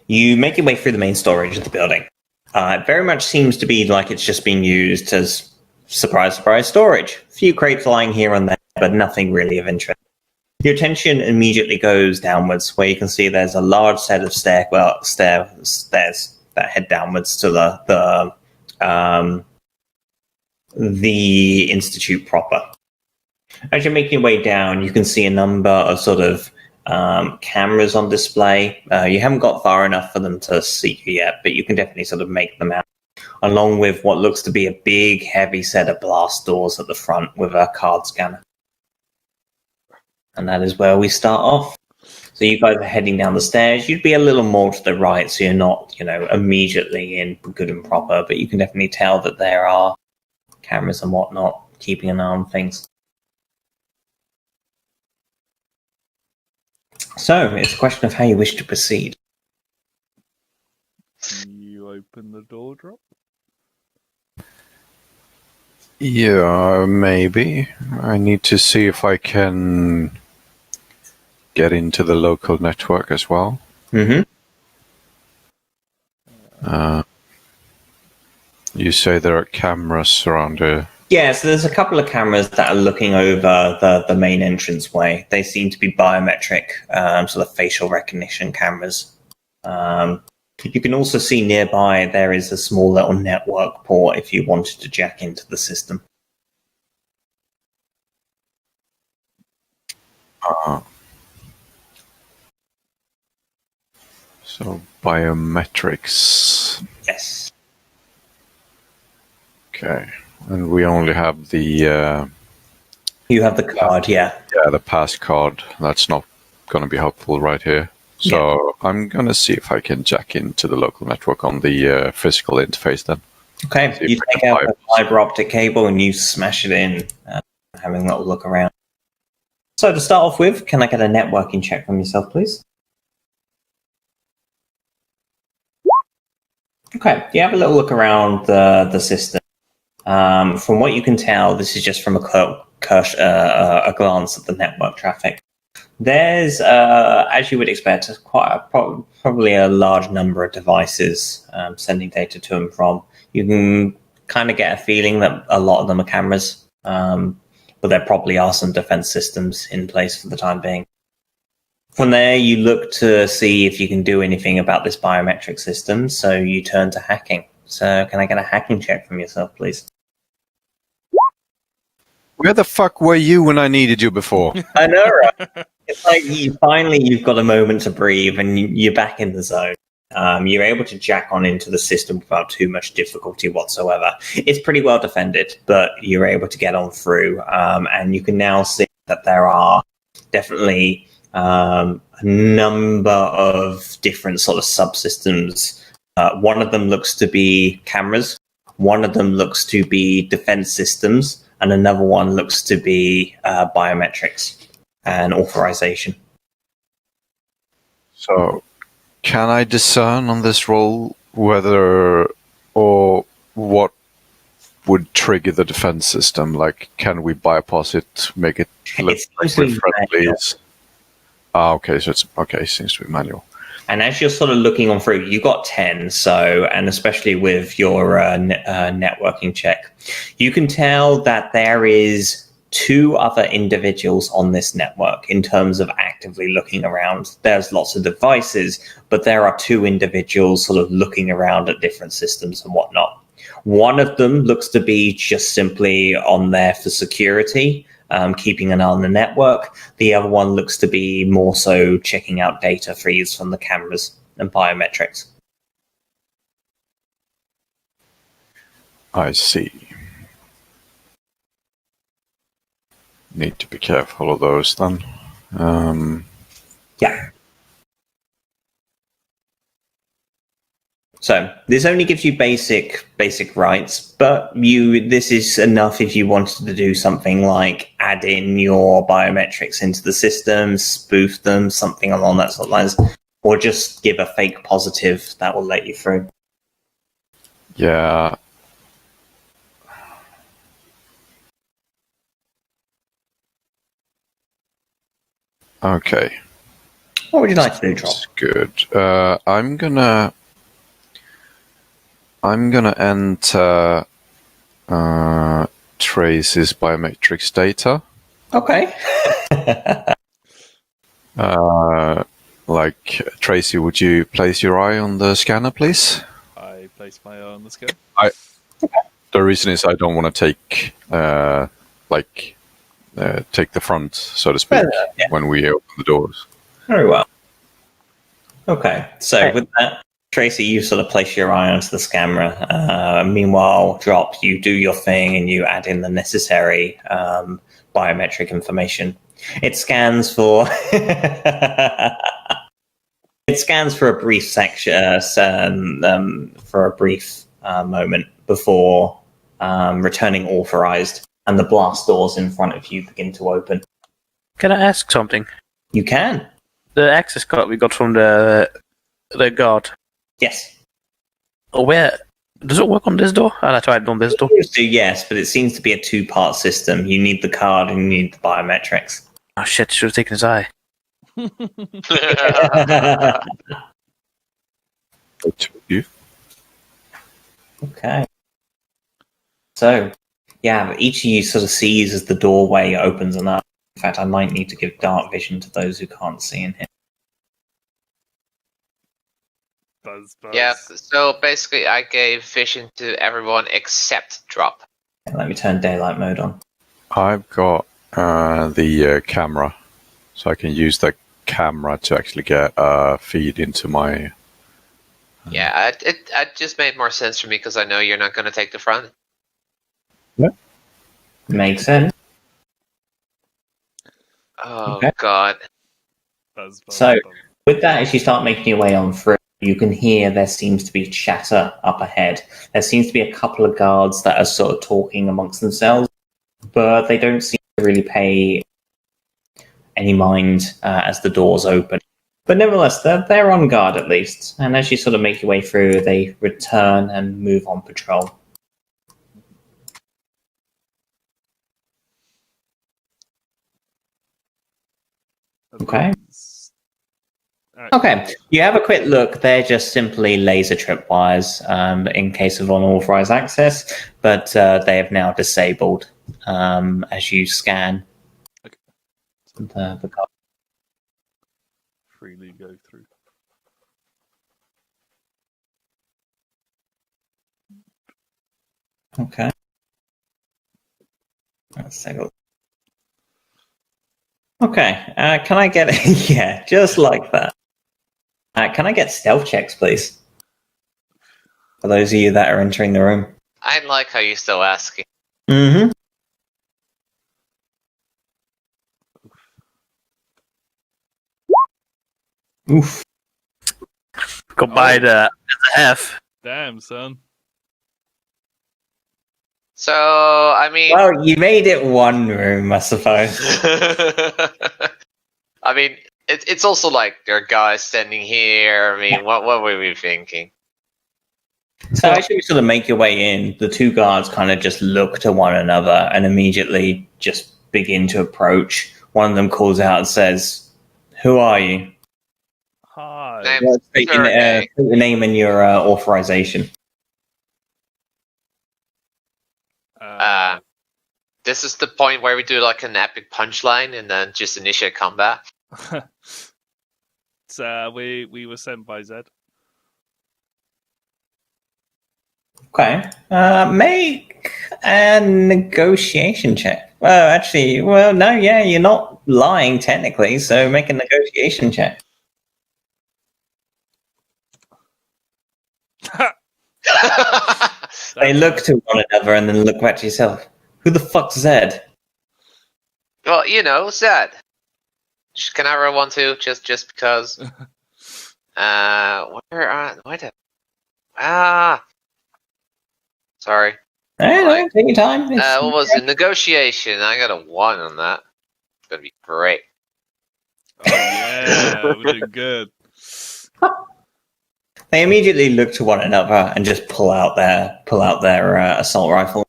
You make your way through the main storage of the building. It very much seems to be like it's just being used as surprise, surprise storage. A few crates lying here and there, but nothing really of interest. Your attention immediately goes downwards, where you can see there's a large set of stairs that head downwards to the institute proper. As you're making your way down, you can see a number of sort of cameras on display. You haven't got far enough for them to see you yet, but you can definitely sort of make them out, along with what looks to be a big, heavy set of blast doors at the front with a card scanner. And that is where we start off. So you guys are heading down the stairs. You'd be a little more to the right, so you're not, immediately in good and proper, but you can definitely tell that there are cameras and whatnot keeping an eye on things. So it's a question of how you wish to proceed. Can you open the door, Drop? Yeah, maybe. I need to see if I can get into the local network as well. Mm-hmm. You say there are cameras around here. Yeah, so there's a couple of cameras that are looking over the main entranceway. They seem to be biometric, sort of facial recognition cameras. You can also see nearby there is a small little network port if you wanted to jack into the system. So, biometrics. Yes. Okay. And we only have the... You have the card, yeah. Yeah, the pass card. That's not going to be helpful right here. So I'm going to see if I can jack into the local network on the physical interface then. Okay, you take out the fiber optic cable and you smash it in, having a little look around. So to start off with, can I get a networking check from yourself, please? Okay, you have a little look around the system. From what you can tell, this is just from a glance at the network traffic. There's, as you would expect, probably a large number of devices sending data to and from. You can kind of get a feeling that a lot of them are cameras, but there probably are some defense systems in place for the time being. From there, you look to see if you can do anything about this biometric system, so you turn to hacking. So can I get a hacking check from yourself, please? Where the fuck were you when I needed you before? I know, right? It's like you've got a moment to breathe and you're back in the zone. You're able to jack on into the system without too much difficulty whatsoever. It's pretty well defended, but you're able to get on through. And you can now see that there are definitely a number of different sort of subsystems. One of them looks to be cameras. One of them looks to be defense systems. And another one looks to be biometrics and authorization. So, can I discern on this roll whether or what would trigger the defense system? Like, can we bypass it, make it look friendly? Okay, so it's okay. Seems to be manual. And as you're sort of looking on through, you got 10. So, and especially with your networking check, you can tell that there is 2 other individuals on this network in terms of actively looking around. There's lots of devices, but there are 2 individuals sort of looking around at different systems and whatnot. One of them looks to be just simply on there for security, keeping an eye on the network. The other one looks to be more so checking out data feeds from the cameras and biometrics. I see. Need to be careful of those then. Yeah. So this only gives you basic rights, but this is enough if you wanted to do something like add in your biometrics into the system, spoof them, something along that sort of lines, or just give a fake positive that will let you through. Yeah. Okay. What would you like to do, Drop? That's good. I'm gonna enter Trace's biometrics data. Okay. Tracy, would you place your eye on the scanner, please? I place my eye on the scanner. The reason is I don't want to take take the front, so to speak, when we open the doors. Very well. Okay, so with that, Tracy, you sort of place your eye onto the camera. Meanwhile, Drop, you do your thing and you add in the necessary biometric information. It scans for a brief section, for a brief moment before returning authorized, and the blast doors in front of you begin to open. Can I ask something? You can. The access card we got from the guard. Yes. Where does it work on this door? I tried it on this door. Yes, but it seems to be a two-part system. You need the card and you need the biometrics. Oh shit! Should have taken his eye. You? Okay. So, yeah, each of you sort of sees as the doorway opens and up. In fact, I might need to give dark vision to those who can't see in here. Buzz. Yeah, so basically I gave vision to everyone except Drop. Let me turn daylight mode on. I've got the camera, so I can use the camera to actually get a feed into my... Yeah, it just made more sense for me because I know you're not going to take the front. Makes sense. Oh, Okay. God. Buzz. So, with that, as you start making your way on through, you can hear there seems to be chatter up ahead. There seems to be a couple of guards that are sort of talking amongst themselves, but they don't seem to really pay any mind as the doors open. But nevertheless, they're on guard at least. And as you sort of make your way through, they return and move on patrol. Okay. Okay, you have a quick look. They're just simply laser tripwires in case of unauthorized access, but they have now disabled as you scan the card. Freely go through. Okay. Let's take a look. Okay, can I get... yeah, just like that. Can I get stealth checks, please? For those of you that are entering the room. I like how you're still asking. Mm-hmm. Oof. Go buy the half. Damn, son. So, I mean... Well, you made it one room, I suppose. I mean, it's also like there are guys standing here. I mean, what were we thinking? So as you sort of make your way in, the two guards kind of just look to one another and immediately just begin to approach. One of them calls out and says, "Who are you?" Hi. State your name and your authorization. This is the point where we do like an epic punchline and then just initiate combat. So we were sent by Zed. Okay. Make a negotiation check. Well, actually, no, yeah, you're not lying technically, so make a negotiation check. They look to one another and then look back to yourself. Who the fuck's Zed? Well, you know, Zed. Can I roll one too? Just because. Sorry. No, take your time. What was it? Negotiation. I got a 1 on that. It's gonna be great. Oh yeah, we're doing good. They immediately look to one another and just pull out their assault rifle.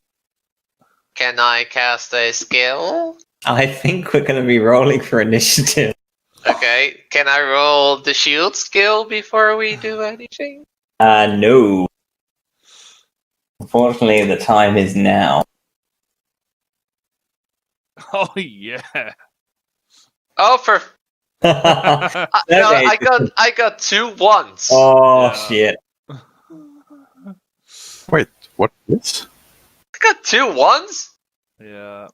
Can I cast a skill? I think we're going to be rolling for initiative. Okay, can I roll the shield skill before we do anything? No. Unfortunately, the time is now. Oh yeah. Oh, for no, I got 2 1s. Oh Yeah. shit! Wait, what is? I got 2 1s. Yeah.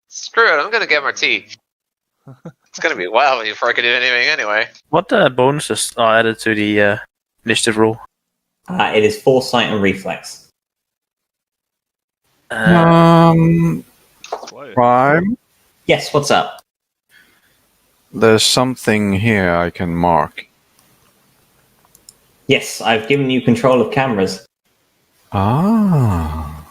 Screw it, I'm gonna get my tea. It's gonna be a while before I can do anything anyway. What bonuses are added to the initiative roll? It is foresight and reflex. Prime. Yes. What's up? There's something here I can mark. Yes, I've given you control of cameras. Ah.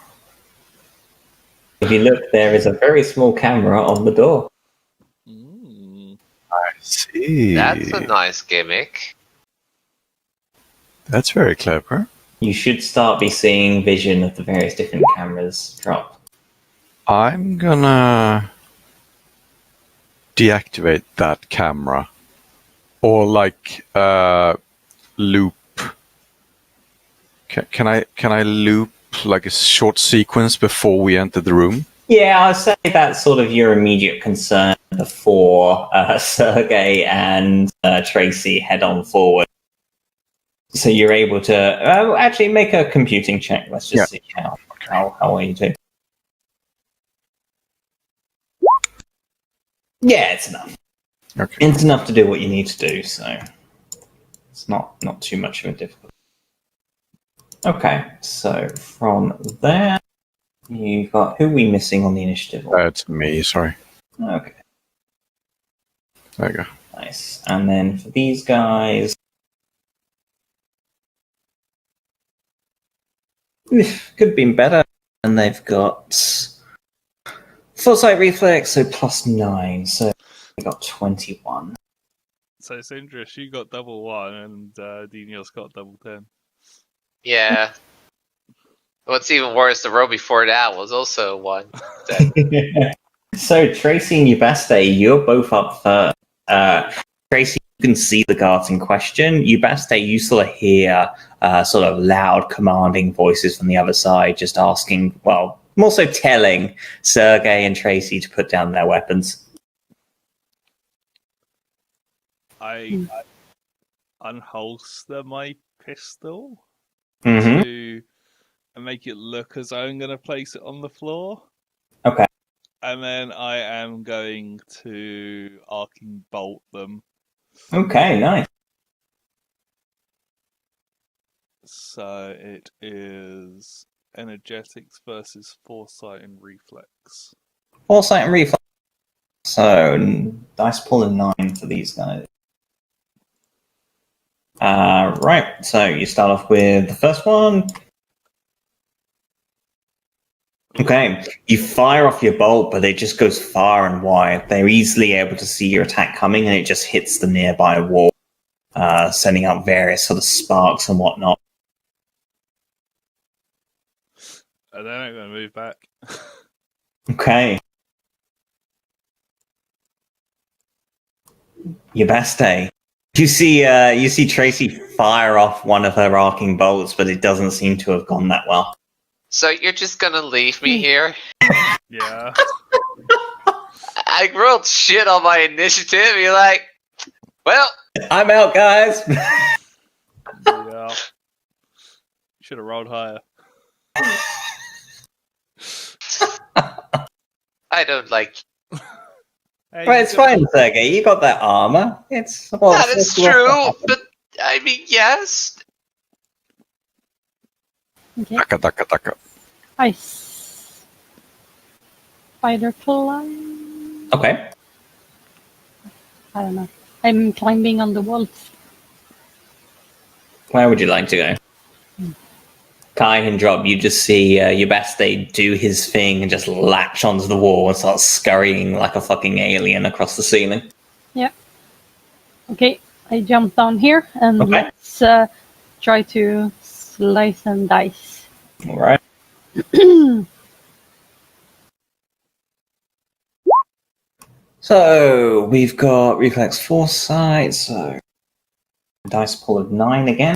If you look, there is a very small camera on the door. I see. That's a nice gimmick. That's very clever. You should start be seeing vision of the various different cameras drop. I'm gonna deactivate that camera. Or like loop. Can I loop like a short sequence before we enter the room? Yeah, I'd say that's sort of your immediate concern before Sergey and Tracy head on forward. So you're able to actually make a computing check. Let's just see how well you do. Yeah, it's enough. Okay. It's enough to do what you need to do, so it's not too much of a difficulty. Okay, so from there, you've got who are we missing on the initiative? It's me, sorry. Okay, There you go. nice. And then for these guys, could have been better. And they've got foresight reflex, so +9, so they got 21. So Sindris, you got double 1 and Dinios got double 10. Yeah. What's even worse, the row before that was also 1. So Tracy and Ubaste, you're both up first. Tracy, you can see the guards in question. Ubaste, you sort of hear sort of loud, commanding voices from the other side, just asking, well, more so telling Sergey and Tracy to put down their weapons. I unholster my pistol Mm-hmm. to make it look as though I'm going to place it on the floor. Okay. And then I am going to arcing bolt them. Okay, nice. So it is energetics versus foresight and reflex. Foresight and reflex. So dice pull a 9 for these guys. Right, so you start off with the first one. Okay, you fire off your bolt, but it just goes far and wide. They're easily able to see your attack coming, and it just hits the nearby wall, sending out various sort of sparks and whatnot. And then I'm going to move back. Okay. Ubaste. You see Tracy fire off one of her arcing bolts, but it doesn't seem to have gone that well. So you're just gonna leave me here? Yeah. I rolled shit on my initiative. You're like, well, I'm out, guys. Yeah. Should have rolled higher. I don't like. Hey, Well, it's fine, Sergey. You got that armor. It's well, That is true, but I mean, yes. Okay. Taka. Ice. Spider climb. Okay. I don't know. I'm climbing on the walls. Where would you like to go? Kai and Drop, you just see Ubaste do his thing and just latch onto the wall and start scurrying like a fucking alien across the ceiling. Yeah. Okay, I jump down here and Okay. let's try to slice and dice. All right. So we've got reflex foresight. So dice pool of 9 again.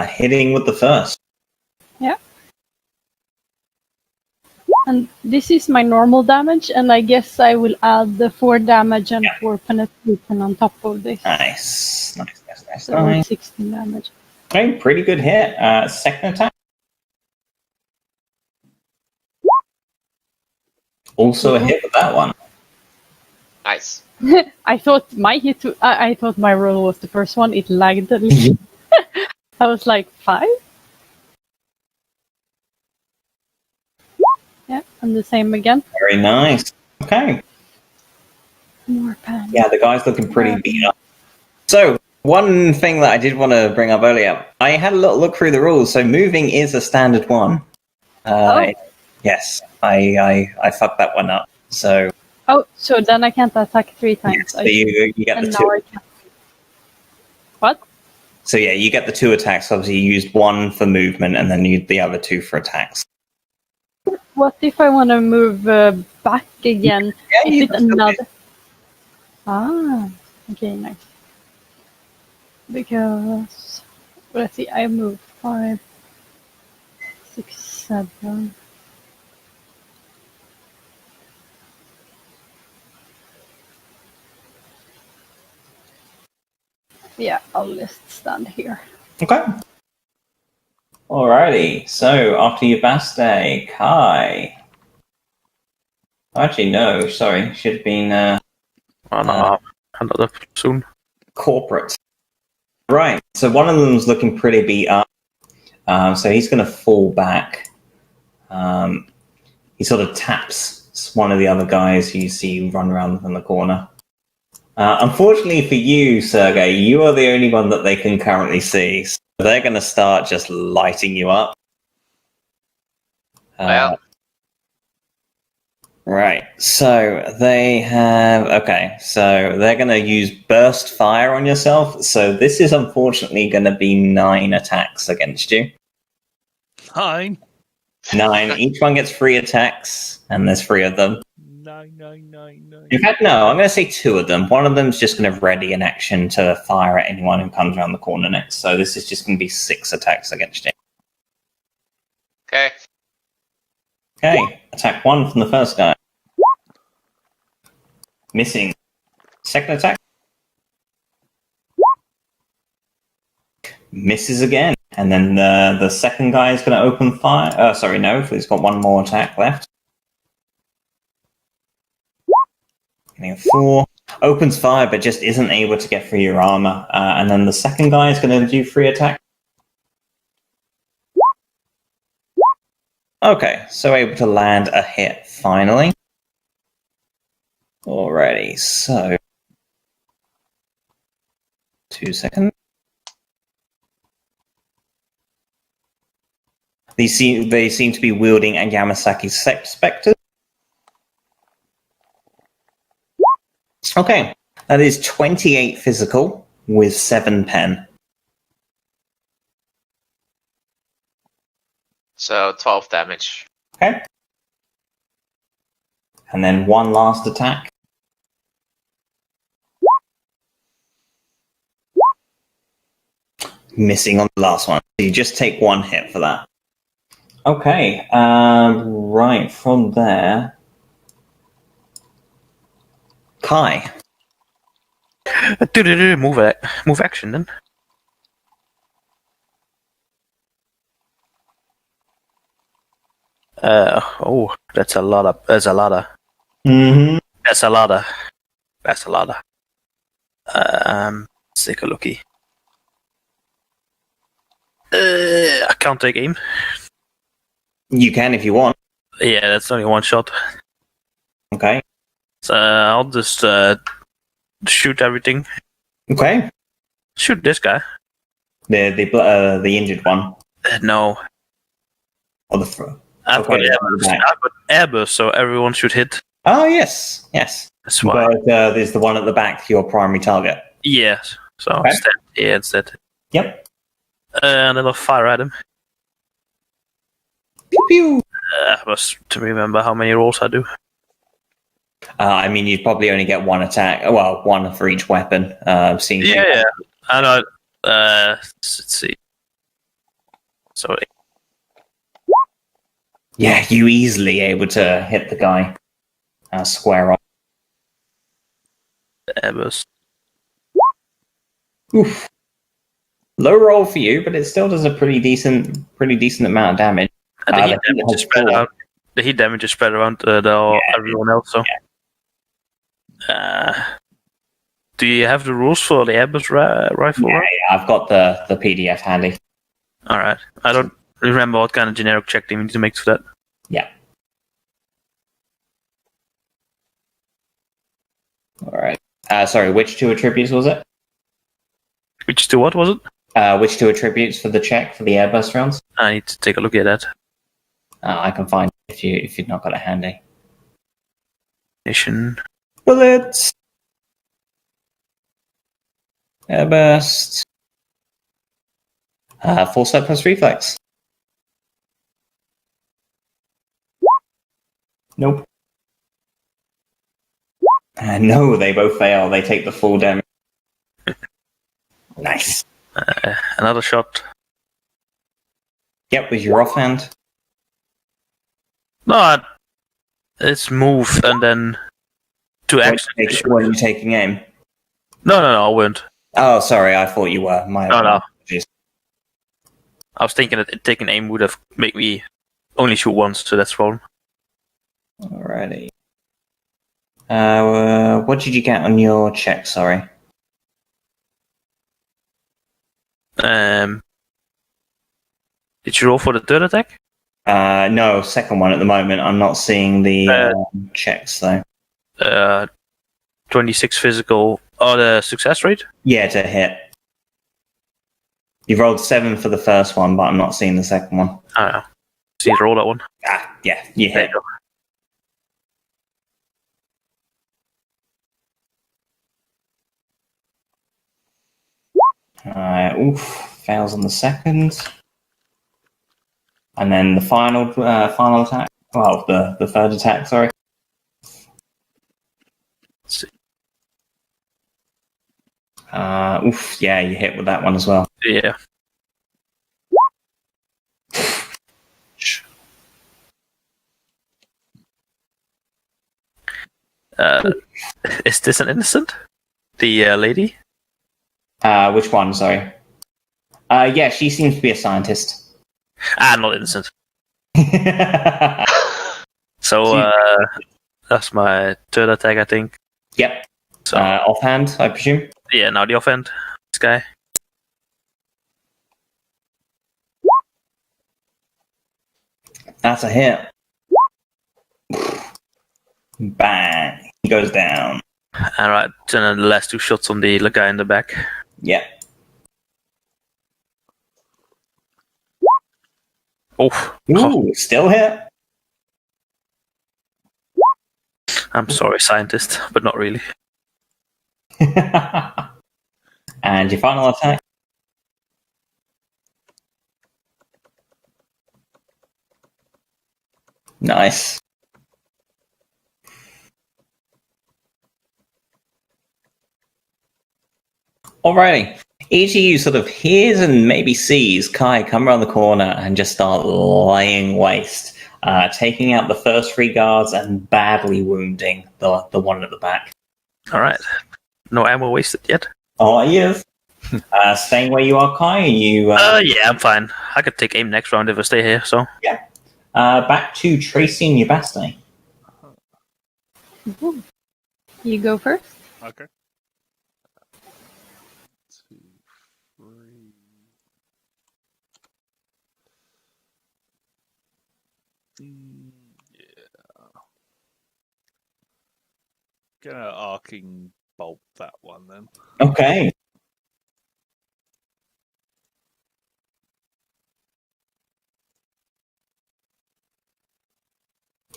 Hitting with the first. Yeah. And this is my normal damage, and I guess I will add the 4 damage and 4 penetration on top of this. Nice. So it's 16 damage. Okay, pretty good hit. Second attack. Also a hit with that one. Nice. I thought I thought my roll was the first one. It lagged a little. I was like 5. Yeah, and the same again. Very nice. Okay. More panic. Yeah, the guy's looking pretty beat up. So, one thing that I did want to bring up earlier, I had a little look through the rules. So, moving is a standard one. Yes, I fucked that one up. So. Oh, so then I can't attack 3 times. Yes, so you get the 2. What? So yeah, you get the 2 attacks. Obviously, you used 1 for movement, and then you the other 2 for attacks. What if I want to move back again? Yeah, with another. Okay, nice. Because let's see, I moved 5, 6, 7. Yeah, I'll just stand here. Okay. Alrighty. So after your best day, Kai. Actually, no. Sorry, should have been Another soon. corporate. Right. So one of them's looking pretty beat up. So he's going to fall back. He sort of taps one of the other guys you see run around in the corner. Unfortunately for you, Sergey, you are the only one that they can currently see. So they're going to start just lighting you up. Right. So they have... Okay. So they're going to use burst fire on yourself. So this is unfortunately going to be 9 attacks against you. 9? 9. Each one gets 3 attacks, and there's 3 of them. 9. In fact, no, I'm going to say 2 of them. One of them's just going to ready an action to fire at anyone who comes around the corner next. So this is just going to be 6 attacks against you. Okay. Okay, attack 1 from the first guy. Missing. Second attack. Misses again. And then the second guy is going to open fire. Sorry, no, he's got 1 more attack left. Getting a 4. Opens fire, but just isn't able to get through your armor. And then the second guy is going to do 3 attacks. Okay, so able to land a hit finally. Alrighty, so 2 seconds. They seem to be wielding a Yamasaki Spectre. Okay, that is 28 physical with 7 pen. So 12 damage. Okay. And then 1 last attack. Missing on the last one. So you just take 1 hit for that. Okay, right, from there... Kai. Move action then. That's a lot of. Mm-hmm. That's a lot of. Let's take a looky. I can't take aim. You can if you want. Yeah, that's only 1 shot. Okay. So I'll just shoot everything. Okay. Shoot this guy. The injured one. No. Or the I've got airburst, so everyone should hit. Oh, yes. That's why. But there's the one at the back, your primary target. Yes. So Okay. instead. Yep. And then I'll fire at him. Pew pew. I must to remember how many rolls I do. I mean, you'd probably only get one attack. Well, one for each weapon. Seeing Yeah. I know. Let's see. Sorry. Yeah, you easily able to hit the guy square on. Airburst. Oof. Low roll for you, but it still does a pretty decent amount of damage. And the heat damage is spread out. The heat damage is spread around everyone else. So, do you have the rules for the Airburst rifle? Yeah, I've got the PDF handy. All right. I don't remember what kind of generic check they need to make for that. Yeah. All right. Sorry, which 2 attributes was it? Which to what was it? Which 2 attributes for the check for the airburst rounds? I need to take a look at that. I can find it if you've not got it handy. Mission. Bullets. Airburst. Foresight plus reflex. Nope. No, they both fail. They take the full damage. Nice. Another shot. Yep, with your offhand. No, it's move and then to action. Were you taking aim? No, I weren't. Oh, sorry, I thought you were. My apologies. I was thinking that taking aim would have made me only shoot once, so that's the problem. Alrighty. What did you get on your check? Sorry. Did you roll for the third attack? No, second one at the moment. I'm not seeing the checks though. 26 physical. Oh, the success rate? Yeah, to hit. You rolled 7 for the first one, but I'm not seeing the second one. I don't know. See, roll that one. Yeah, you There hit. you go. Fails on the second. And then the final attack. Well, the third attack, sorry. Let's see. Yeah, you hit with that one as well. Yeah. Is this an innocent? The lady? Which one, sorry? Yeah, she seems to be a scientist. Not innocent. So, that's my third attack, I think. Yep. So, offhand, I presume? yeah, now the offhand. This guy. That's a hit. Bang. He goes down. Alright, and then the last 2 shots on the guy in the back. Yep. Oh. Ooh, still hit. I'm sorry, scientist, but not really. And your final attack? Nice. Alrighty. Each of you sort of hears and maybe sees Kai come around the corner and just start laying waste, taking out the first 3 guards and badly wounding the one at the back. Alright. No ammo wasted yet? Oh, yes. Staying where you are, Kai? Are you? Yeah, I'm fine. I could take aim next round if I stay here, so. Yeah. Back to Tracy and Ubaste. You go first. Okay. 2, 3. Yeah. Gonna arcing bolt that one then. Okay.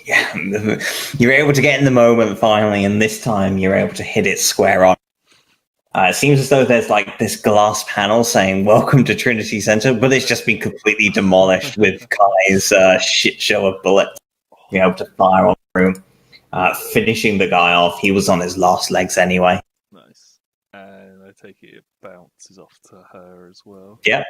Yeah, you're able to get in the moment finally, and this time you're able to hit it square on. It seems as though there's like this glass panel saying "Welcome to Trinity Center," but it's just been completely demolished with Kai's shit show of bullets. You're able to fire on the room. finishing the guy off. He was on his last legs anyway. Nice. And I take it bounces off to her as well. Yep.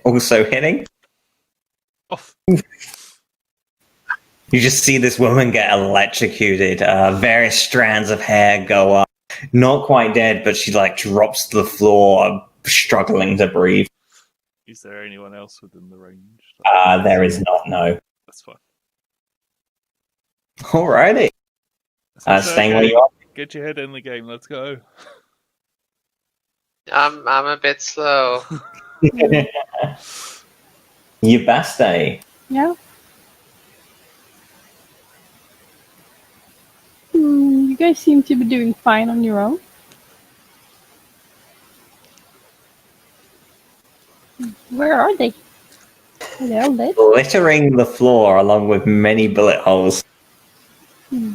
Also hitting. Off. You just see this woman get electrocuted. Various strands of hair go up. Not quite dead, but she drops to the floor, struggling to breathe. Is there anyone else within the range? There is not, no. That's fine. Alrighty. Staying where you are. Get your head in the game. Let's go. I'm a bit slow. Yubaste. Yeah. You guys seem to be doing fine on your own. Where are they? Are they all dead? Littering the floor along with many bullet holes.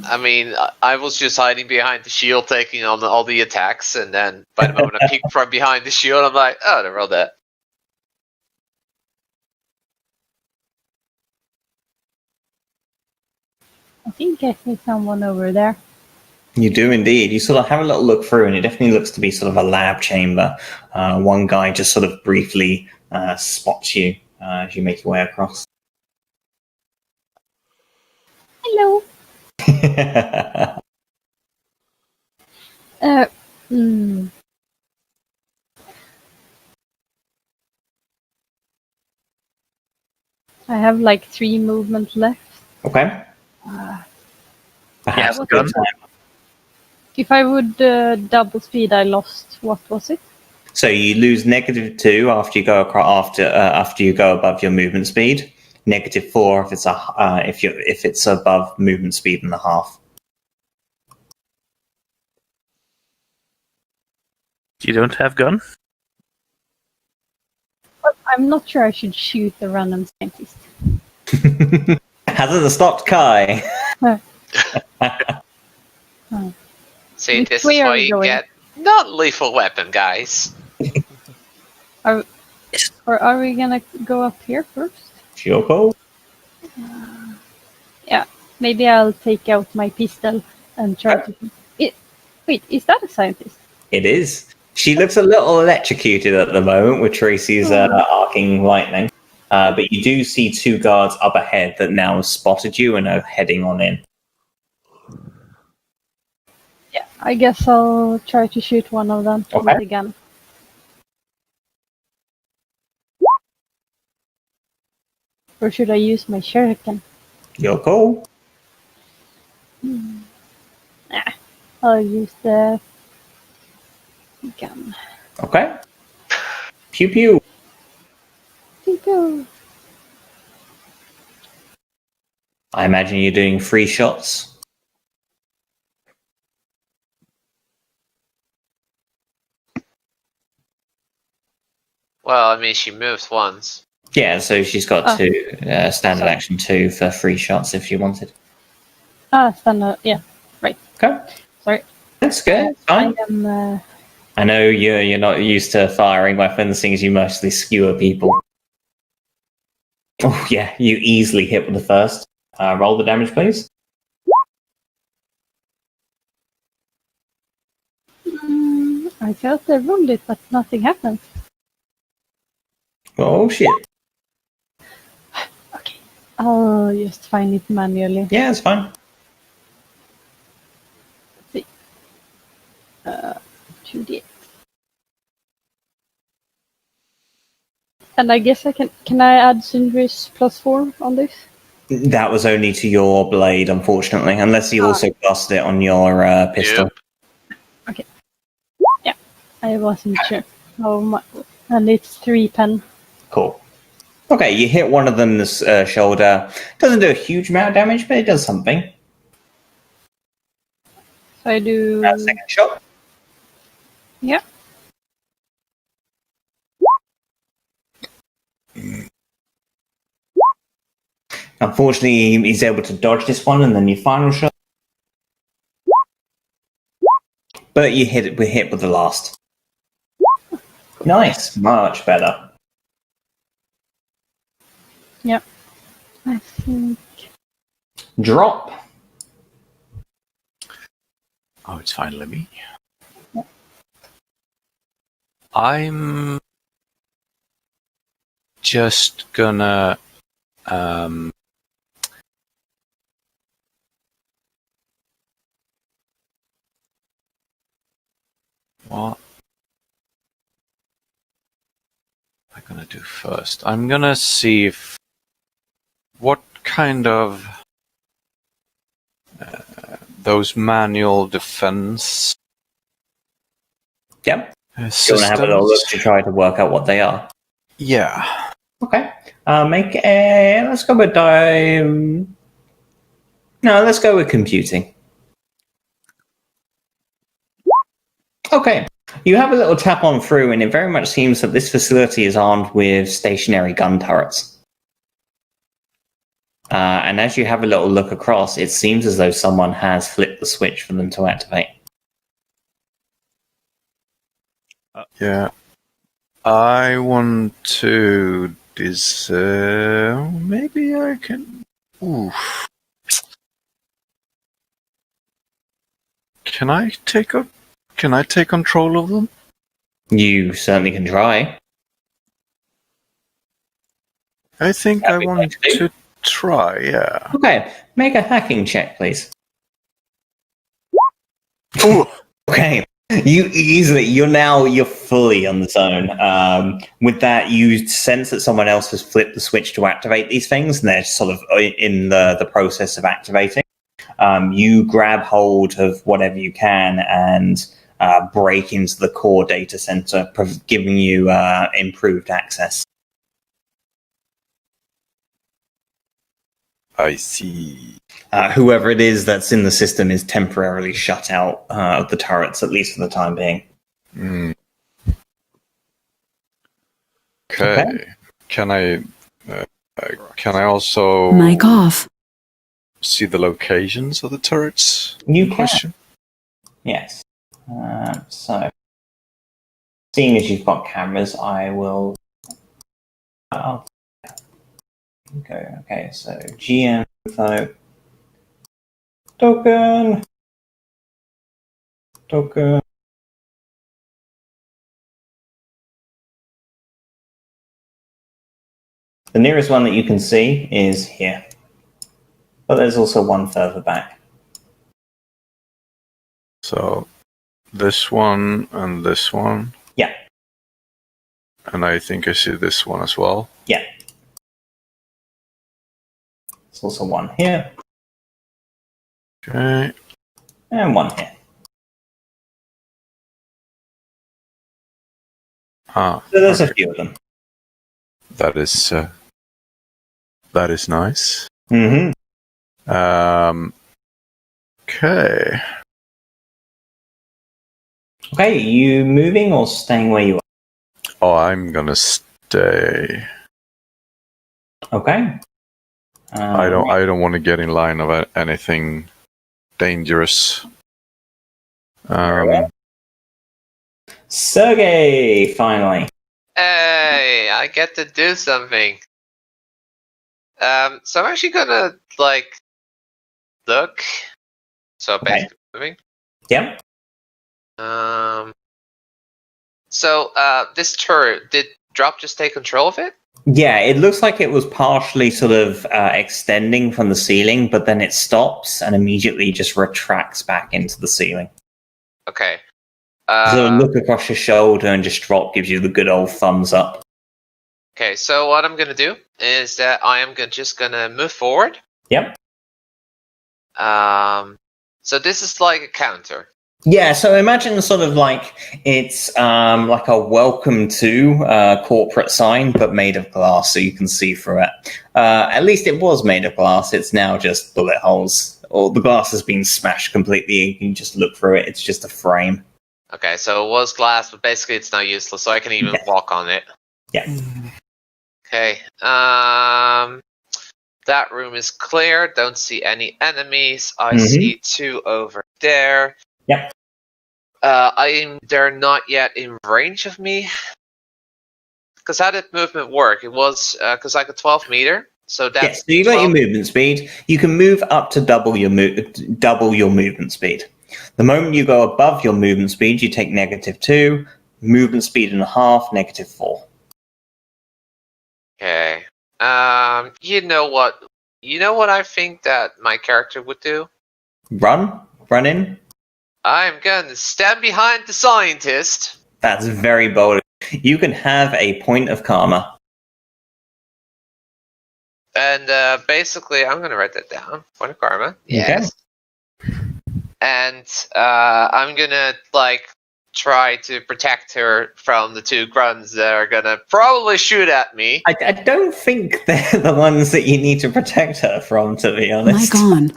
I mean, I was just hiding behind the shield, taking on all the attacks, and then by the moment I peeked from behind the shield, I'm like, oh, they're all dead. I think I see someone over there. You do indeed. You sort of have a little look through, and it definitely looks to be sort of a lab chamber. One guy just sort of briefly spots you as you make your way across. Hello. I have 3 movement left. Okay. Perhaps Yeah, a good gun. time. If I would double speed, I lost. What was it? So you lose -2 after you go after you go above your movement speed. -4 if it's above movement speed and a half. You don't have gun? But I'm not sure I should shoot the random scientist. Hasn't stopped Kai. See, Which this way is are why we you going? get non-lethal weapon, guys. Or are we gonna go up here first? Sure, cool. Yeah, maybe I'll take out my pistol and try to... Wait, is that a scientist? It is. She looks a little electrocuted at the moment with Tracy's arcing lightning. But you do see 2 guards up ahead that now have spotted you and are heading on in. Yeah, I guess I'll try to shoot one of them with a gun. Or should I use my shuriken? You're cool. I'll use the gun. Okay. Pew pew. Go. I imagine you're doing 3 shots. Well, I mean, she moves once. Yeah, so she's got 2 standard action 2 for 3 shots if you wanted. Standard. Yeah, right. Okay. Sorry. That's good. Fine. I know you're not used to firing weapons, seeing as you mostly skewer people. Oh yeah, you easily hit with the first. Roll the damage, please. I felt I rolled it, but nothing happened. Oh shit. Okay, I'll just find it manually. Yeah, it's fine. Let's see. 2d8. And I guess can I add Sindri's +4 on this? That was only to your blade, unfortunately, unless you also cast it on your pistol. Yep. Okay. Yeah, I wasn't sure. And it's 3 pen. Cool. Okay, you hit one of them's shoulder. Doesn't do a huge amount of damage, but it does something. So I do... Second shot. Yeah. Unfortunately, he's able to dodge this one, and then your final shot. But you hit with the last. Nice. Much better. Yep. I think. Drop. Oh, it's finally me. I'm just gonna what am I gonna do first? I'm gonna see if what kind of those manual defense Yep. systems. Do you want to have a little look to try to work out what they are? Yeah. Okay. Make a. Let's go with No, let's go with computing. Okay. You have a little tap on through, and it very much seems that this facility is armed with stationary gun turrets. And as you have a little look across, it seems as though someone has flipped the switch for them to activate. Yeah. I want to maybe I can. Oof. Can I take control of them? You certainly can try. I think I want to try. Yeah. Okay. Make a hacking check, please. Ooh. Okay. You're fully on the zone. With that, you sense that someone else has flipped the switch to activate these things, and they're sort of in the process of activating. You grab hold of whatever you can and break into the core data center, giving you improved access. I see. Whoever it is that's in the system is temporarily shut out of the turrets, at least for the time being. Mm. Okay. Can I also Mic off. see the locations of the turrets? You in can. question? Yes. So, seeing as you've got cameras, I will. Okay. So GM info token. The nearest one that you can see is here, but there's also one further back. So this one and this one. Yeah. And I think I see this one as well. Yeah. There's also one here. Okay. And one here. So there's a few of them. That is nice. Mm-hmm. Okay. Okay, you moving or staying where you are? Oh, I'm gonna stay. Okay. I don't want to get in line of anything dangerous. Sergey, finally. Hey, I get to do something. So I'm actually gonna look. So basically moving. Yep. So this turret, did Drop just take control of it? Yeah, it looks like it was partially sort of extending from the ceiling, but then it stops and immediately just retracts back into the ceiling. Okay. So look across your shoulder and just Drop gives you the good old thumbs up. Okay, so what I'm gonna do is that I am just gonna move forward. Yep. So this is like a counter. Yeah, so imagine sort of like it's like a welcome to corporate sign, but made of glass so you can see through it. At least it was made of glass. It's now just bullet holes. Or the glass has been smashed completely. You can just look through it. It's just a frame. Okay, so it was glass, but basically it's now useless, so I can even walk on it. Yeah. Okay. That room is clear. Don't see any enemies. I see two over there. Yep. They're not yet in range of me. Because how did movement work? It was because like a 12 meter. So that's yes, so you got your movement speed. You can move up to double your movement speed. The moment you go above your movement speed, you take -2. Movement speed and a half, -4. Okay. You know what? You know what I think that my character would do? Run in. I'm gonna stand behind the scientist. That's very bold. You can have a point of karma. And basically, I'm gonna write that down. Point of karma. Yes. And I'm gonna try to protect her from the two grunts that are gonna probably shoot at me. I don't think they're the ones that you need to protect her from, to be honest. Mic on.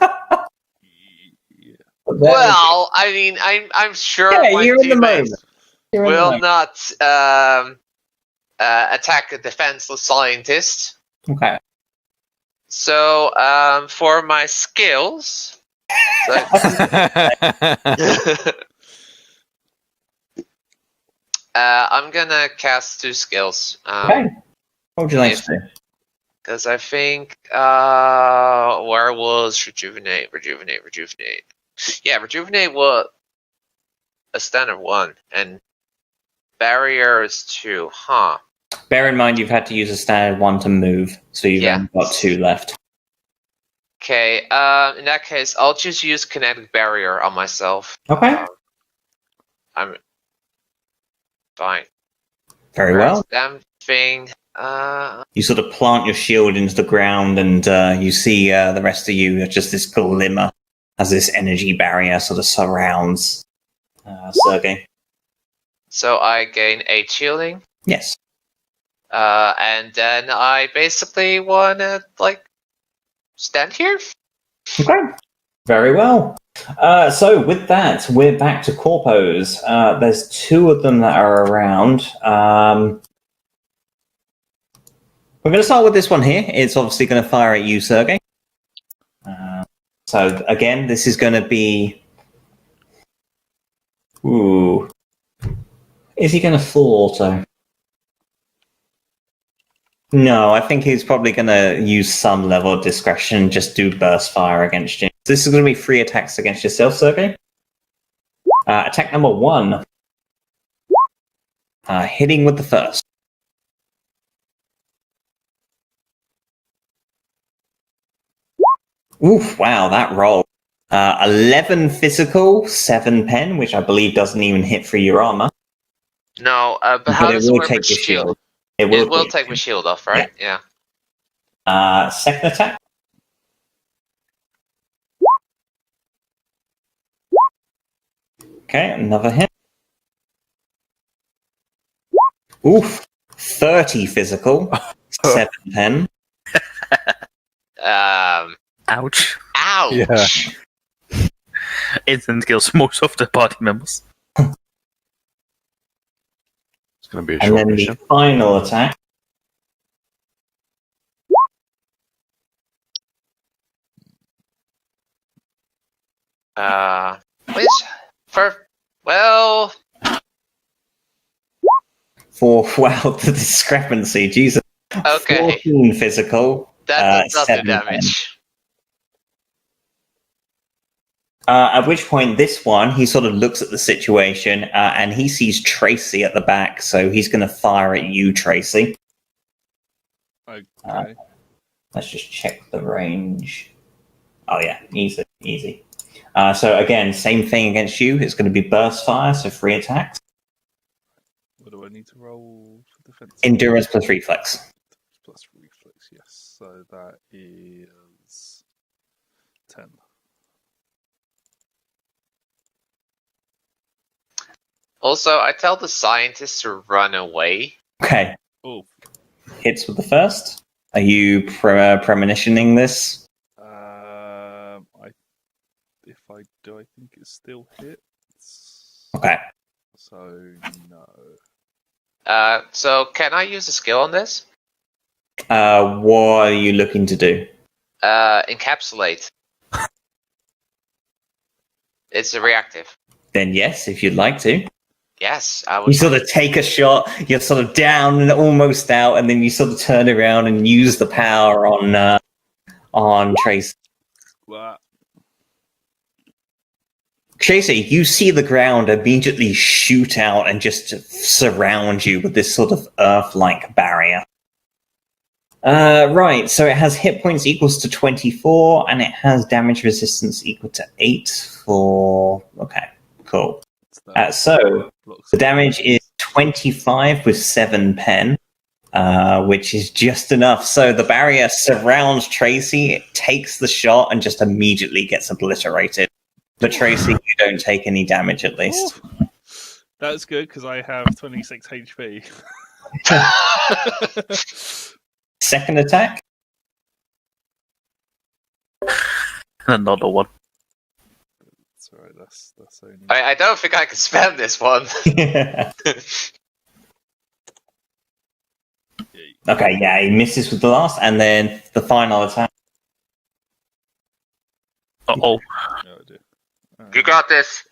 Well, I mean, I'm sure my you're in the moment. teammates will not attack a defenseless scientist. Okay. So, for my skills, I'm gonna cast 2 skills. Okay. What would you like to do? Because I think where was rejuvenate? Yeah, rejuvenate was a standard 1, and barrier is 2. Huh. Bear in mind you've had to use a standard 1 to move, so you've only got 2 left. Okay. In that case, I'll just use kinetic barrier on myself. Okay. I'm fine. Very well. Damn thing. You sort of plant your shield into the ground, and you see the rest of you just this glimmer as this energy barrier sort of surrounds Sergey. So I gain 8 shielding. Yes. And then I basically want to stand here. Okay. Very well. So with that, we're back to corpos. There's 2 of them that are around. We're going to start with this one here. It's obviously going to fire at you, Sergey. So again, this is going to be... Ooh. Is he going to full auto? No, I think he's probably going to use some level of discretion, just do burst fire against you. This is going to be 3 attacks against yourself, Sergey. Attack number 1. Hitting with the first. Oof, wow, that roll. 11 physical, 7 pen, which I believe doesn't even hit for your armor. No, but how does it work with your shield? It will take my shield off, right? Yeah. Second attack. Okay, another hit. Oof. 30 physical, 7 pen. Ouch. Ouch. Yeah. Instant kills most of the party members. It's going to be a And short then mission. the final attack. Please. Well. Wow, the discrepancy, Jesus. Okay. 14 physical. That does not do 7 pen. damage. At which point, this one, he sort of looks at the situation and he sees Tracy at the back, so he's going to fire at you, Tracy. Okay. Let's just check the range. Oh, yeah, easy. So, again, same thing against you. It's going to be burst fire, so 3 attacks. What do I need to roll for defense? Endurance plus reflex. Plus reflex, yes. So that is 10. Also, I tell the scientist to run away. Okay. Oh. Hits with the first. Are you premonitioning this? If I do, I think it still hits. Okay. So no. So can I use a skill on this? What are you looking to do? Encapsulate. It's a reactive. Then yes, if you'd like to. Yes, I You would. sort of take a shot, you're sort of down and almost out, and then you sort of turn around and use the power on Tracy. Well, Tracy, you see the ground immediately shoot out and just surround you with this sort of Earth-like barrier. Right, so it has hit points equals to 24, and it has damage resistance equal to 8 for... Okay, cool. So, the damage is 25 with 7 pen, which is just enough. So the barrier surrounds Tracy, it takes the shot, and just immediately gets obliterated. But Tracy, you don't take any damage at least. That's good, because I have 26 HP. Second attack? Another one. That's alright, that's only... I don't think I can spam this one. Okay, yeah, he misses with the last, and then the final attack. Uh-oh. No, I do. You got this.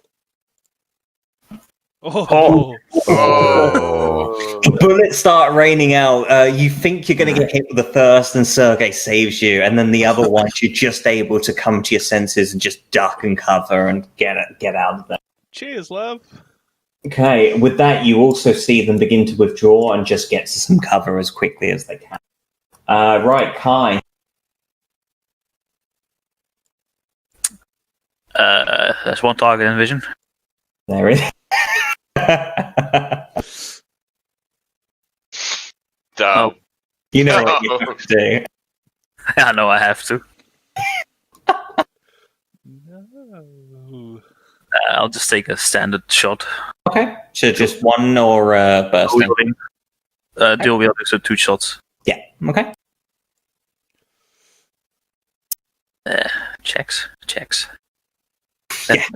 Oh. Oh. Bullets start raining out. You think you're going to get hit with the first, and Sergey saves you, and then the other ones you're just able to come to your senses and just duck and cover and get out of there. Cheers, love. Okay, with that, you also see them begin to withdraw and just get to some cover as quickly as they can. Right, Kai. There's one target in vision. There it is. Dumb. You know what you have to do. I know I have to. No. I'll just take a standard shot. Okay, so just one or bursting? Dual wielding, so 2 shots. Yeah, okay. Checks. That's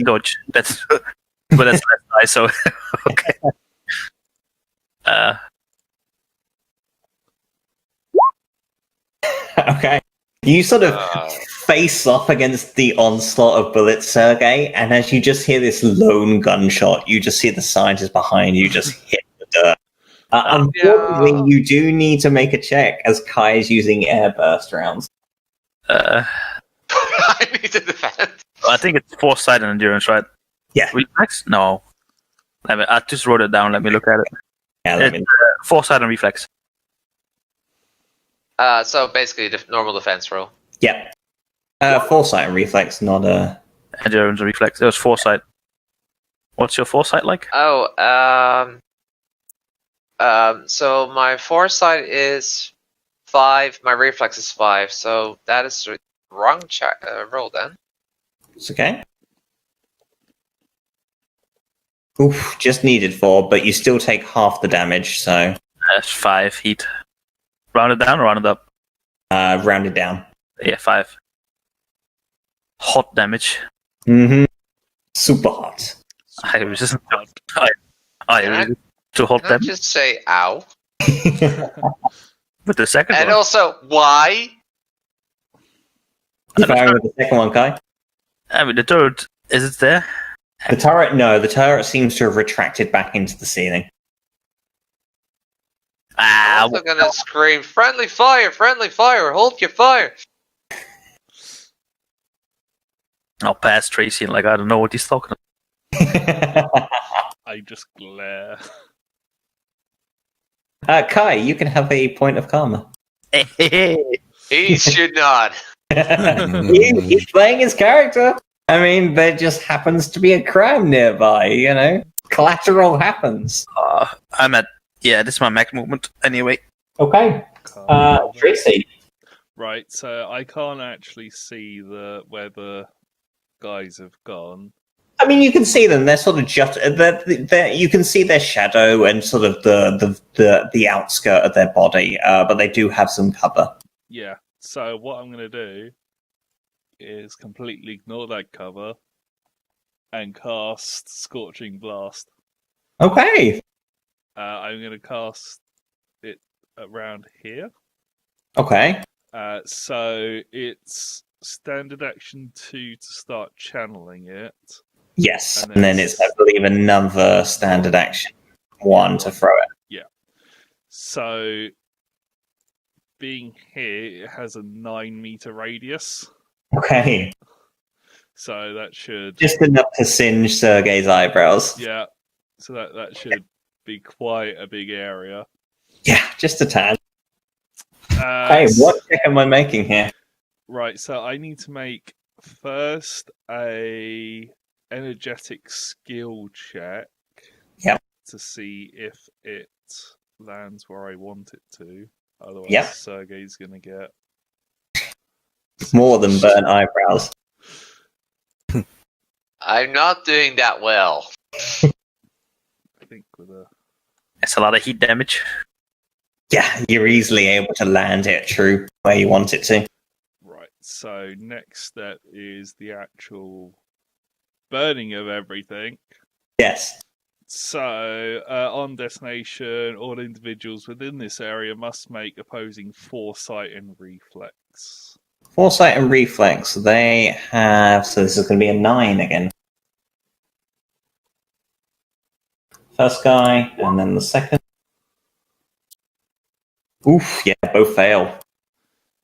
dodge. That's but that's less nice. So okay. Okay. You sort of face off against the onslaught of bullets, Sergey, and as you just hear this lone gunshot, you just see the scientist behind you just hit the dirt. Unfortunately, you do need to make a check as Kai is using airburst rounds. I need to defend. I think it's foresight and endurance, right? Yeah. Reflex? No. I just wrote it down. Let me look at it. Yeah, Foresight and reflex. So basically, normal defense roll. Yeah. Foresight and reflex, not a... Endurance and reflex. It was foresight. What's your foresight like? Oh, so my foresight is 5. My reflex is 5. So that is the wrong roll then. It's okay. Oof, just needed 4, but you still take half the damage, so... That's 5 heat. Rounded down or rounded up? Rounded down. Yeah, 5. Hot damage. Mm-hmm. Super hot. I resist to hot Can I damage. just say ow? With the second And one. also, why? Firing with the second one, Kai. I mean, the turret, is it there? The turret, no. The turret seems to have retracted back into the ceiling. I'm also gonna scream, friendly fire, hold your fire. I'll pass Tracy and I don't know what he's talking about. I just glare. Kai, you can have a point of karma. He should not. He's playing his character. I mean, there just happens to be a crime nearby, you know? Collateral happens. Yeah, this is my max movement anyway. Okay. Tracy. Right, so I can't actually see where the guys have gone. I mean, you can see them. They're sort of just... you can see their shadow and sort of the outskirt of their body, but they do have some cover. Yeah, so what I'm going to do is completely ignore that cover and cast Scorching Blast. Okay. I'm going to cast it around here. Okay. So it's standard action 2 to start channeling it. Yes, And and then then it's, I believe, another standard action one to throw it. Yeah. So, being here, it has a 9-meter radius. Okay. So that should... Just enough to singe Sergei's eyebrows. Yeah. So that should be quite a big area. Yeah, just a tad. Hey, what check am I making here? Right, so I need to make first a energetic skill check. Yep. To see if it lands where I want it to. Otherwise, Yep. Sergei's going to get more than burnt eyebrows. I'm not doing that well. I think with a... That's a lot of heat damage. Yeah, you're easily able to land it true where you want it to. Right, so next step is the actual burning of everything. Yes. So, on destination, all individuals within this area must make opposing foresight and reflex. Foresight and reflex, they have... So this is going to be a 9 again. First guy, and then the second. Oof, yeah, both fail.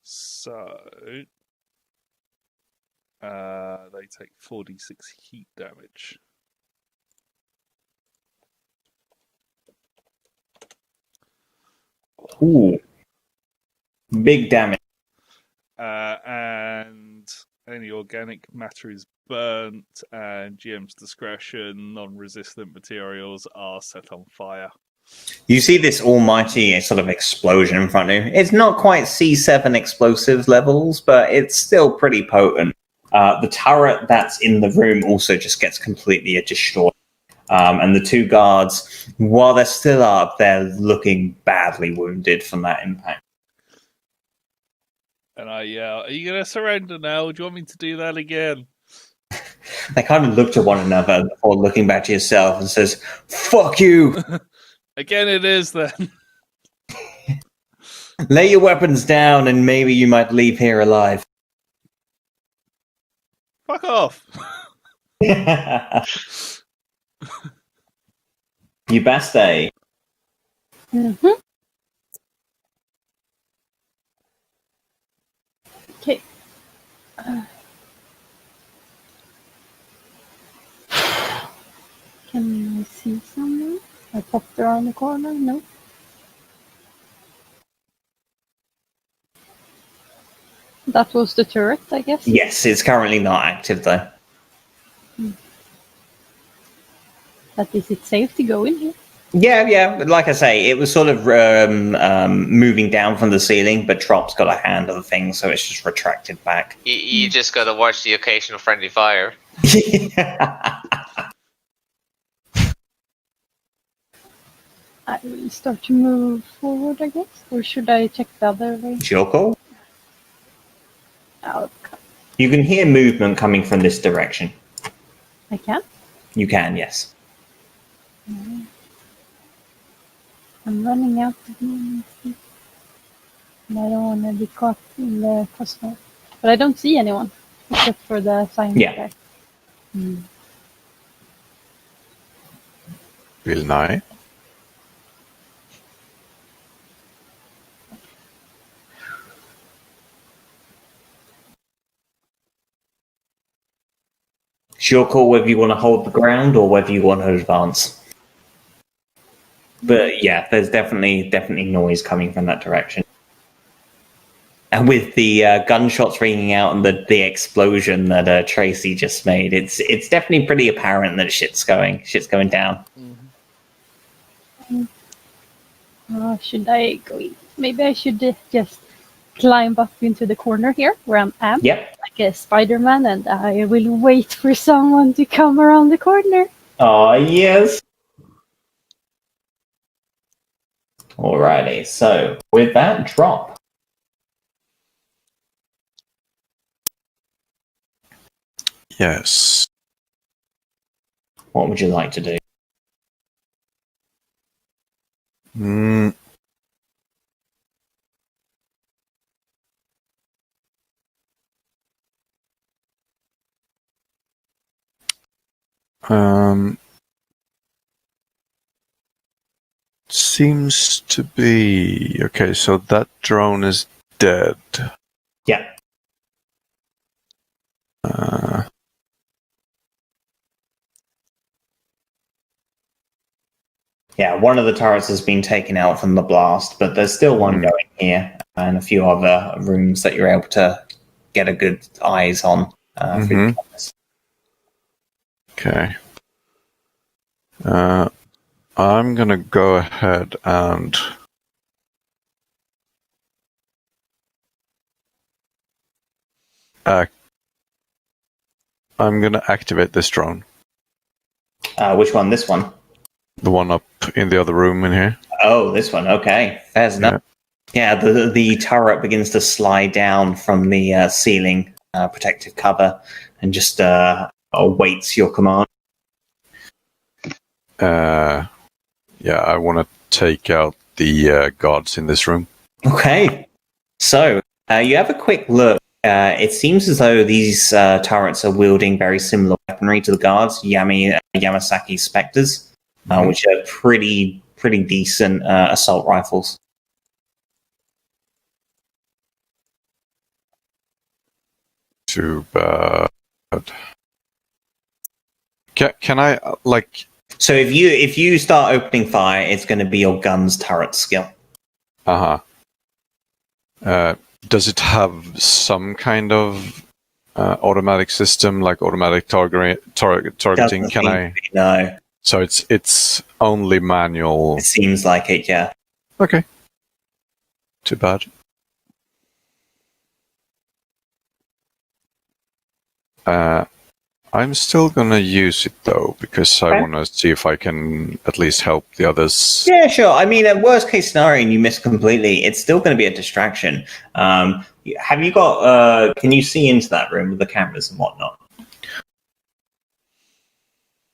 So, they take 46 heat damage. Ooh. Big damage. And any organic matter is burnt, and GM's discretion, non-resistant materials are set on fire. You see this almighty sort of explosion in front of you. It's not quite C7 explosives levels, but it's still pretty potent. The turret that's in the room also just gets completely destroyed. And the two guards, while they're still up, they're looking badly wounded from that impact. And I yell, "Are you going to surrender now? Do you want me to do that again?" They kind of look to one another before looking back to yourself and says, "Fuck you!" Again it is, then. Lay your weapons down and maybe you might leave here alive. Fuck off! Ubaste. Mm-hmm. Okay. Can I see someone? I popped around the corner. No. That was the turret, I guess. Yes, it's currently not active though. But is it safe to go in here? Yeah. Like I say, it was sort of moving down from the ceiling, but Trop's got a hand on the thing, so it's just retracted back. You just gotta watch the occasional friendly fire. I will start to move forward, I guess. Or should I check the other way? It's your call. Okay. You can hear movement coming from this direction. I can? You can, yes. I'm running out of moments. And I don't want to be caught in the crossfire. But I don't see anyone, except for the sign Yeah. guy. Vill ni? It's your call whether you want to hold the ground or whether you want to advance. But yeah, there's definitely noise coming from that direction. And with the gunshots ringing out and the explosion that Tracy just made, it's definitely pretty apparent that shit's going down. Should I go in? Maybe I should just climb up into the corner here where I am. Yep. Like a Spider-Man, and I will wait for someone to come around the corner. Oh, yes. Alrighty, so with that, drop. Yes. What would you like to do? Mm. Seems to be okay. So that drone is dead. Yeah. Yeah, one of the turrets has been taken out from the blast, but there's still one going here, and a few other rooms that you're able to get a good eyes on. Through the cameras. Okay. I'm gonna go ahead and I'm gonna activate this drone. Which one? This one? The one up in the other room in here. Oh, this one. Okay, fair enough. Yeah, the turret begins to slide down from the ceiling protective cover and just awaits your command. Yeah, I want to take out the guards in this room. Okay, so you have a quick look. It seems as though these turrets are wielding very similar weaponry to the guards, Yamasaki Spectres, which are pretty decent assault rifles. Too bad. Can I like? So if you start opening fire, it's going to be your gun's turret skill. Does it have some kind of automatic system, like automatic targeting? Can I? No. So it's only manual. It seems like it, yeah. Okay. Too bad. I'm still gonna use it though, because I want to see if I can at least help the others. Yeah, sure. I mean, at worst case scenario, and you miss completely, it's still going to be a distraction. Have you got? Can you see into that room with the cameras and whatnot?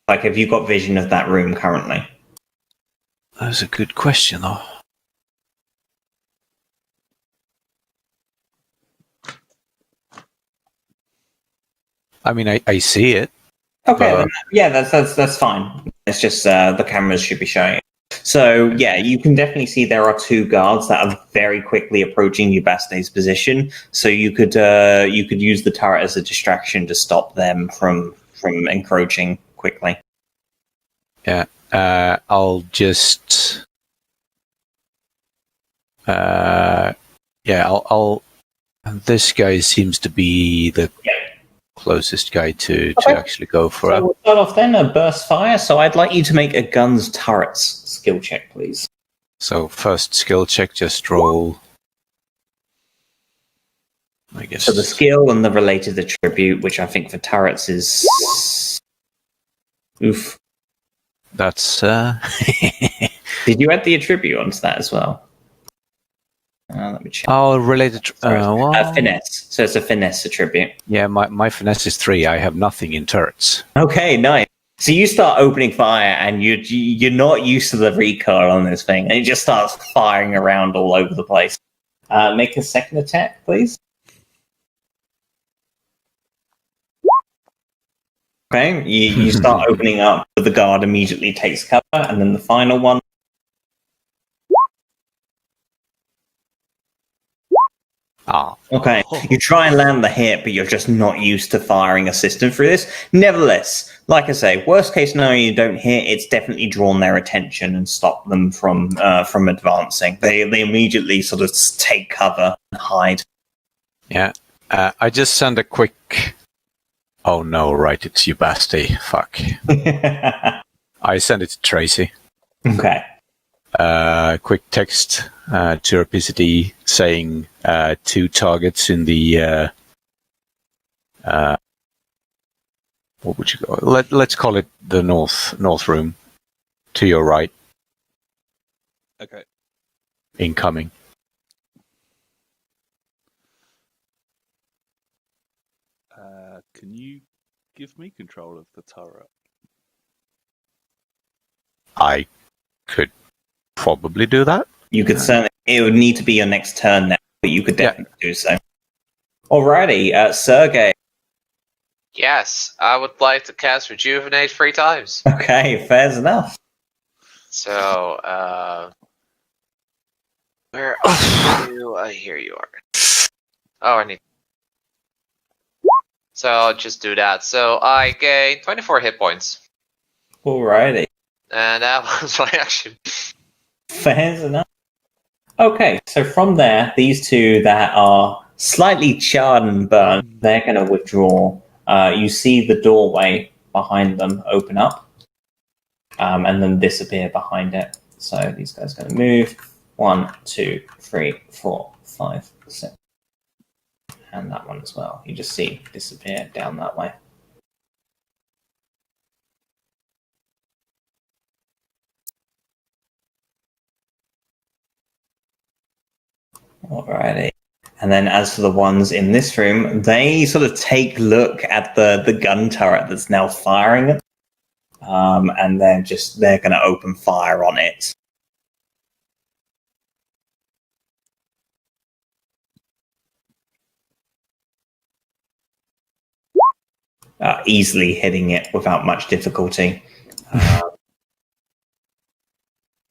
Like, have you got vision of that room currently? That's a good question, though. I mean, I see it. Okay, then, yeah, that's fine. It's just the cameras should be showing it. So yeah, you can definitely see there are two guards that are very quickly approaching Ubaste's position. So you could use the turret as a distraction to stop them from encroaching quickly. Yeah, I'll just. I'll. This guy seems to be the closest guy to actually go for it. So we'll start off then, a burst fire. So I'd like you to make a guns turrets skill check, please. So first skill check, just roll. I guess. So the skill and the related attribute, which I think for turrets is... Oof. That's... Did you add the attribute onto that as well? Let me check. Oh, related... finesse. So it's a finesse attribute. Yeah, my finesse is 3. I have nothing in turrets. Okay, nice. So you start opening fire, and you're not used to the recoil on this thing, and it just starts firing around all over the place. Make a second attack, please. Okay, you start opening up, but the guard immediately takes cover, and then the final one. Okay, you try and land the hit, but you're just not used to firing a system through this. Nevertheless, like I say, worst case scenario, you don't hit. It's definitely drawn their attention and stopped them from advancing. They immediately sort of take cover and hide. Yeah, I just send a quick. Oh no! Right, it's Ubaste. Fuck. I send it to Tracy. Okay. Quick text to her PCD saying 2 targets in the what would you call it? Let's call it the north room to your right. Okay. Incoming. Can you give me control of the turret? I could probably do that. You could certainly. It would need to be your next turn now, but you could definitely do so. Alrighty, Sergey. Yes, I would like to cast Rejuvenate 3 times. Okay, fair enough. So, where are you? Here you are. Oh, I need. So I'll just do that. So I gain 24 hit points, Alrighty, and that was my action. fair enough. Okay, so from there, these two that are slightly charred and burned, they're going to withdraw. You see the doorway behind them open up, and then disappear behind it. So these guys are going to move. 1, 2, 3, 4, 5, 6. And that one as well. You just see disappear down that way. Alrighty. And then as for the ones in this room, they sort of take a look at the gun turret that's now firing. And they're going to open fire on it. Easily hitting it without much difficulty.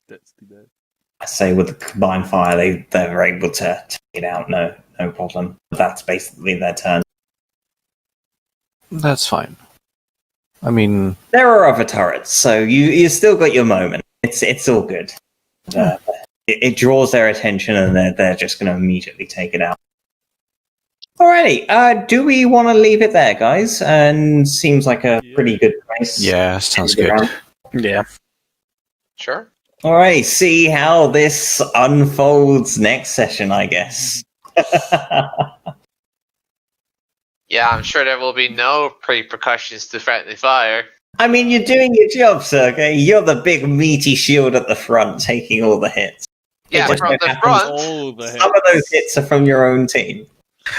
That's too bad. I say with the combined fire, they're able to take it out, no problem. That's basically their turn. That's fine. I mean, There are other turrets, so you still got your moment. It's all good. It draws their attention, and they're just going to immediately take it out. Alrighty, do we want to leave it there, guys? And seems like a pretty good place. yeah, sounds good. Yeah. Sure. Alright, see how this unfolds next session, I guess. Yeah, I'm sure there will be no repercussions to friendly fire. I mean, you're doing your job, Sergey. You're the big meaty shield at the front, taking all the hits. Yeah, just from so the happens front. All the Some of those hits are from your own team.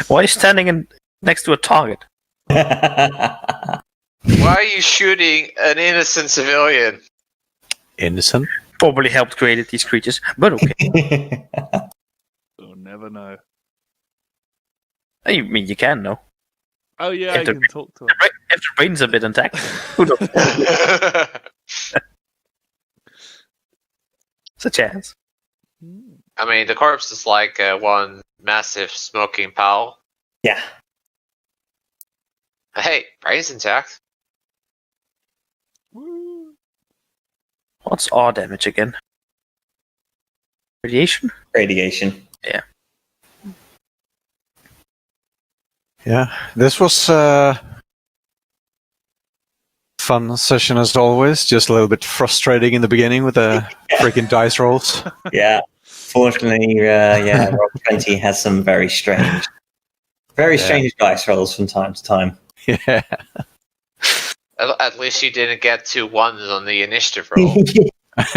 Why are you standing next to a target? Why are you shooting an innocent civilian? Innocent. Probably helped create these creatures, but okay. You'll never know. I mean, you can, no? Oh yeah, If I the- can talk to him. If the brain's a bit intact. Who knows? It's a chance. I mean, the corpse is like one massive smoking pile. Yeah. Hey, brain's intact. Woo. What's R damage again? Radiation? Radiation. Yeah, this was a fun session as always. Just a little bit frustrating in the beginning with the freaking dice rolls. Yeah. Fortunately, Roll 20 has some very strange dice rolls from time to time. Yeah. At least you didn't get 2 ones on the initiative roll.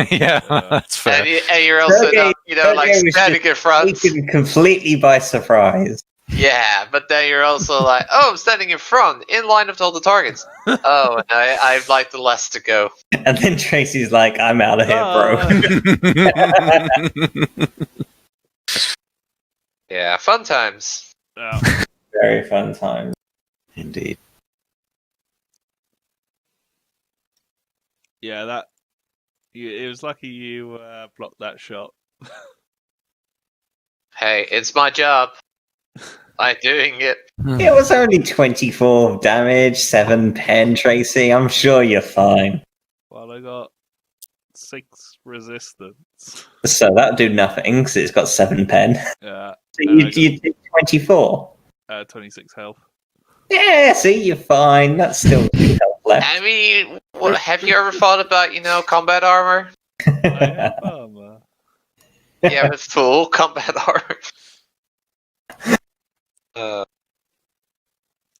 Yeah, that's fair. And you're also Sergey- not, like Sergey was standing in front. Taken completely by surprise. Yeah, but then you're also like, oh, I'm standing in front, in line with all the targets. Oh, and I'd like the less to go. And then Tracy's like, I'm out of here, bro. Yeah, fun times. Yeah. Very fun time. Indeed. Yeah, it was lucky you blocked that shot. Hey, it's my job. I'm doing it. It was only 24 damage, 7 pen, Tracy. I'm sure you're fine. Well, I got 6 resistance. So that'll do nothing because it's got 7 pen. Yeah, So you did 24. 26 health. Yeah, see, you're fine. That's still 2 health left. I mean, have you ever thought about, combat armor? I have armor. Yeah, with full combat armor.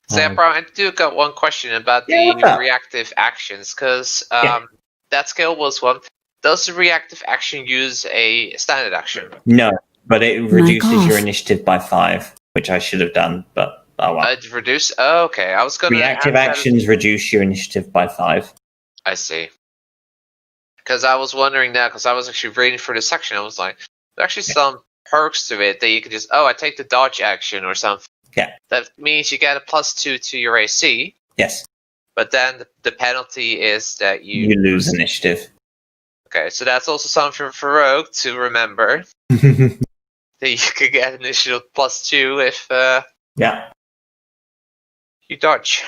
Sam Brown, I do got one question about Yeah, what's the up? reactive actions, because Yeah. that skill was one. Does the reactive action use a standard action? No, but it reduces off. your initiative by 5, which I should have done, but oh well. It reduce? Oh, okay, I was going to. Reactive actions reduce your initiative by 5. I see. Because I was wondering that, because I was actually reading through the section, I was like, there's actually some perks to it that you can just, I take the dodge action or something. Yeah. That means you get a +2 to your AC. Yes. But then the penalty is that You lose initiative. Okay, so that's also something for Rogue to remember. That you could get initiative +2 if Yeah, you dodge.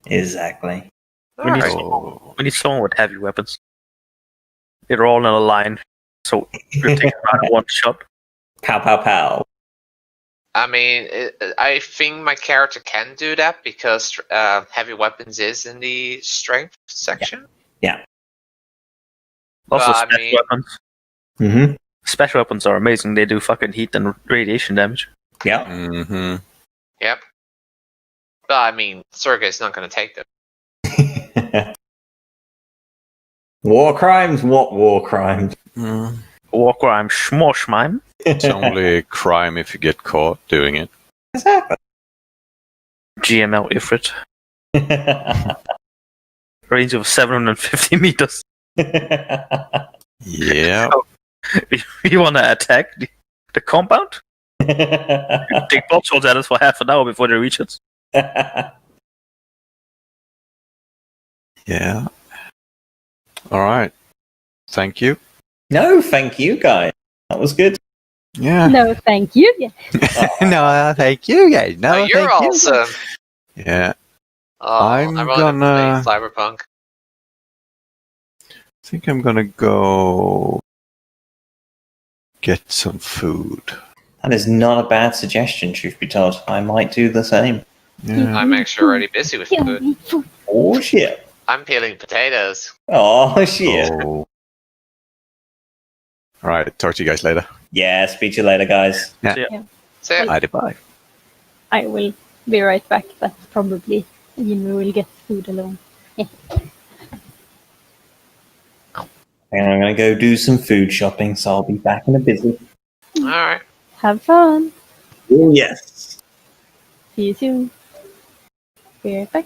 exactly. We need, Alright. we need someone with heavy weapons. They're all in a line, so you're taking out one shot. Pow, pow, pow. I mean, I think my character can do that because heavy weapons is in the strength section. Yeah. Also, Well, I special mean- weapons. Mm-hmm. Special weapons are amazing. They do fucking heat and radiation damage. Yeah. Mm-hmm. Yep. But I mean, Sergei is not going to take them. War crimes? What war crimes? Mm. War crime, schmoshmime. It's only a crime if you get caught doing it. Exactly. GML Ifrit. Range of 750 meters. Yeah. You want to attack the compound? Take pot shots at us for half an hour before they reach us. Yeah. All right. Thank you. No, thank you, guys. That was good. Yeah. No, thank you. Yeah. No, thank you, guys. No, Oh, you're thank you. awesome. Yeah. Oh, I'm only gonna- played Cyberpunk. I think I'm gonna go get some food. That is not a bad suggestion, truth be told. I might do the same. Yeah. I'm actually already busy with Yeah, food. eat food. Oh, shit. I'm peeling potatoes. Oh, shit. Oh. All right. Talk to you guys later. Yeah, speak to you later, guys. So, Bye. I will be right back, but probably Jimmy will get food alone. And I'm going to go do some food shopping, so I'll be back in a busy. alright. Have fun. Oh, yes. See you soon. Be right back.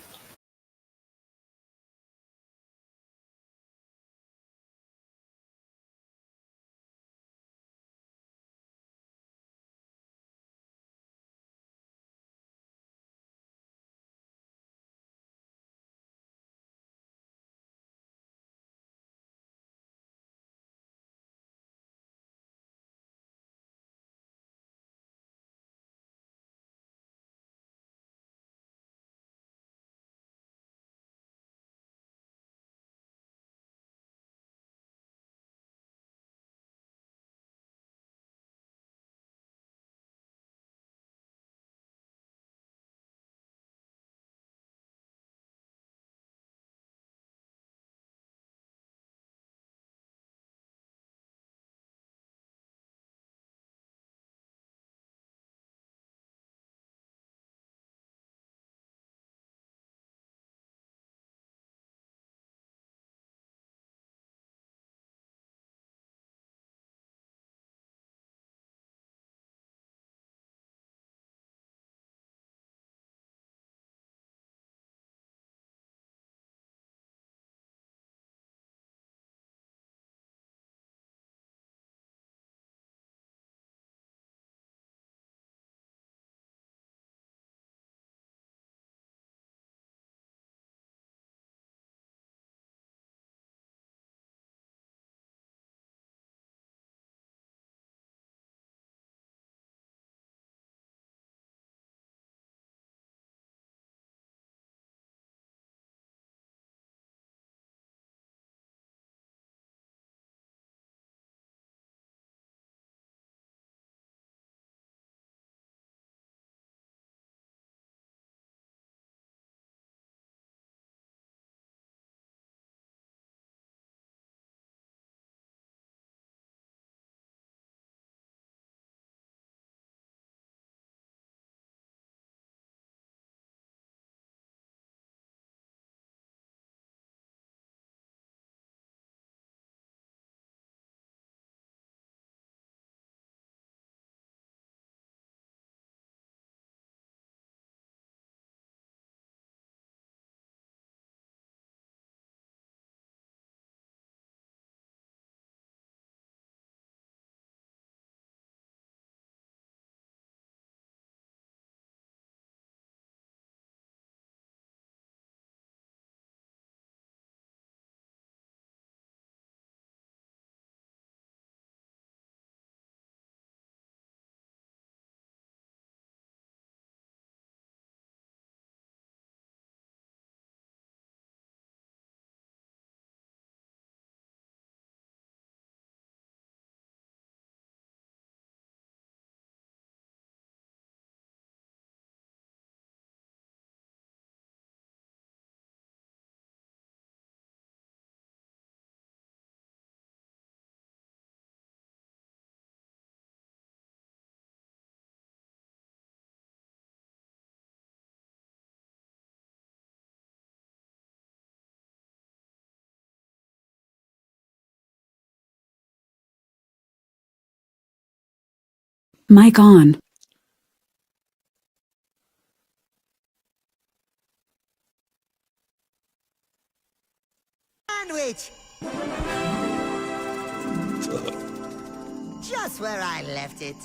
Mic on. Sandwich! Just where I left it.